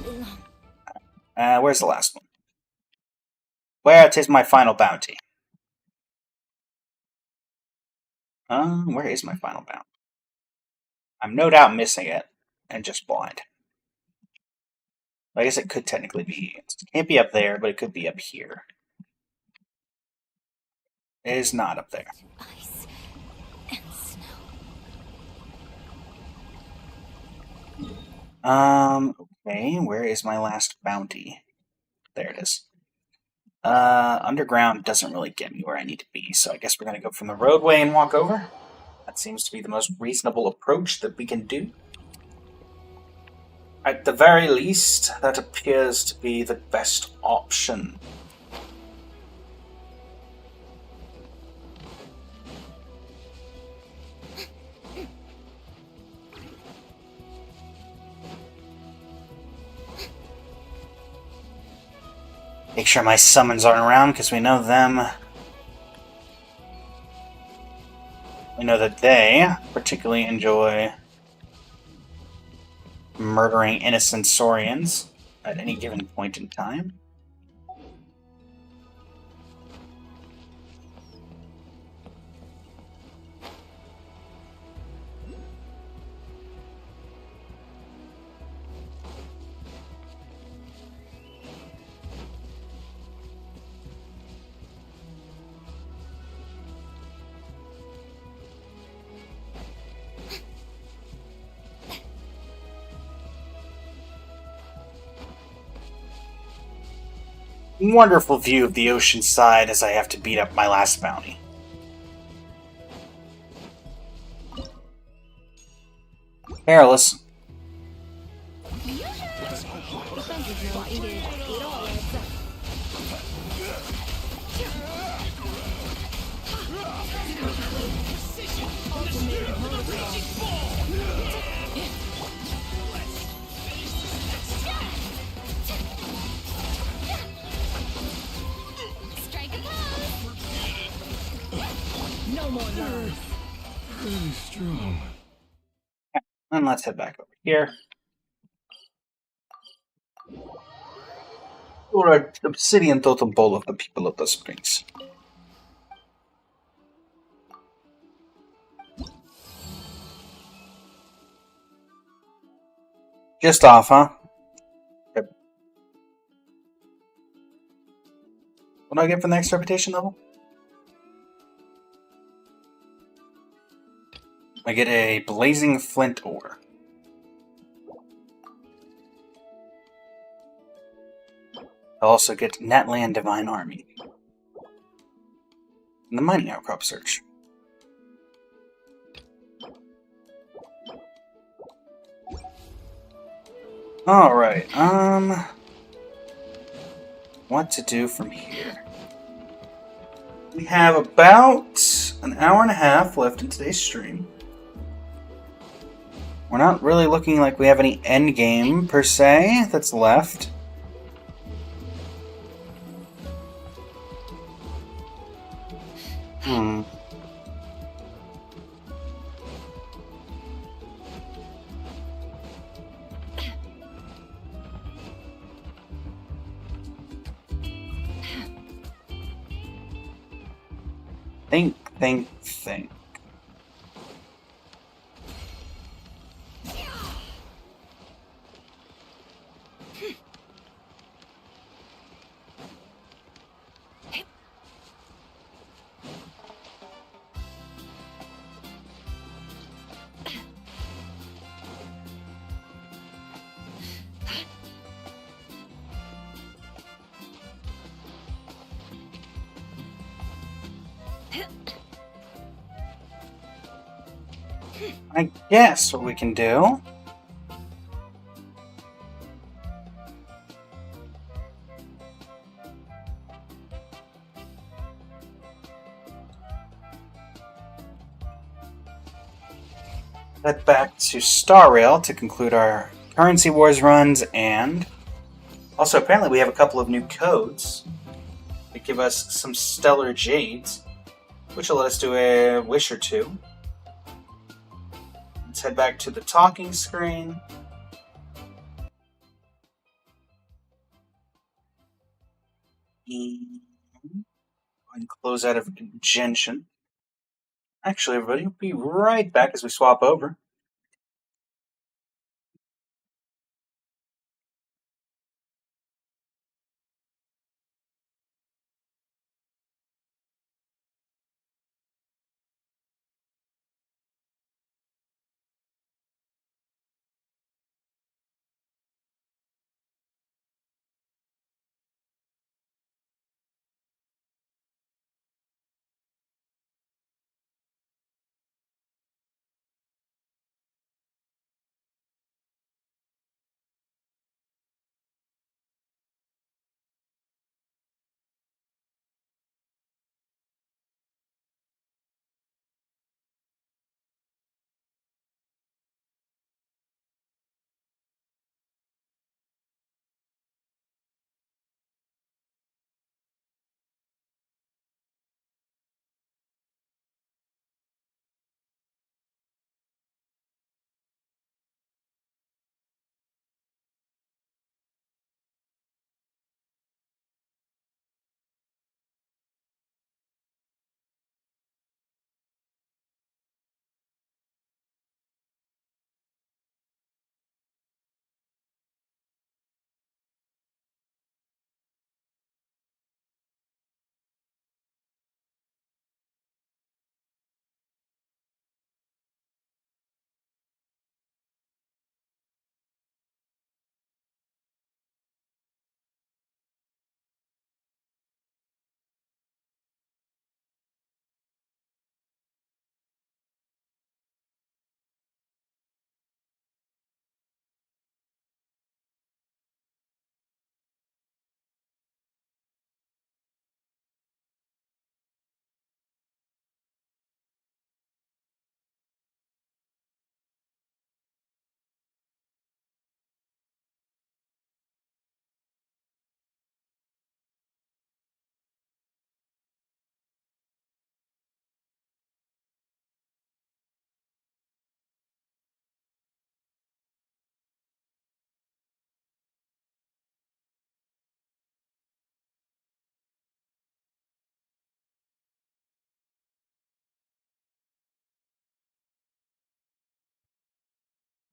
Where's the last one? Where 'tis my final bounty? Where is my final bounty? I'm no doubt missing it, and just blind. I guess it could technically be. It can't be up there, but it could be up here. It is not up there. Ice and snow. Okay, where is my last bounty? There it is. Underground doesn't really get me where I need to be, so I guess we're gonna go from the roadway and walk over. That seems to be the most reasonable approach that we can do. At the very least, that appears to be the best option. Make sure my summons aren't around, because we know them. We know that they particularly enjoy murdering innocent Saurians at any given point in time. Wonderful view of the ocean side as I have to beat up my last bounty. Perilous. Strike a pose. No more lies. Really strong. And let's head back over here. Alright, obsidian totem pole of the people of the springs. Just off, huh? Yep. What do I get for the next reputation level? I get a blazing flint ore. I also get Natlan Divine Army. And the mining outcrop search. Alright, what to do from here? We have about an hour and a half left in today's stream. We're not really looking like we have any end game per se that's left. Think. I guess what we can do head back to Star Rail to conclude our Currency Wars runs, and also apparently we have a couple of new codes that give us some Stellar Jades, which will let us do a wish or two. Let's head back to the talking screen. And close out of Genshin. Actually, everybody, we'll be right back as we swap over.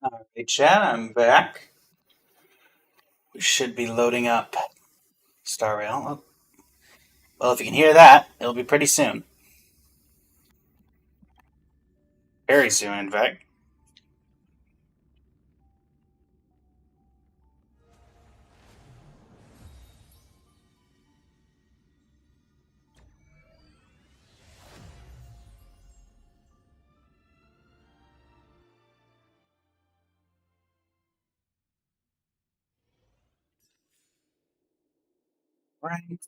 Alright, chat, I'm back. We should be loading up Star Rail. Well, if you can hear that, it'll be pretty soon. Very soon, in fact. Right.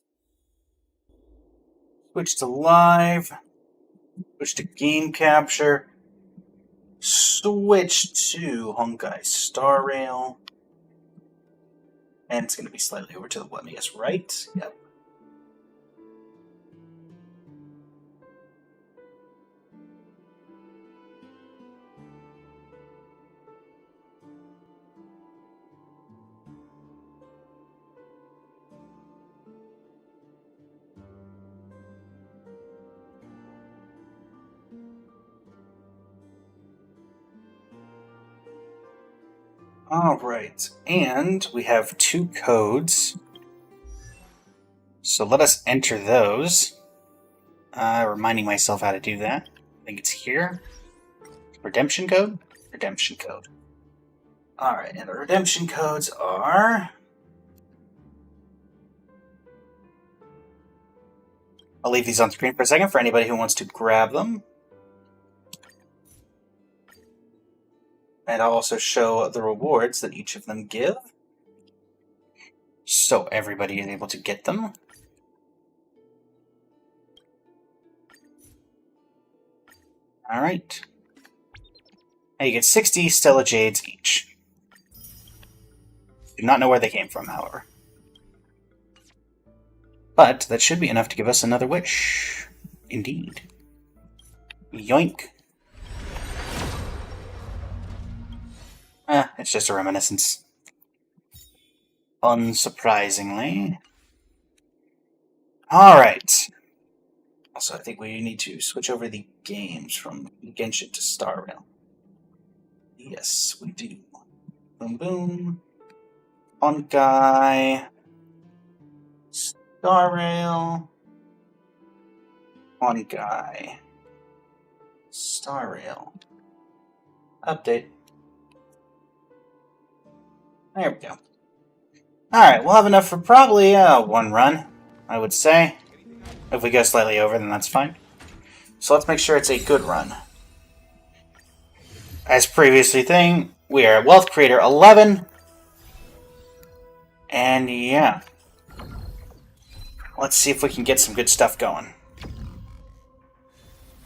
Switch to live. Switch to game capture. Switch to Honkai Star Rail. And it's going to be slightly over to the left, I guess, right? Yep. Alright, and we have 2 codes. So let us enter those. Reminding myself how to do that. I think it's here. Redemption code? Redemption code. Alright, and the redemption codes are... I'll leave these on screen for a second for anybody who wants to grab them. And I'll also show the rewards that each of them give, so everybody is able to get them. Alright. Now you get 60 Stella Jades each. Do not know where they came from, however. But that should be enough to give us another wish. Indeed. Yoink. It's just a reminiscence. Unsurprisingly. Alright. Also, I think we need to switch over the games from Genshin to Star Rail. Yes, we do. Boom, boom. Honkai. Star Rail. Honkai. Star Rail. Update. There we go. Alright, we'll have enough for probably one run, I would say. If we go slightly over, then that's fine. So let's make sure it's a good run. As previously thing, we are at Wealth Creator 11. And yeah. Let's see if we can get some good stuff going.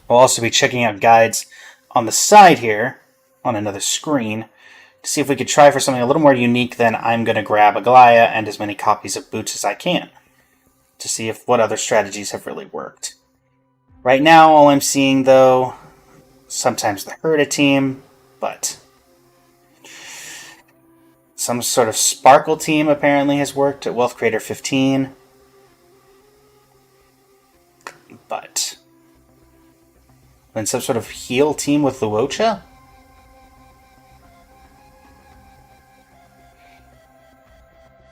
We'll also be checking out guides on the side here, on another screen, to see if we could try for something a little more unique than I'm going to grab Aglaya and as many copies of Boots as I can, to see if what other strategies have really worked. Right now, all I'm seeing, though, sometimes the Herta team, but some sort of Sparkle team apparently has worked at Wealth Creator 15, but then some sort of heal team with Luocha?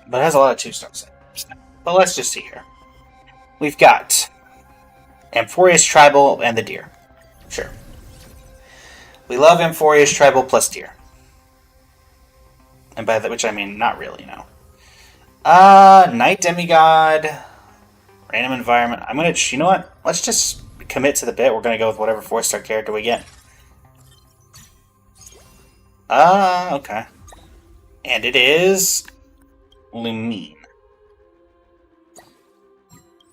But it has a lot of 2-stars. But let's just see here. We've got Amphorius Tribal and the Deer. Sure. We love Amphorius Tribal plus Deer. And by that, which I mean not really, no. Night Demigod. Random Environment. I'm gonna, you know what? Let's just commit to the bit. We're gonna go with whatever 4-star character we get. Okay. And it is Lumine.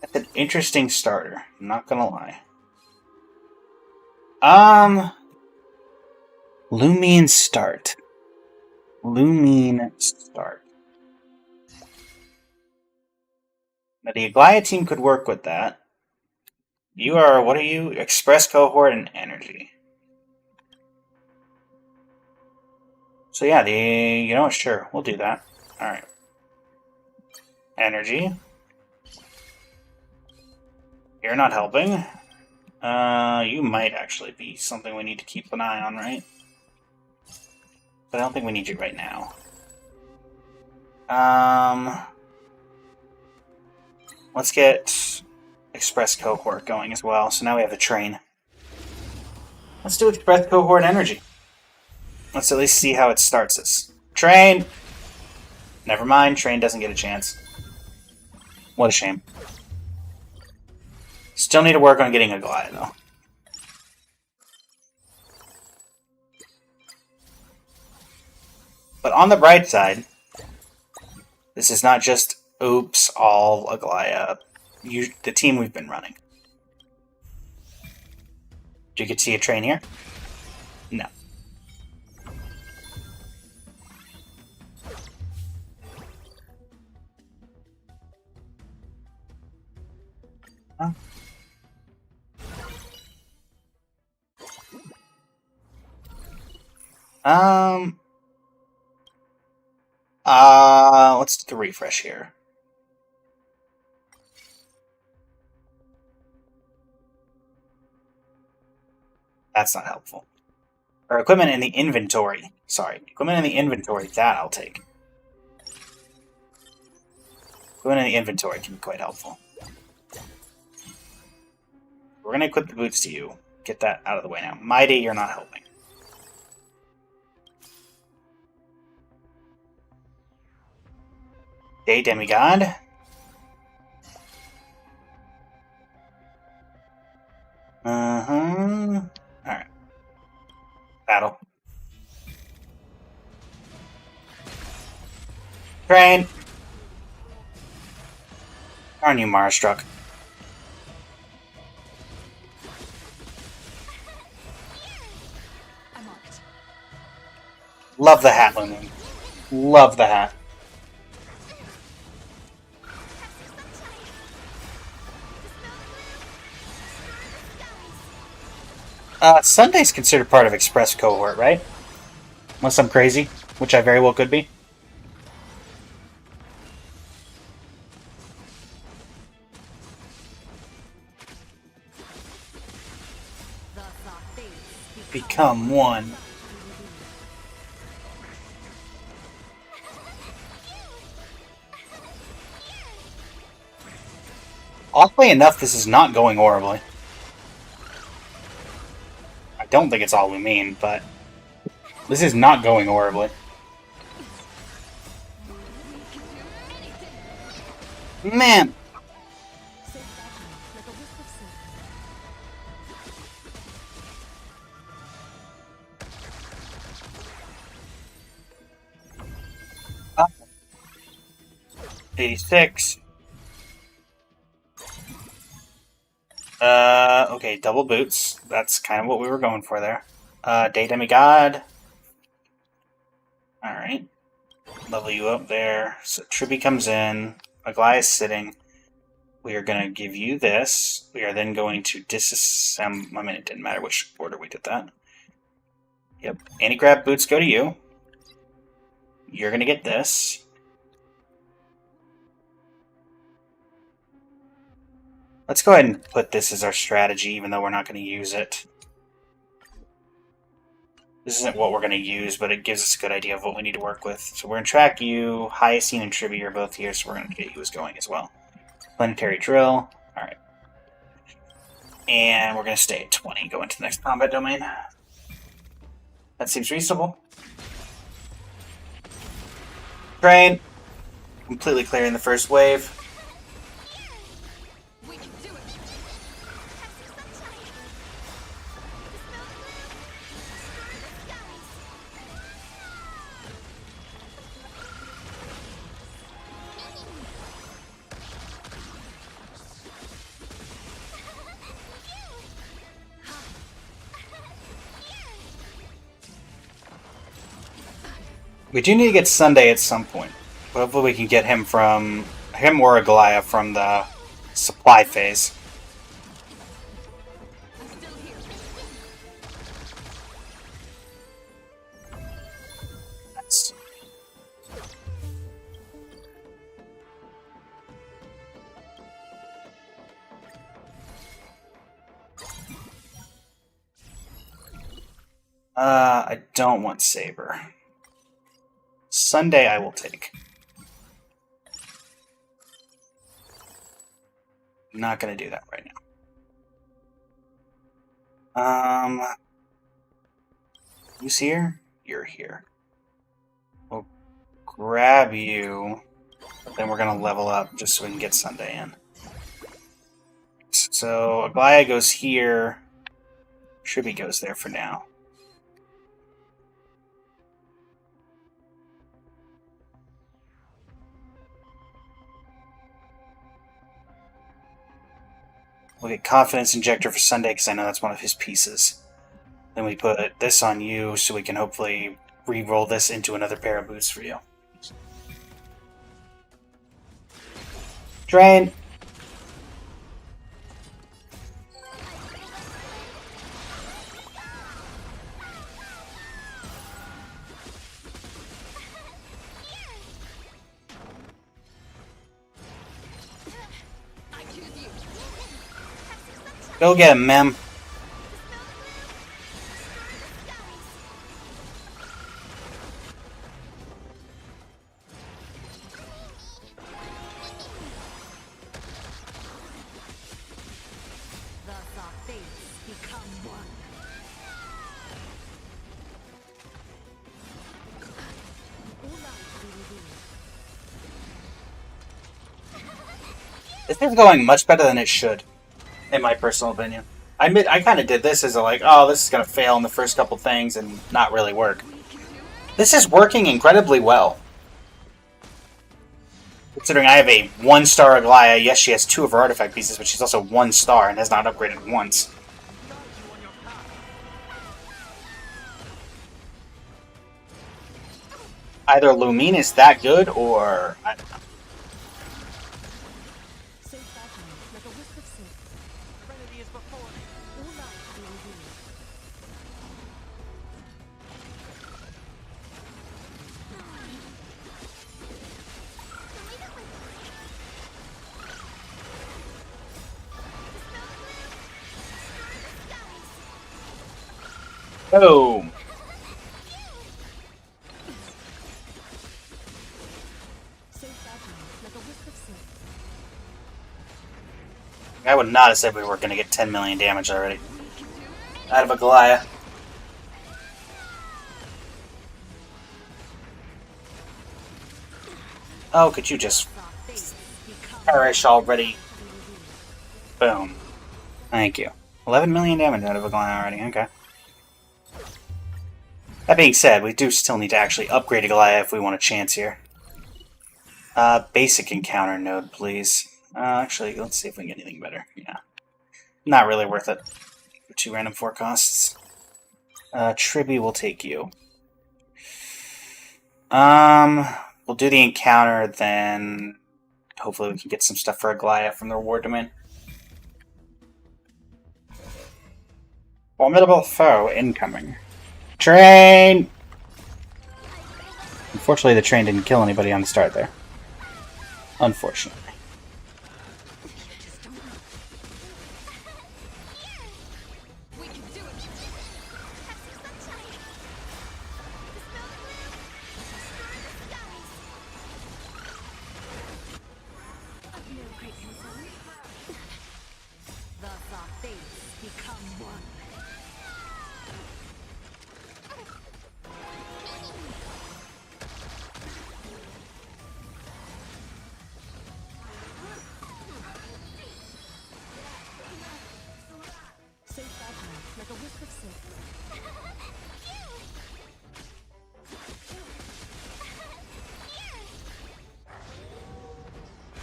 That's an interesting starter. I'm not gonna lie. Lumine start. Lumine start. Now the Aglaya team could work with that. You are, what are you? Express Cohort and Energy. So yeah, you know what, sure, we'll do that. Alright. Energy. You're not helping. You might actually be something we need to keep an eye on, right? But I don't think we need you right now. Let's get Express Cohort going as well. So now we have a train. Let's do Express Cohort Energy. Let's at least see how it starts us. Train! Never mind, Train doesn't get a chance. What a shame. Still need to work on getting Aglaya, though. But on the bright side, this is not just, oops, all Aglaya. The team we've been running. Do you get to see a train here? No. Huh? Let's do the refresh here. That's not helpful. Or equipment in the inventory. Sorry. Equipment in the inventory, that I'll take. Equipment in the inventory can be quite helpful. We're going to equip the boots to you. Get that out of the way now. Mighty, you're not helping. Day Demigod. Alright. Battle. Train! Darn you, Marastruck. I'm on it. Love the hat, Lumen. Love the hat. Sunday's considered part of Express cohort, right? Unless I'm crazy, which I very well could be. Thus our fates Become one. Oddly enough, this is not going horribly. I don't think it's all Lumine, but this is not going horribly. Man! safe fashion, like a wisp of silk. 86. Okay, double boots. That's kind of what we were going for there. Day Demigod. Alright. Level you up there. So Tribby comes in. Aglaia is sitting. We are going to give you this. We are then going to disassemble. I mean, it didn't matter which order we did that. Yep. Anti-grab boots go to you. You're going to get this. Let's go ahead and put this as our strategy, even though we're not going to use it. This isn't what we're going to use, but it gives us a good idea of what we need to work with. So we're going to track you. Hyacine and Tribby are both here, so we're going to get you as going as well. Planetary Drill. Alright. And we're going to stay at 20, go into the next combat domain. That seems reasonable. Train. Completely clearing the first wave. We can do it. Have some sunshine. Dispel the gloom. Stir the skies. We do need to get Sunday at some point. Hopefully we can get him from... him or Aglaia from the supply phase. I'm still here. Nice. I don't want Saber. Sunday I will take. Not gonna do that right now. Who's here? You're here. We'll grab you, but then we're gonna level up just so we can get Sunday in. So Aglaia goes here. Tribby goes there for now. We'll get Confidence Injector for Sunday because I know that's one of his pieces. Then we put this on you so we can hopefully re-roll this into another pair of boots for you. Drain! I choose you. Go get him, Mem. Thus our fates become one. All life be revealed. This is going much better than it should, in my personal opinion. I admit, I kind of did this as a like, oh, this is going to fail in the first couple things and not really work. This is working incredibly well. Considering I have a 1-star Aglaia, yes, she has 2 of her artifact pieces, but she's also 1 star and has not upgraded once. Either Lumine is that good, or I don't know. So fragile, like a wisp of silk. Trinity is before me. All life to be revealed. Boom. So fragile, like a wisp of silk. I would not have said we were going to get 10 million damage already. Out of a Goliath. Oh, could you just Our fates become perish already? to be revealed. Boom. Thank you. 11 million damage out of a Goliath already, okay. That being said, we do still need to actually upgrade a Goliath if we want a chance here. Basic encounter node, please. Actually, let's see if we can get anything better. Yeah. Not really worth it. For 2 random forecasts. Tribi will take you. We'll do the encounter, then hopefully we can get some stuff for a Goliath from the reward domain. Formidable foe incoming. Train! Unfortunately, the train didn't kill anybody on the start there. Unfortunately. We can do it. Have some sunshine. Dispel the gloom. Stir the skies. Of no great concern. Thus our fates become one. So fragile, like a wisp of silk.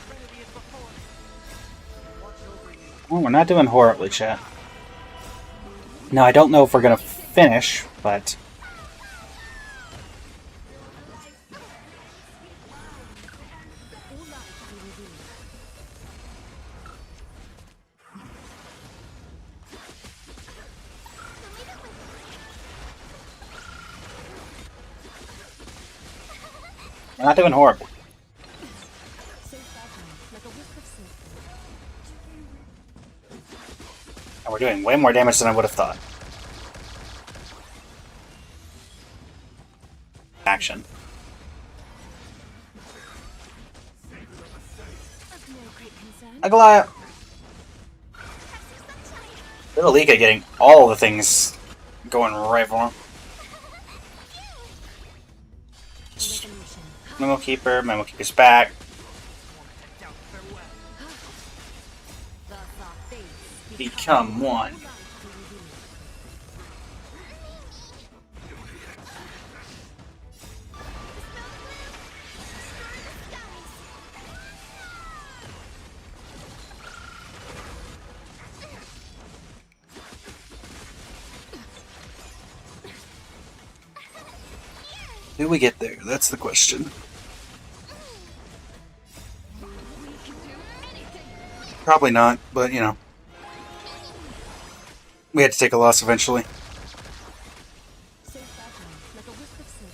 Trinity is before me. Watch over you. Well, we're not doing horribly, chat. Now, I don't know if we're going to finish, but... All life to be revealed. We're not doing horribly. So fragile, like a wisp of silk. And we're doing way more damage than I would have thought. Action. Of no great concern. A Goliath! Little Lika getting all the things going right for him. Resolution. Memo Keeper's back. Down farewell. Thus our fates Become one. all life to be revealed. Do we get there? That's the question. Probably not, but you know. We had to take a loss eventually. So fragile, like a wisp of silk.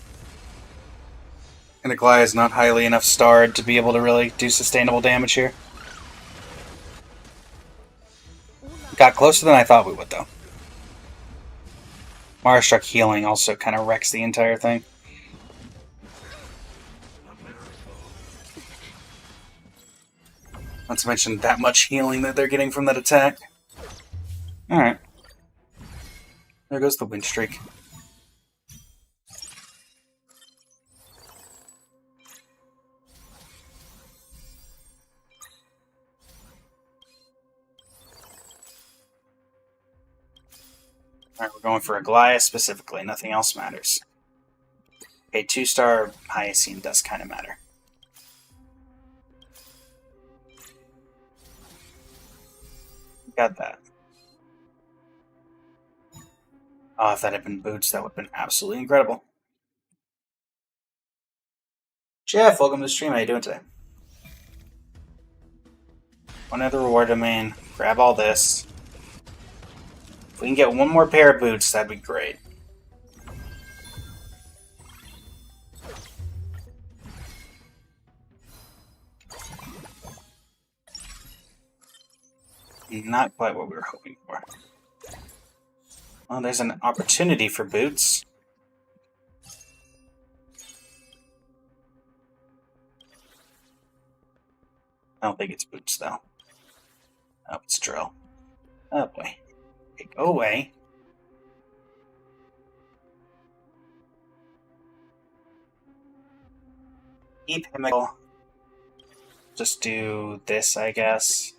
And the Goliath is not highly enough starred to be able to really do sustainable damage here. All life Got closer than I thought we would, though. Mara Struck healing also kind of wrecks the entire thing. Not to mention that much healing that they're getting from that attack. Alright. There goes the win streak. Alright, we're going for a Goliath specifically. Nothing else matters. A 2-star Hyacine does kind of matter. Got that. Oh, if that had been boots, that would have been absolutely incredible. Jeff, welcome to the stream. How you doing today? One other reward domain. Grab all this. If we can get one more pair of boots, that'd be great. Not quite what we were hoping for. Well, there's an opportunity for boots. I don't think it's boots, though. Oh, it's drill. Oh, boy. Okay, go away. Keep him. Just do this, I guess.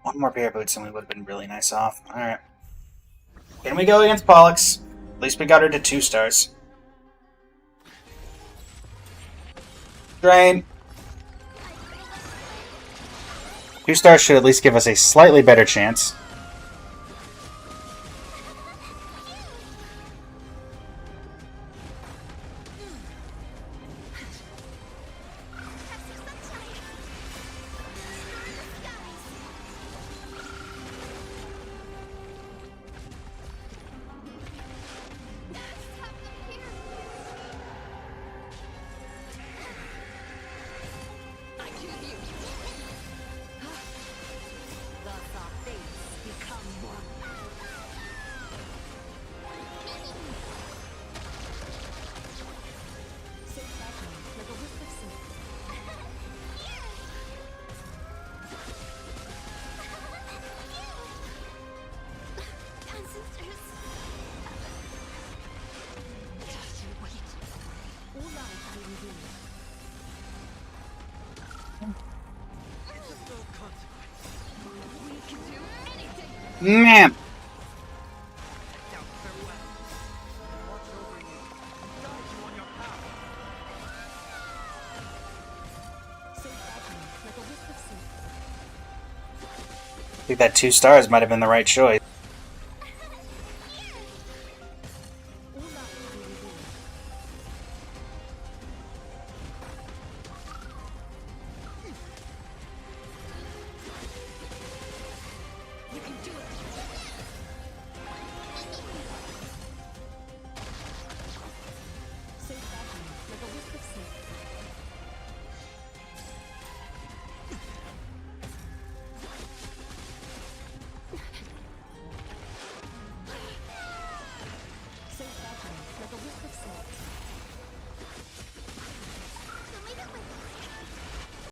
One more pair of boots and we would have been really nice off. Alright. Can we go against Pollux? At least we got her to 2 stars. Drain. 2 stars should at least give us a slightly better chance. Thus our fates become one. So fragile, like a wisp of silk. Ancestors. Just you wait. All lives be revealed. No consequence. We can do anything. Man! Down farewell. Watch over you. Guide you on your path. So fragile, like a wisp of silk. I think that 2 stars might have been the right choice.